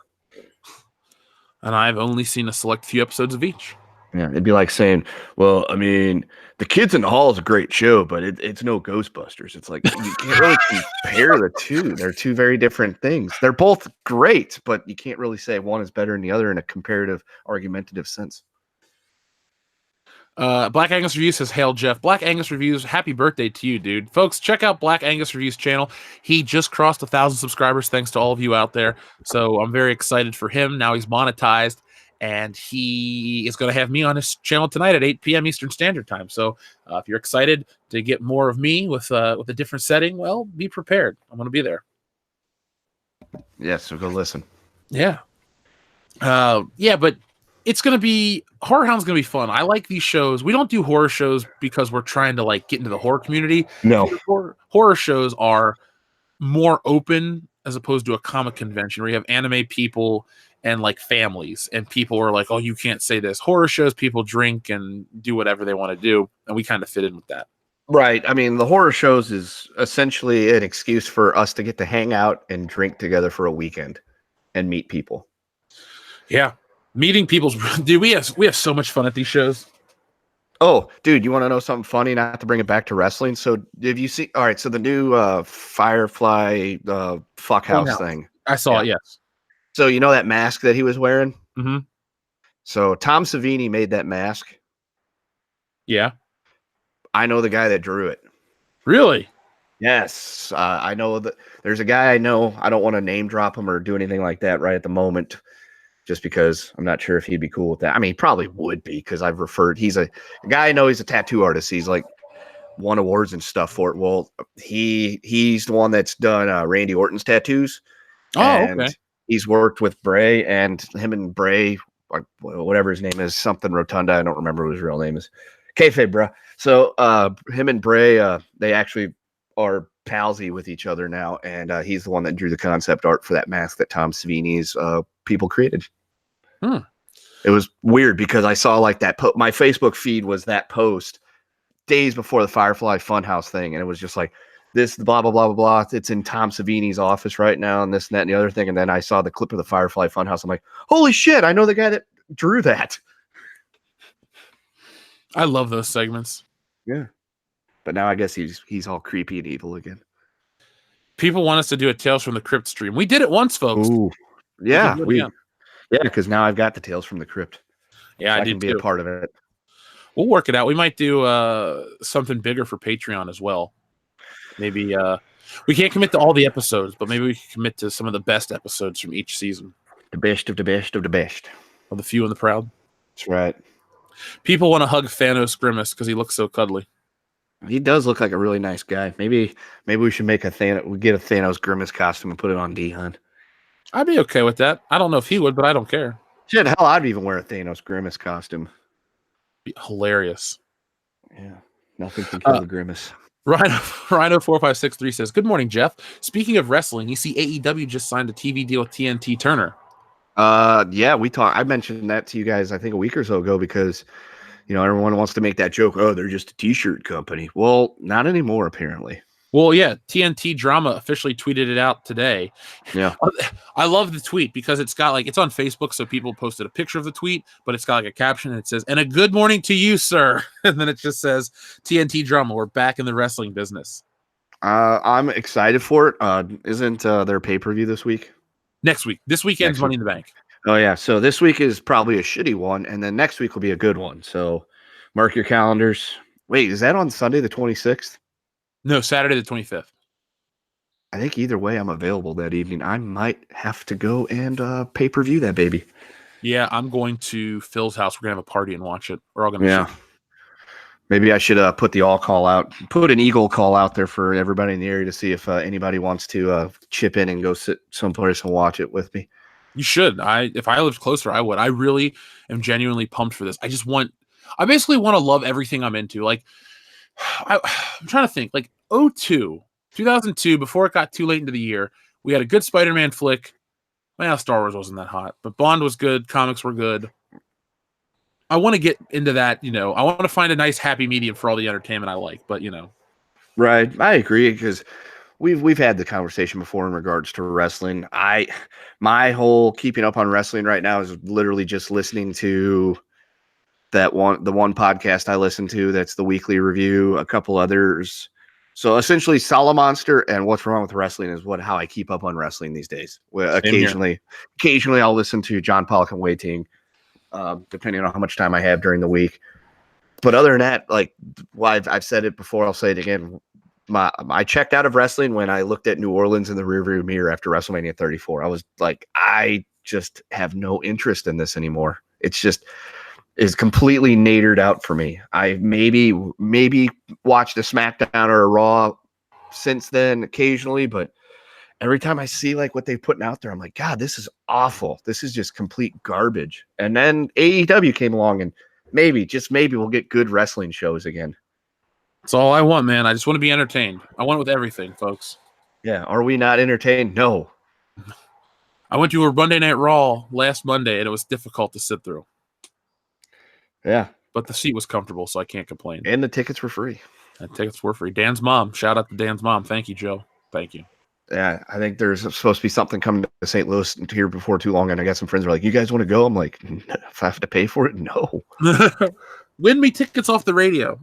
And I've only seen a select few episodes of each. Yeah, it'd be like saying, well, I mean, The Kids in the Hall is a great show, but it's no Ghostbusters. It's like, you can't really compare the two. They're two very different things. They're both great, but you can't really say one is better than the other in a comparative, argumentative sense. Black Angus Reviews says, "Hail Jeff." Black Angus Reviews, happy birthday to you, dude. Folks, check out Black Angus Reviews channel. He just crossed 1,000 subscribers, thanks to all of you out there. So I'm very excited for him. Now he's monetized, and he is going to have me on his channel tonight at 8 p.m. Eastern Standard Time. So if you're excited to get more of me with a different setting, well, be prepared. I'm going to be there. Yes, so go listen. Yeah. But it's going to be Horror Hound's going to be fun. I like these shows. We don't do horror shows because we're trying to like get into the horror community. No. Horror shows are more open as opposed to a comic convention where you have anime people and like families, and people are like, "Oh, you can't say this." Horror shows, people drink and do whatever they want to do, and we kind of fit in with that. Right. I mean, the horror shows is essentially an excuse for us to get to hang out and drink together for a weekend and meet people. Yeah. Meeting people's dude, we have so much fun at these shows. Oh, dude, you want to know something funny? Not to bring it back to wrestling. So, have you seen? All right, so the new Firefly Fuckhouse thing. I saw it. Yes. So you know that mask that he was wearing? Mm-hmm. So Tom Savini made that mask. Yeah. I know the guy that drew it. Really? Yes, I know that there's a guy I know. I don't want to name drop him or do anything like that right at the moment, just because I'm not sure if he'd be cool with that. I mean, he probably would be, because I've referred. He's a guy I know. He's a tattoo artist. He's like won awards and stuff for it. Well, he's the one that's done Randy Orton's tattoos. Okay. He's worked with Bray, and him and Bray, like whatever his name is, something Rotunda. I don't remember what his real name is. Kayfabe, bro. So him and Bray, they actually are palsy with each other now, and he's the one that drew the concept art for that mask that Tom Savini's people created. It was weird because I saw like that. My Facebook feed was that post days before the Firefly Funhouse thing, and it was just like this, blah blah blah blah blah. It's in Tom Savini's office right now, and this and that and the other thing. And then I saw the clip of the Firefly Funhouse. I'm like, holy shit! I know the guy that drew that. I love those segments. Yeah. But now I guess he's all creepy and evil again. People want us to do a Tales from the Crypt stream. We did it once, folks. Ooh. Yeah, because now I've got the Tales from the Crypt. Yeah, I can be a part of it. We'll work it out. We might do something bigger for Patreon as well. Maybe we can't commit to all the episodes, but maybe we can commit to some of the best episodes from each season. The best of the best of the best. Of the few and the proud. That's right. People want to hug Thanos Grimace because he looks so cuddly. He does look like a really nice guy. Maybe we should make get a Thanos Grimace costume and put it on D-Hun. I'd be okay with that. I don't know if he would, but I don't care. Shit, hell, I'd even wear a Thanos Grimace costume. Be hilarious. Yeah, nothing can kill the Grimace. Rhino4563 says, "Good morning, Jeff. Speaking of wrestling, you see AEW just signed a TV deal with TNT Turner." Yeah, we talked. I mentioned that to you guys, I think a week or so ago, because everyone wants to make that joke. Oh, they're just a T-shirt company. Well, not anymore, apparently. Well, yeah, TNT Drama officially tweeted it out today. Yeah. I love the tweet because it's got it's on Facebook, so people posted a picture of the tweet, but it's got like a caption and it says, "And a good morning to you, sir." And then it just says, "TNT Drama, we're back in the wrestling business." I'm excited for it. Isn't their pay-per-view this week? Next week. This weekend's Money in the Bank. Oh, yeah. So this week is probably a shitty one, and then next week will be a good one. So mark your calendars. Wait, is that on Sunday the 26th? No, Saturday the 25th. I think either way I'm available that evening. I might have to go and pay-per-view that baby. Yeah, I'm going to Phil's house. We're going to have a party and watch it. We're all going to Yeah. Maybe I should put an eagle call out there for everybody in the area to see if anybody wants to chip in and go sit someplace and watch it with me. You should. If I lived closer, I would. I really am genuinely pumped for this. I basically want to love everything I'm into. Like, I'm trying to think. Like 2002, before it got too late into the year, we had a good Spider-Man flick. Well, Star Wars wasn't that hot, but Bond was good. Comics were good. I want to get into that. I want to find a nice happy medium for all the entertainment I like. But right, I agree, because we've had the conversation before in regards to wrestling. My whole keeping up on wrestling right now is literally just listening to the one podcast I listen to. That's the weekly review. A couple others. So essentially, Salamonster and What's Wrong with Wrestling is how I keep up on wrestling these days. Occasionally I'll listen to John Pollock and Wai Ting, depending on how much time I have during the week. But other than that, like, well, I've said it before, I'll say it again. I checked out of wrestling when I looked at New Orleans in the rearview mirror after WrestleMania 34. I was like, I just have no interest in this anymore. It's just is completely nadered out for me. I maybe watched a SmackDown or a Raw since then occasionally, but every time I see like what they're putting out there, I'm like, God, this is awful. This is just complete garbage. And then AEW came along, and maybe, just maybe, we'll get good wrestling shows again. That's all I want, man. I just want to be entertained. I want it with everything, folks. Yeah. Are we not entertained? No. I went to a Monday Night Raw last Monday, and it was difficult to sit through. Yeah. But the seat was comfortable, so I can't complain. And the tickets were free. The tickets were free. Dan's mom. Shout out to Dan's mom. Thank you, Joe. Thank you. Yeah, I think there's supposed to be something coming to St. Louis here before too long, and I got some friends who are like, "You guys want to go?" I'm like, "If I have to pay for it, no." Win me tickets off the radio.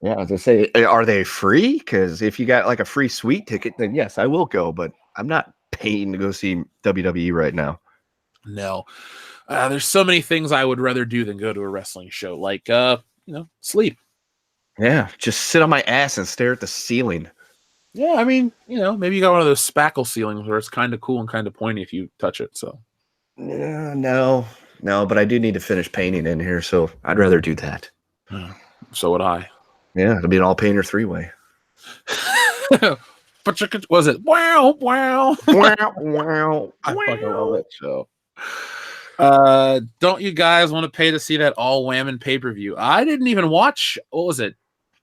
Yeah, as I say, are they free? Because if you got like a free suite ticket, then yes, I will go. But I'm not paying to go see WWE right now. No, there's so many things I would rather do than go to a wrestling show, like sleep. Yeah, just sit on my ass and stare at the ceiling. Yeah, I mean, maybe you got one of those spackle ceilings where it's kind of cool and kind of pointy if you touch it. So, no, but I do need to finish painting in here, so I'd rather do that. So would I. Yeah, it'll be an all-painter three-way. But was it? Wow. Wow. I fucking love that show. Don't you guys want to pay to see that all Whammon pay-per-view? I didn't even watch. What was it?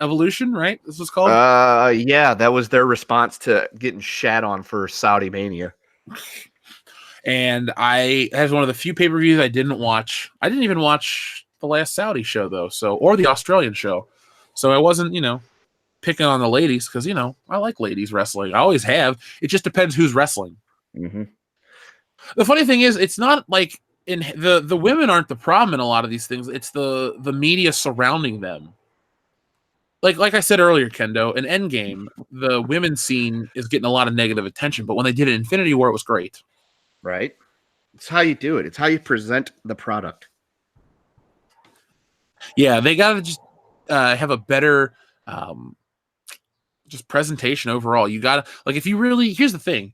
Evolution, right? This was called. Yeah, that was their response to getting shat on for Saudi Mania. And as one of the few pay-per-views I didn't watch. I didn't even watch the last Saudi show though, or the Australian show. So I wasn't, picking on the ladies because I like ladies wrestling. I always have. It just depends who's wrestling. Mm-hmm. The funny thing is, it's not like the women aren't the problem in a lot of these things. It's the media surrounding them. Like I said earlier, Kendo, in Endgame, the women's scene is getting a lot of negative attention, but when they did it in Infinity War, it was great. Right? It's how you do it. It's how you present the product. Yeah, they got to just have a better just presentation overall. You got to, if you really, here's the thing,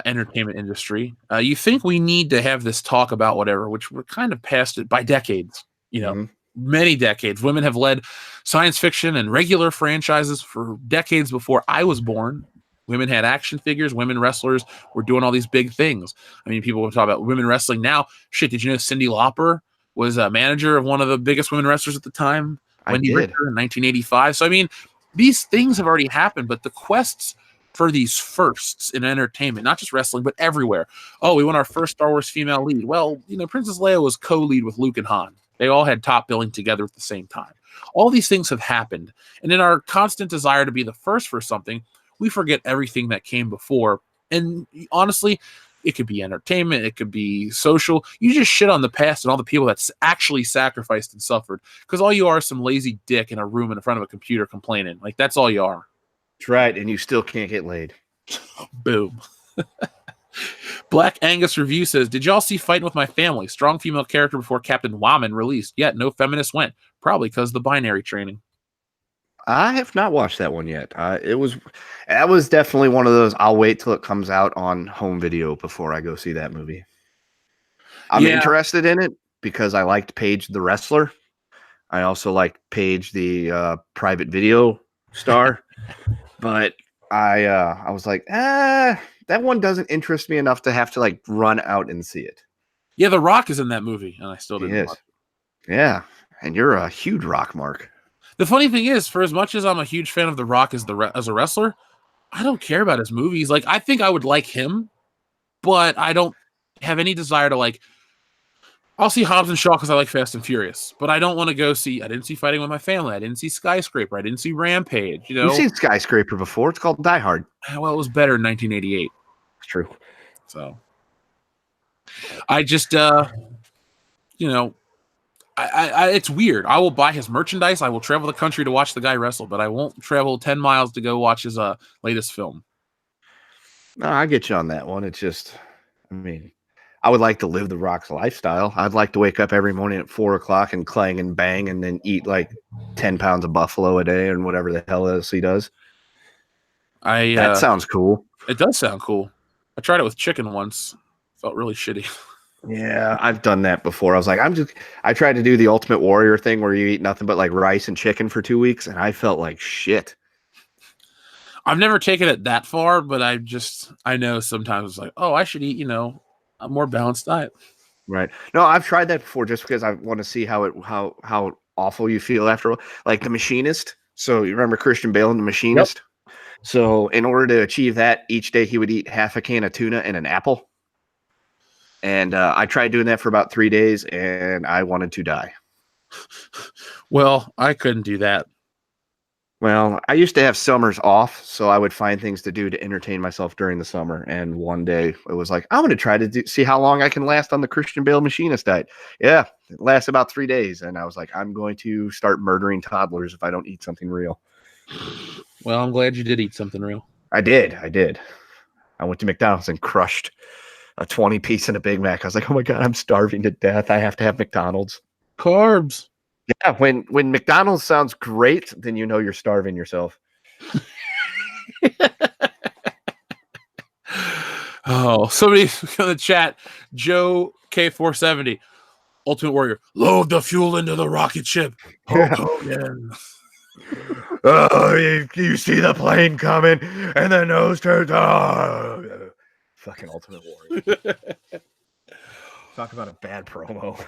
entertainment industry, you think we need to have this talk about whatever, which we're kind of past it by decades, Mm-hmm. Many decades. Women have led science fiction and regular franchises for decades before I was born. Women had action figures. Women wrestlers were doing all these big things. I mean, people talk about women wrestling now. Shit, did you know Cyndi Lauper was a manager of one of the biggest women wrestlers at the time? Wendy Richter in 1985. So, I mean, these things have already happened, but the quests for these firsts in entertainment, not just wrestling, but everywhere. Oh, we want our first Star Wars female lead. Well, Princess Leia was co-lead with Luke and Han. They all had top billing together at the same time. All these things have happened. And in our constant desire to be the first for something, we forget everything that came before. And honestly, it could be entertainment. It could be social. You just shit on the past and all the people that's actually sacrificed and suffered. Because all you are is some lazy dick in a room in front of a computer complaining. That's all you are. That's right. And you still can't get laid. Boom. Black Angus Review says, did y'all see Fighting With My Family? Strong female character before Captain Whammon released. Yet no feminist went. Probably because of the binary training. I have not watched that one yet. That was definitely one of those, I'll wait till it comes out on home video before I go see that movie. I'm interested in it because I liked Paige the wrestler. I also liked Paige the private video star. But I was like, that one doesn't interest me enough to have to run out and see it. Yeah, The Rock is in that movie, and I still didn't watch it. Yeah, and you're a huge Rock mark. The funny thing is, for as much as I'm a huge fan of The Rock as a wrestler, I don't care about his movies. I think I would like him, but I don't have any desire to I'll see Hobbs and Shaw because I like Fast and Furious, but I don't want to go see. I didn't see Fighting With My Family. I didn't see Skyscraper. I didn't see Rampage. You've seen Skyscraper before. It's called Die Hard. Well, it was better in 1988. It's true. So I just, it's weird. I will buy his merchandise. I will travel the country to watch the guy wrestle, but I won't travel 10 miles to go watch his latest film. No, I get you on that one. It's just, I mean, I would like to live the Rock's lifestyle. I'd like to wake up every morning at 4 o'clock and clang and bang, and then eat like 10 pounds of buffalo a day and whatever the hell else he does. That sounds cool. It does sound cool. I tried it with chicken once. Felt really shitty. Yeah, I've done that before. I was like, I tried to do the Ultimate Warrior thing where you eat nothing but like rice and chicken for 2 weeks, and I felt like shit. I've never taken it that far, but I know sometimes it's like, oh, I should eat, a more balanced diet. Right. No, I've tried that before just because I want to see how awful you feel after, like The Machinist. So you remember Christian Bale in The Machinist? Yep. So in order to achieve that, each day he would eat half a can of tuna and an apple. And I tried doing that for about 3 days, and I wanted to die. Well, I couldn't do that. Well, I used to have summers off, so I would find things to do to entertain myself during the summer. And one day it was like, I'm going to try to see how long I can last on the Christian Bale Machinist diet. Yeah, it lasts about 3 days. And I was like, I'm going to start murdering toddlers if I don't eat something real. Well, I'm glad you did eat something real. I did. I went to McDonald's and crushed a 20-piece and a Big Mac. I was like, oh my God, I'm starving to death. I have to have McDonald's. Carbs. Yeah, when McDonald's sounds great, then you know you're starving yourself. Oh, somebody in the chat, Joe K470, Ultimate Warrior, load the fuel into the rocket ship. Oh, you see the plane coming, and the nose turns. Oh, fucking Ultimate Warrior. Talk about a bad promo.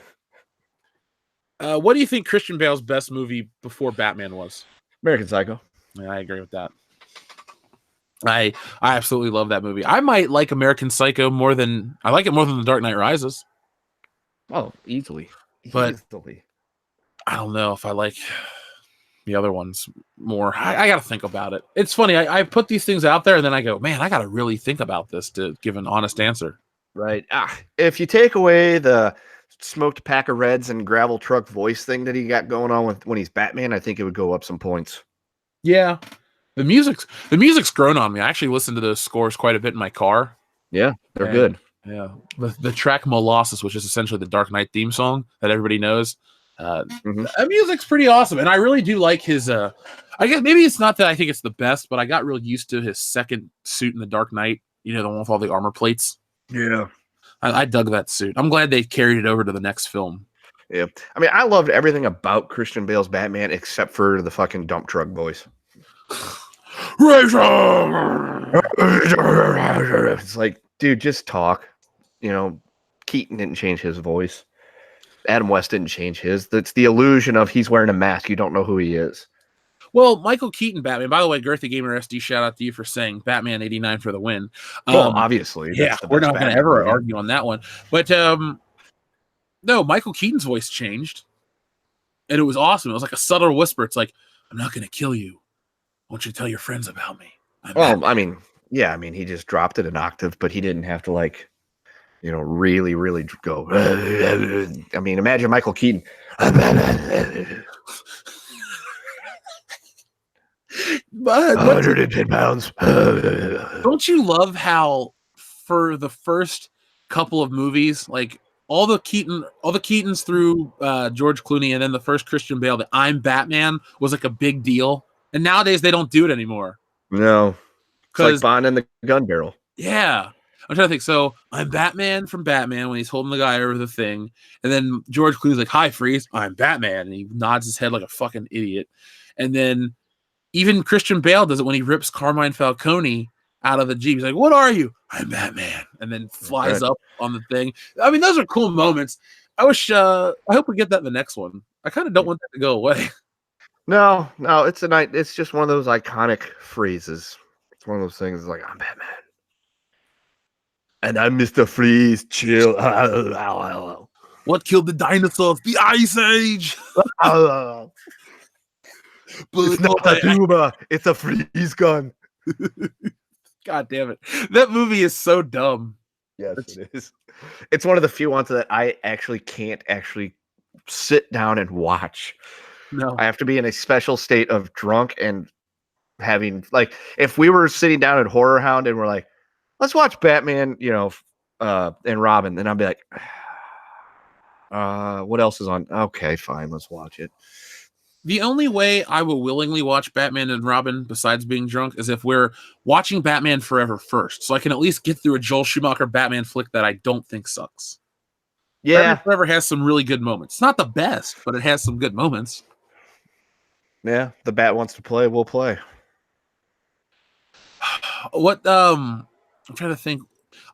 What do you think Christian Bale's best movie before Batman was? American Psycho. Yeah, I agree with that. I absolutely love that movie. I might like American Psycho more than The Dark Knight Rises. Oh, easily. But I don't know if I like the other ones more. I got to think about it. It's funny. I put these things out there and then I go, man, I got to really think about this to give an honest answer. Right. If you take away the smoked pack of Reds and gravel truck voice thing that he got going on with when he's Batman, I think it would go up some points. Yeah. The music's grown on me. I actually listen to those scores quite a bit in my car. Yeah, they're good. Yeah. The track Molossus, which is essentially the Dark Knight theme song that everybody knows. That music's pretty awesome. And I really do like his I guess maybe it's not that I think it's the best, but I got real used to his second suit in the Dark Knight, the one with all the armor plates. Yeah. I dug that suit. I'm glad they carried it over to the next film. Yeah. I mean, I loved everything about Christian Bale's Batman except for the fucking dump truck voice. It's like, dude, just talk. Keaton didn't change his voice. Adam West didn't change his. That's the illusion of he's wearing a mask. You don't know who he is. Well, Michael Keaton Batman. By the way, Girthy Gamer SD, shout out to you for saying Batman 89 for the win. Well, obviously. Yeah, we're not going to ever argue on that one. But no, Michael Keaton's voice changed. And it was awesome. It was like a subtle whisper. It's like, I'm not going to kill you. I want you to tell your friends about me. He just dropped it an octave, but he didn't have to really, really go. I mean, imagine Michael Keaton. 110 pounds. Don't you love how for the first couple of movies, like all the Keatons through George Clooney, and then the first Christian Bale, that I'm Batman was like a big deal, and nowadays they don't do it anymore. No, it's like Bond and the gun barrel. Yeah, I'm trying to think. So I'm Batman from Batman when he's holding the guy over the thing, and then George Clooney's like, "Hi, Freeze, I'm Batman," and he nods his head like a fucking idiot, and then even Christian Bale does it when he rips Carmine Falcone out of the Jeep. He's like, "What are you?" "I'm Batman," and then flies up on the thing. I mean, those are cool moments. I hope we get that in the next one. I kind of don't want that to go away. No, it's just one of those iconic phrases. It's one of those things like, I'm Batman. And I'm Mr. Freeze. Chill. What killed the dinosaurs? The Ice Age. It's not a tuba. It's a freeze gun. God damn it. That movie is so dumb. Yes, it is. It's one of the few ones that I can't sit down and watch. No. I have to be in a special state of drunk and having, if we were sitting down at Horror Hound and we're like, let's watch Batman, and Robin, then I'll be like, what else is on? Okay, fine, let's watch it. The only way I will willingly watch Batman and Robin, besides being drunk, is if we're watching Batman Forever first, so I can at least get through a Joel Schumacher Batman flick that I don't think sucks. Yeah, Batman Forever has some really good moments. It's not the best, but it has some good moments. yeah. The Bat wants to play, we'll play. What I'm trying to think.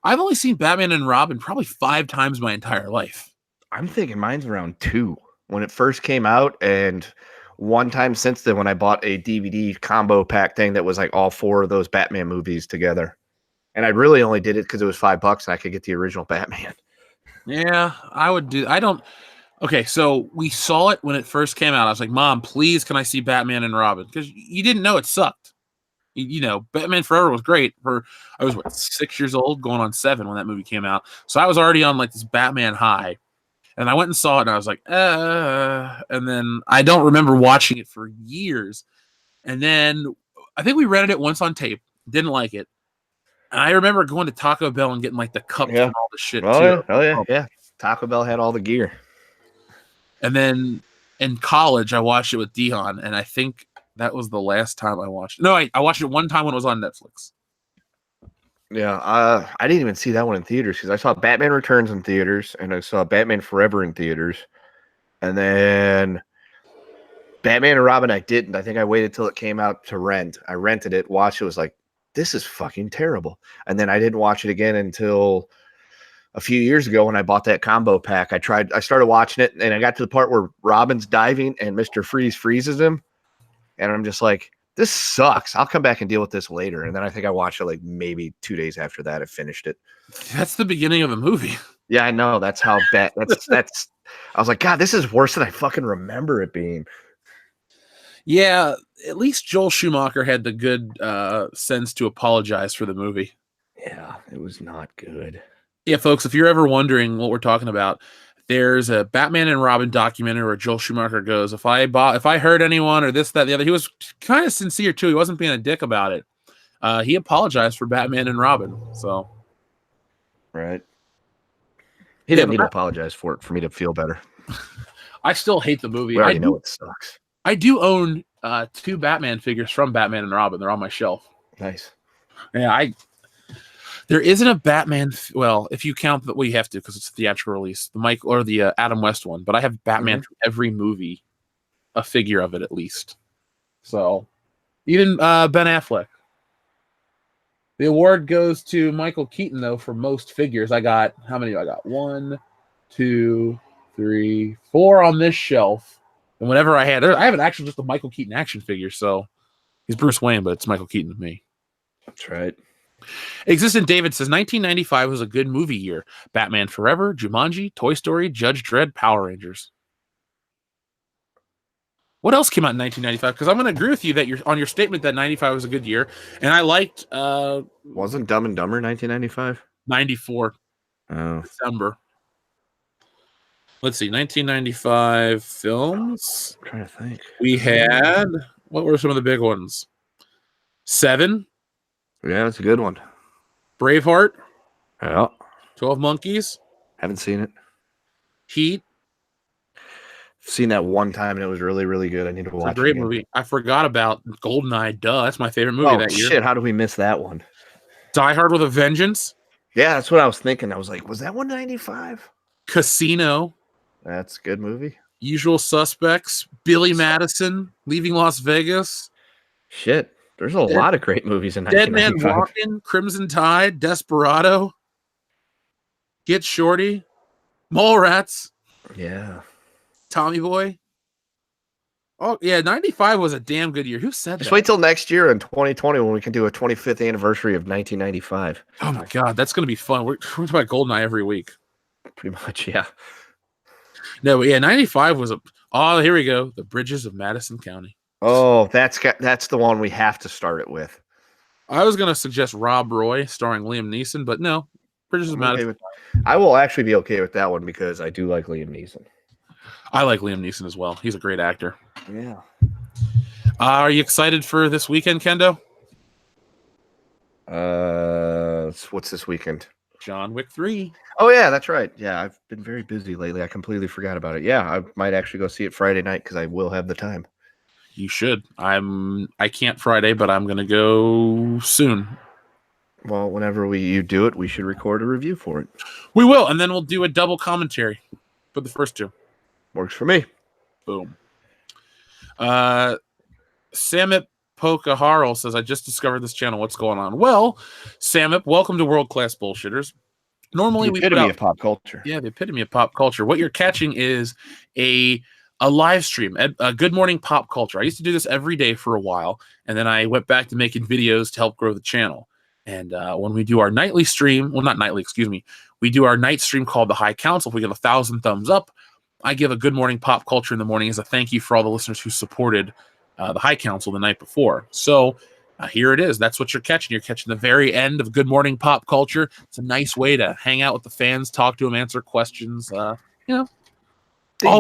I've only seen Batman and Robin probably 5 times my entire life. I'm thinking mine's around 2 when it first came out, and one time since then when I bought a DVD combo pack thing that was like all 4 of those Batman movies together. And I really only did it because it was $5 and I could get the original Batman. Yeah, I would do. I don't. Okay, so we saw it when it first came out. I was like, Mom, please, can I see Batman and Robin? Because you didn't know it sucked. You know, Batman Forever was great. I was 6 years old, going on 7 when that movie came out. So I was already on like this Batman high. And I went and saw it, and I was like, and then I don't remember watching it for years. And then I think we rented it once on tape, didn't like it. And I remember going to Taco Bell and getting like the cups and all the shit too. Yeah. Taco Bell had all the gear. And then in college, I watched it with Dion, and I think that was the last time I watched it. No, I watched it one time when it was on Netflix. Yeah, I didn't even see that one in theaters because I saw Batman Returns in theaters and I saw Batman Forever in theaters. And then Batman and Robin I didn't. I think I waited till it came out to rent. I rented it, watched it, was like, this is fucking terrible. And then I didn't watch it again until a few years ago when I bought that combo pack. I started watching it and I got to the part where Robin's diving and Mr. Freeze freezes him. And I'm just like, this sucks. I'll come back and deal with this later. And then I think I watched it like maybe 2 days after that. I finished it. That's the beginning of the movie. Yeah, I know. That's how bad. That's. I was like, God, this is worse than I fucking remember it being. Yeah, at least Joel Schumacher had the good sense to apologize for the movie. Yeah, it was not good. Yeah, folks, if you're ever wondering what we're talking about, there's a Batman and Robin documentary where Joel Schumacher goes, if I hurt anyone or this, that, the other, he was kind of sincere too. He wasn't being a dick about it. He apologized for Batman and Robin. So, right. He didn't need to apologize for it for me to feel better. I still hate the movie. We already know it sucks. I do own 2 Batman figures from Batman and Robin. They're on my shelf. Nice. Yeah, there isn't a Batman. Well, if you count that, well, you have to because it's a theatrical release. The Mike or the Adam West one, but I have Batman from every movie, a figure of it at least. So, even Ben Affleck. The award goes to Michael Keaton though for most figures. I got how many? I got 1, 2, 3, 4 on this shelf, and whenever I have an actual just a Michael Keaton action figure. So he's Bruce Wayne, but it's Michael Keaton to me. That's right. Existent David says 1995 was a good movie year. Batman Forever, Jumanji, Toy Story, Judge Dredd, Power Rangers. What else came out in 1995? Because I'm going to agree with you that you're on your statement that 95 was a good year, and I liked. Wasn't Dumb and Dumber 1995? 94. Oh, December. Let's see, 1995 films. I'm trying to think. We had what were some of the big ones? 7. Yeah, that's a good one. Braveheart. Yeah. 12 Monkeys. Haven't seen it. Heat. Seen that one time and it was really, really good. I need to watch it. It's a great movie. I forgot about Goldeneye. Duh, that's my favorite movie that year. Shit, how did we miss that one? Die Hard with a Vengeance. Yeah, that's what I was thinking. I was like, was that 195? Casino. That's a good movie. Usual Suspects. Billy Madison. Leaving Las Vegas. Shit. There's a lot of great movies in Dead 1995. Man Walking. Crimson Tide. Desperado. Get Shorty. Mallrats. Yeah. Tommy Boy. Oh, yeah, 95 was a damn good year. Who said that? Just wait till next year in 2020 when we can do a 25th anniversary of 1995. Oh, my God. That's going to be fun. We're talking about Goldeneye every week. Pretty much, yeah. No, but yeah, 95 was a... Oh, here we go. The Bridges of Madison County. Oh, that's the one we have to start it with. I was going to suggest Rob Roy starring Liam Neeson, but no. Bridges of Madison. I will actually be okay with that one because I do like Liam Neeson. I like Liam Neeson as well. He's a great actor. Yeah. Are you excited for this weekend, Kendo? What's this weekend? John Wick 3. Oh yeah, that's right. Yeah, I've been very busy lately. I completely forgot about it. Yeah, I might actually go see it Friday night because I will have the time. You should. I can't Friday, but I'm gonna go soon. Well, whenever you do it, we should record a review for it. We will, and then we'll do a double commentary for the first two. Works for me. Boom. Samip Pokaharl says, I just discovered this channel. What's going on? Well, Samip, welcome to World Class Bullshitters. Normally The we put epitome out of pop culture. Yeah, the epitome of pop culture. What you're catching is a live stream, a Good Morning Pop Culture. I used to do this every day for a while, and then I went back to making videos to help grow the channel. And when we do our nightly stream, well, not nightly, excuse me, we do our night stream called the High Council. If we get 1,000 thumbs up, I give a Good Morning Pop Culture in the morning as a thank you for all the listeners who supported the High Council the night before. So here it is. That's what you're catching. You're catching the very end of Good Morning Pop Culture. It's a nice way to hang out with the fans, talk to them, answer questions. Oh,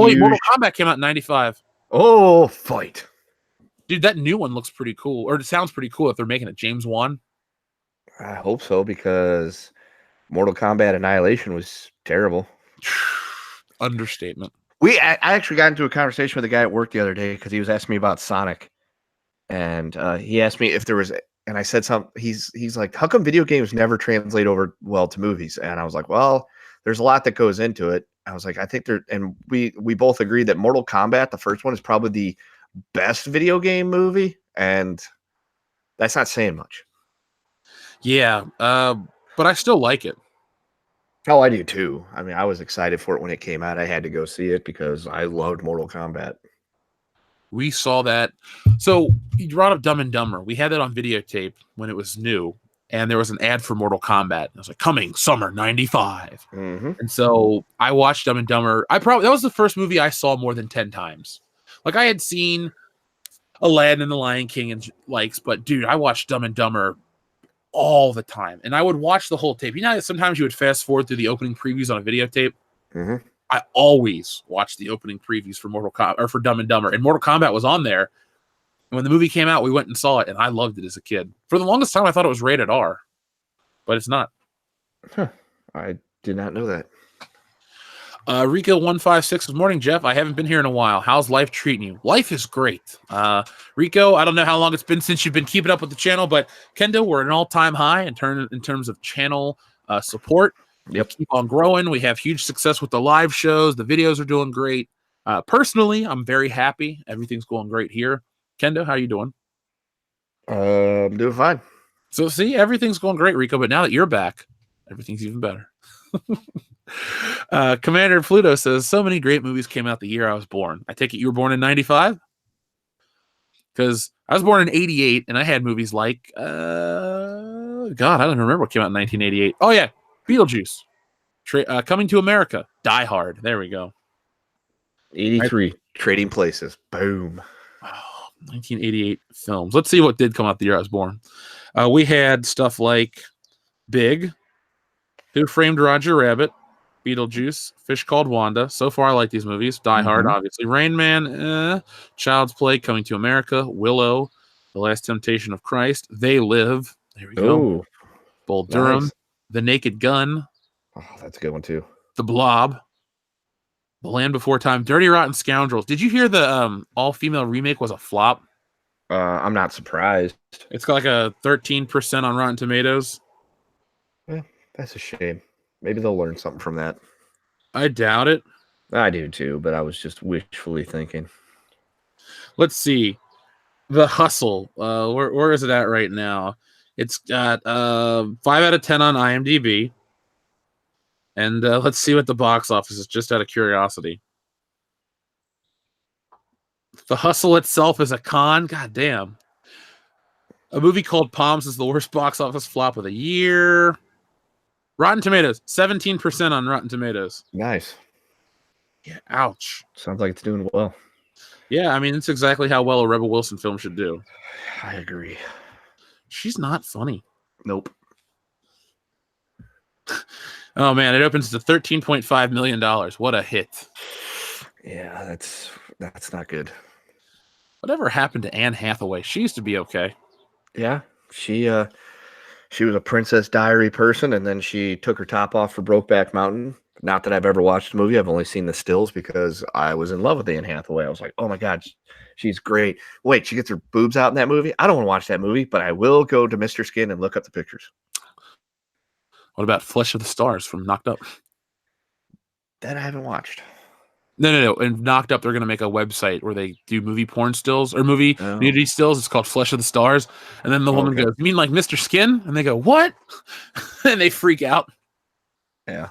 wait, Mortal Kombat came out in 95. Oh, fight. Dude, that new one looks pretty cool. Or it sounds pretty cool if they're making it. James Wan. I hope so, because Mortal Kombat Annihilation was terrible. Understatement. I actually got into a conversation with a guy at work the other day because he was asking me about Sonic. And he asked me if there was, and I said something. He's like, how come video games never translate over well to movies? And I was like, well, there's a lot that goes into it. I was like, I think and we both agreed that Mortal Kombat, the first one, is probably the best video game movie, and that's not saying much. Yeah, but I still like it. Oh, I do too. I mean, I was excited for it when it came out. I had to go see it because I loved Mortal Kombat. We saw that. So you brought up Dumb and Dumber. We had that on videotape when it was new, and there was an ad for Mortal Kombat. It was like, coming summer 95. Mm-hmm. And so I watched Dumb and Dumber. That was the first movie I saw more than 10 times. Like, I had seen Aladdin and the Lion King and likes, but dude, I watched Dumb and Dumber all the time. And I would watch the whole tape. You know, sometimes you would fast forward through the opening previews on a videotape. Mm-hmm. I always watched the opening previews for Mortal Kombat or for Dumb and Dumber, and Mortal Kombat was on there. And when the movie came out, we went and saw it, and I loved it as a kid. For the longest time, I thought it was rated R, but it's not. Huh. I did not know that. Rico156 says, morning, Jeff. I haven't been here in a while. How's life treating you? Life is great. Rico, I don't know how long it's been since you've been keeping up with the channel, but Kendo, we're at an all-time high in terms of channel support. Yep. We keep on growing. We have huge success with the live shows. The videos are doing great. Personally, I'm very happy. Everything's going great here. Kendo, how you doing? I'm doing fine. So see, everything's going great, Rico. But now that you're back, everything's even better. Commander Pluto says, so many great movies came out the year I was born. I take it you were born in 95? Because I was born in 88, and I had movies like, God, I don't remember what came out in 1988. Oh, yeah. Beetlejuice, Coming to America, Die Hard. There we go. 83, Trading Places. Boom. Oh, 1988 films. Let's see what did come out the year I was born. We had stuff like Big, Who Framed Roger Rabbit, Beetlejuice, Fish Called Wanda. So far, I like these movies. Die Hard, obviously. Rain Man, Child's Play, Coming to America, Willow, The Last Temptation of Christ, They Live. There we go. Bull Durham. Nice. The Naked Gun. Oh, that's a good one, too. The Blob. The Land Before Time. Dirty Rotten Scoundrels. Did you hear the all-female remake was a flop? I'm not surprised. It's got like a 13% on Rotten Tomatoes. Yeah, that's a shame. Maybe they'll learn something from that. I doubt it. I do, too, but I was just wishfully thinking. Let's see. The Hustle. Where is it at right now? It's got 5 out of 10 on IMDb. And let's see what the box office is, just out of curiosity. The Hustle itself is a con. God damn. A movie called Palms is the worst box office flop of the year. Rotten Tomatoes, 17% on Rotten Tomatoes. Nice. Yeah, ouch. Sounds like it's doing well. Yeah, I mean, it's exactly how well a Rebel Wilson film should do. I agree. She's not funny. Nope. Oh, man, it opens to $13.5 million. What a hit. Yeah, that's not good. Whatever happened to Anne Hathaway? She used to be okay. Yeah, she She was a Princess Diary person, and then she took her top off for Brokeback Mountain. Not that I've ever watched the movie. I've only seen the stills because I was in love with Anne Hathaway. I was like, oh my God, she's great. Wait, she gets her boobs out in that movie? I don't want to watch that movie, but I will go to Mr. Skin and look up the pictures. What about Flesh of the Stars from Knocked Up? That I haven't watched. No. And Knocked Up, they're going to make a website where they do movie porn stills or movie nudity stills. It's called Flesh of the Stars. And then the woman goes, "You mean like Mr. Skin?" And they go, "What?" And they freak out. Yeah.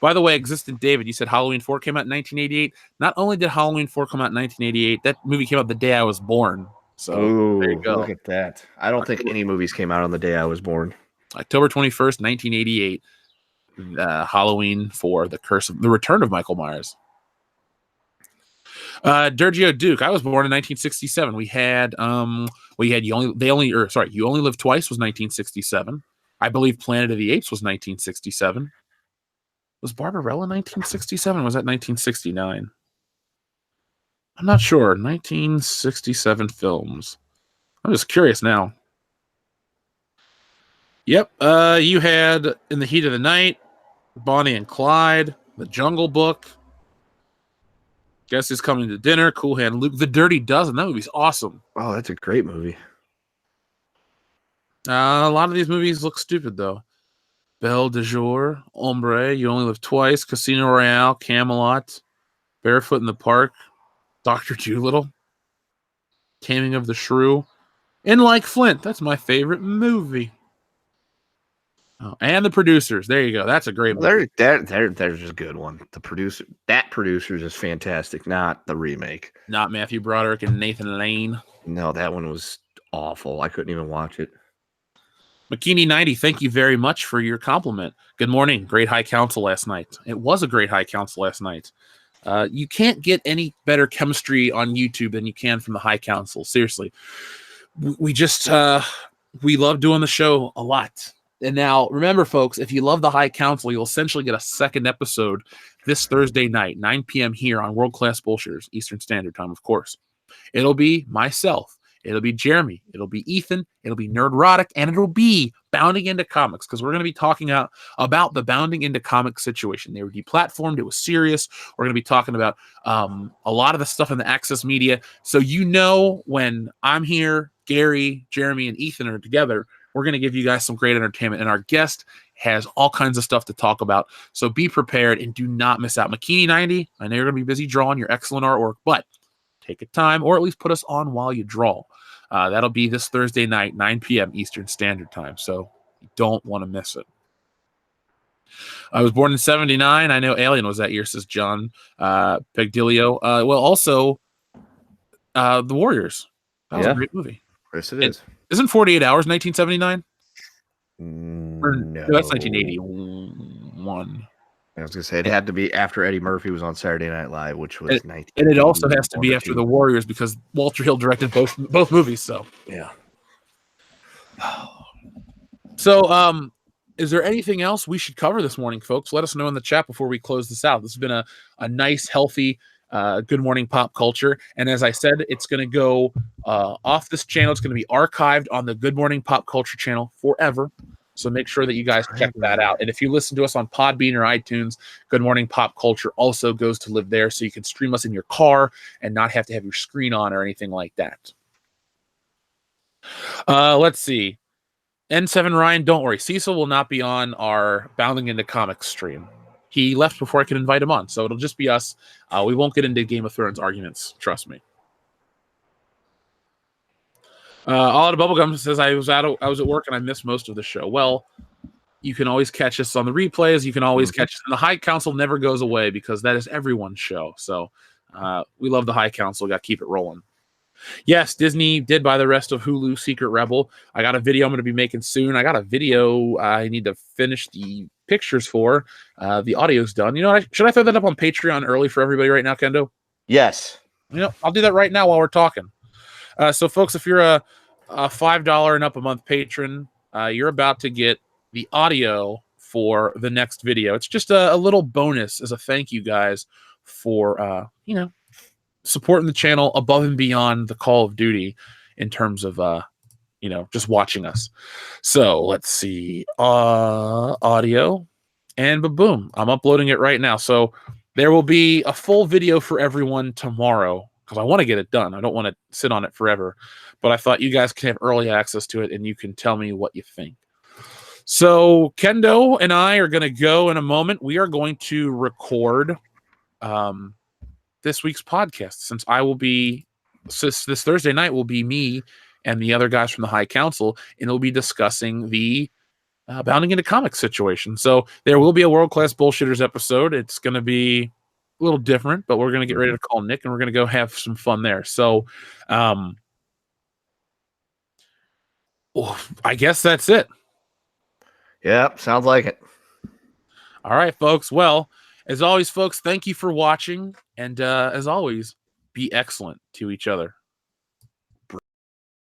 By the way, Existent David, you said Halloween 4 came out in 1988. Not only did Halloween 4 come out in 1988, that movie came out the day I was born. So there you go. Look at that. I don't think any movies came out on the day I was born. October 21st, 1988. Halloween 4, the Return of Michael Myers. Dergio Duke, I was born in 1967. You Only Live Twice was 1967. I believe Planet of the Apes was 1967. Was Barbarella 1967? Was that 1969? I'm not sure. 1967 films. I'm just curious now. Yep. You had In the Heat of the Night, Bonnie and Clyde, The Jungle Book, Guess Who's Coming to Dinner, Cool Hand Luke, The Dirty Dozen. That movie's awesome. Oh, that's a great movie. A lot of these movies look stupid, though. Belle de Jour, Ombre, You Only Live Twice, Casino Royale, Camelot, Barefoot in the Park, Dr. Dolittle, Taming of the Shrew, and Like Flint. That's my favorite movie. Oh, and The Producers. There you go. That's a great movie. There's a good one. That Producers is fantastic, not the remake. Not Matthew Broderick and Nathan Lane. No, that one was awful. I couldn't even watch it. McKinney90, thank you very much for your compliment. Good morning. Great High Council last night. It was a great High Council last night. You can't get any better chemistry on YouTube than you can from the High Council. Seriously. We love doing the show a lot. And now, remember, folks, if you love the High Council, you'll essentially get a second episode this Thursday night, 9 p.m. here on World Class Bullshitters, Eastern Standard Time, of course. It'll be myself. It'll be Jeremy. It'll be Ethan. It'll be Nerdrotic. And it'll be Bounding Into Comics, because we're going to be talking about the Bounding Into Comics situation. They were deplatformed. It was serious. We're going to be talking about a lot of the stuff in the Access Media. So when I'm here, Gary, Jeremy, and Ethan are together, we're going to give you guys some great entertainment. And our guest has all kinds of stuff to talk about. So be prepared and do not miss out. McKinney90, I know you're going to be busy drawing your excellent artwork, but take a time, or at least put us on while you draw. That'll be this Thursday night, 9 p.m. Eastern Standard Time. So you don't want to miss it. I was born in 79. I know Alien was that year, says John Pegdilio. Also, The Warriors. That was a great movie. Yes, it is. Isn't 48 Hours 1979? No. That's 1981. I was going to say, it had to be after Eddie Murphy was on Saturday Night Live, which was 19. And it also has to be after The Warriors, because Walter Hill directed both movies. So yeah. So, is there anything else we should cover this morning, folks? Let us know in the chat before we close this out. This has been a nice, healthy Good Morning Pop Culture. And as I said, it's going to go off this channel. It's going to be archived on the Good Morning Pop Culture channel forever. So make sure that you guys check that out. And if you listen to us on Podbean or iTunes, Good Morning Pop Culture also goes to live there, so you can stream us in your car and not have to have your screen on or anything like that. Let's see. N7 Ryan, don't worry. Cecil will not be on our Bounding Into Comics stream. He left before I could invite him on, so it'll just be us. We won't get into Game of Thrones arguments. Trust me. All out of Bubblegum says I was at work and I missed most of the show. Well, you can always catch us on the replays. You can always catch us. And the High Council never goes away, because that is everyone's show. So we love the High Council. Got to keep it rolling. Yes, Disney did buy the rest of Hulu Secret Rebel. I got a video I'm going to be making soon. I got a video I need to finish the pictures for. The audio's done. You know, should I throw that up on Patreon early for everybody right now, Kendo? Yes. I'll do that right now while we're talking. So, folks, if you're a $5 and up a month patron, you're about to get the audio for the next video. It's just a little bonus as a thank you, guys, for supporting the channel above and beyond the Call of Duty in terms of just watching us. So let's see, audio, and boom, I'm uploading it right now. So there will be a full video for everyone tomorrow because I want to get it done. I don't want to sit on it forever, but I thought you guys can have early access to it and you can tell me what you think. So Kendo and I are going to go in a moment. We are going to record this week's podcast since this Thursday night will be me and the other guys from the High Council, and we'll be discussing the Bounding into Comics situation. So there will be a World Class Bullshitters episode. It's going to be a little different, but we're going to get ready to call Nick, and we're going to go have some fun there. So I guess that's it. Yep, sounds like it. All right, folks. Well, as always, folks, thank you for watching. And as always, be excellent to each other.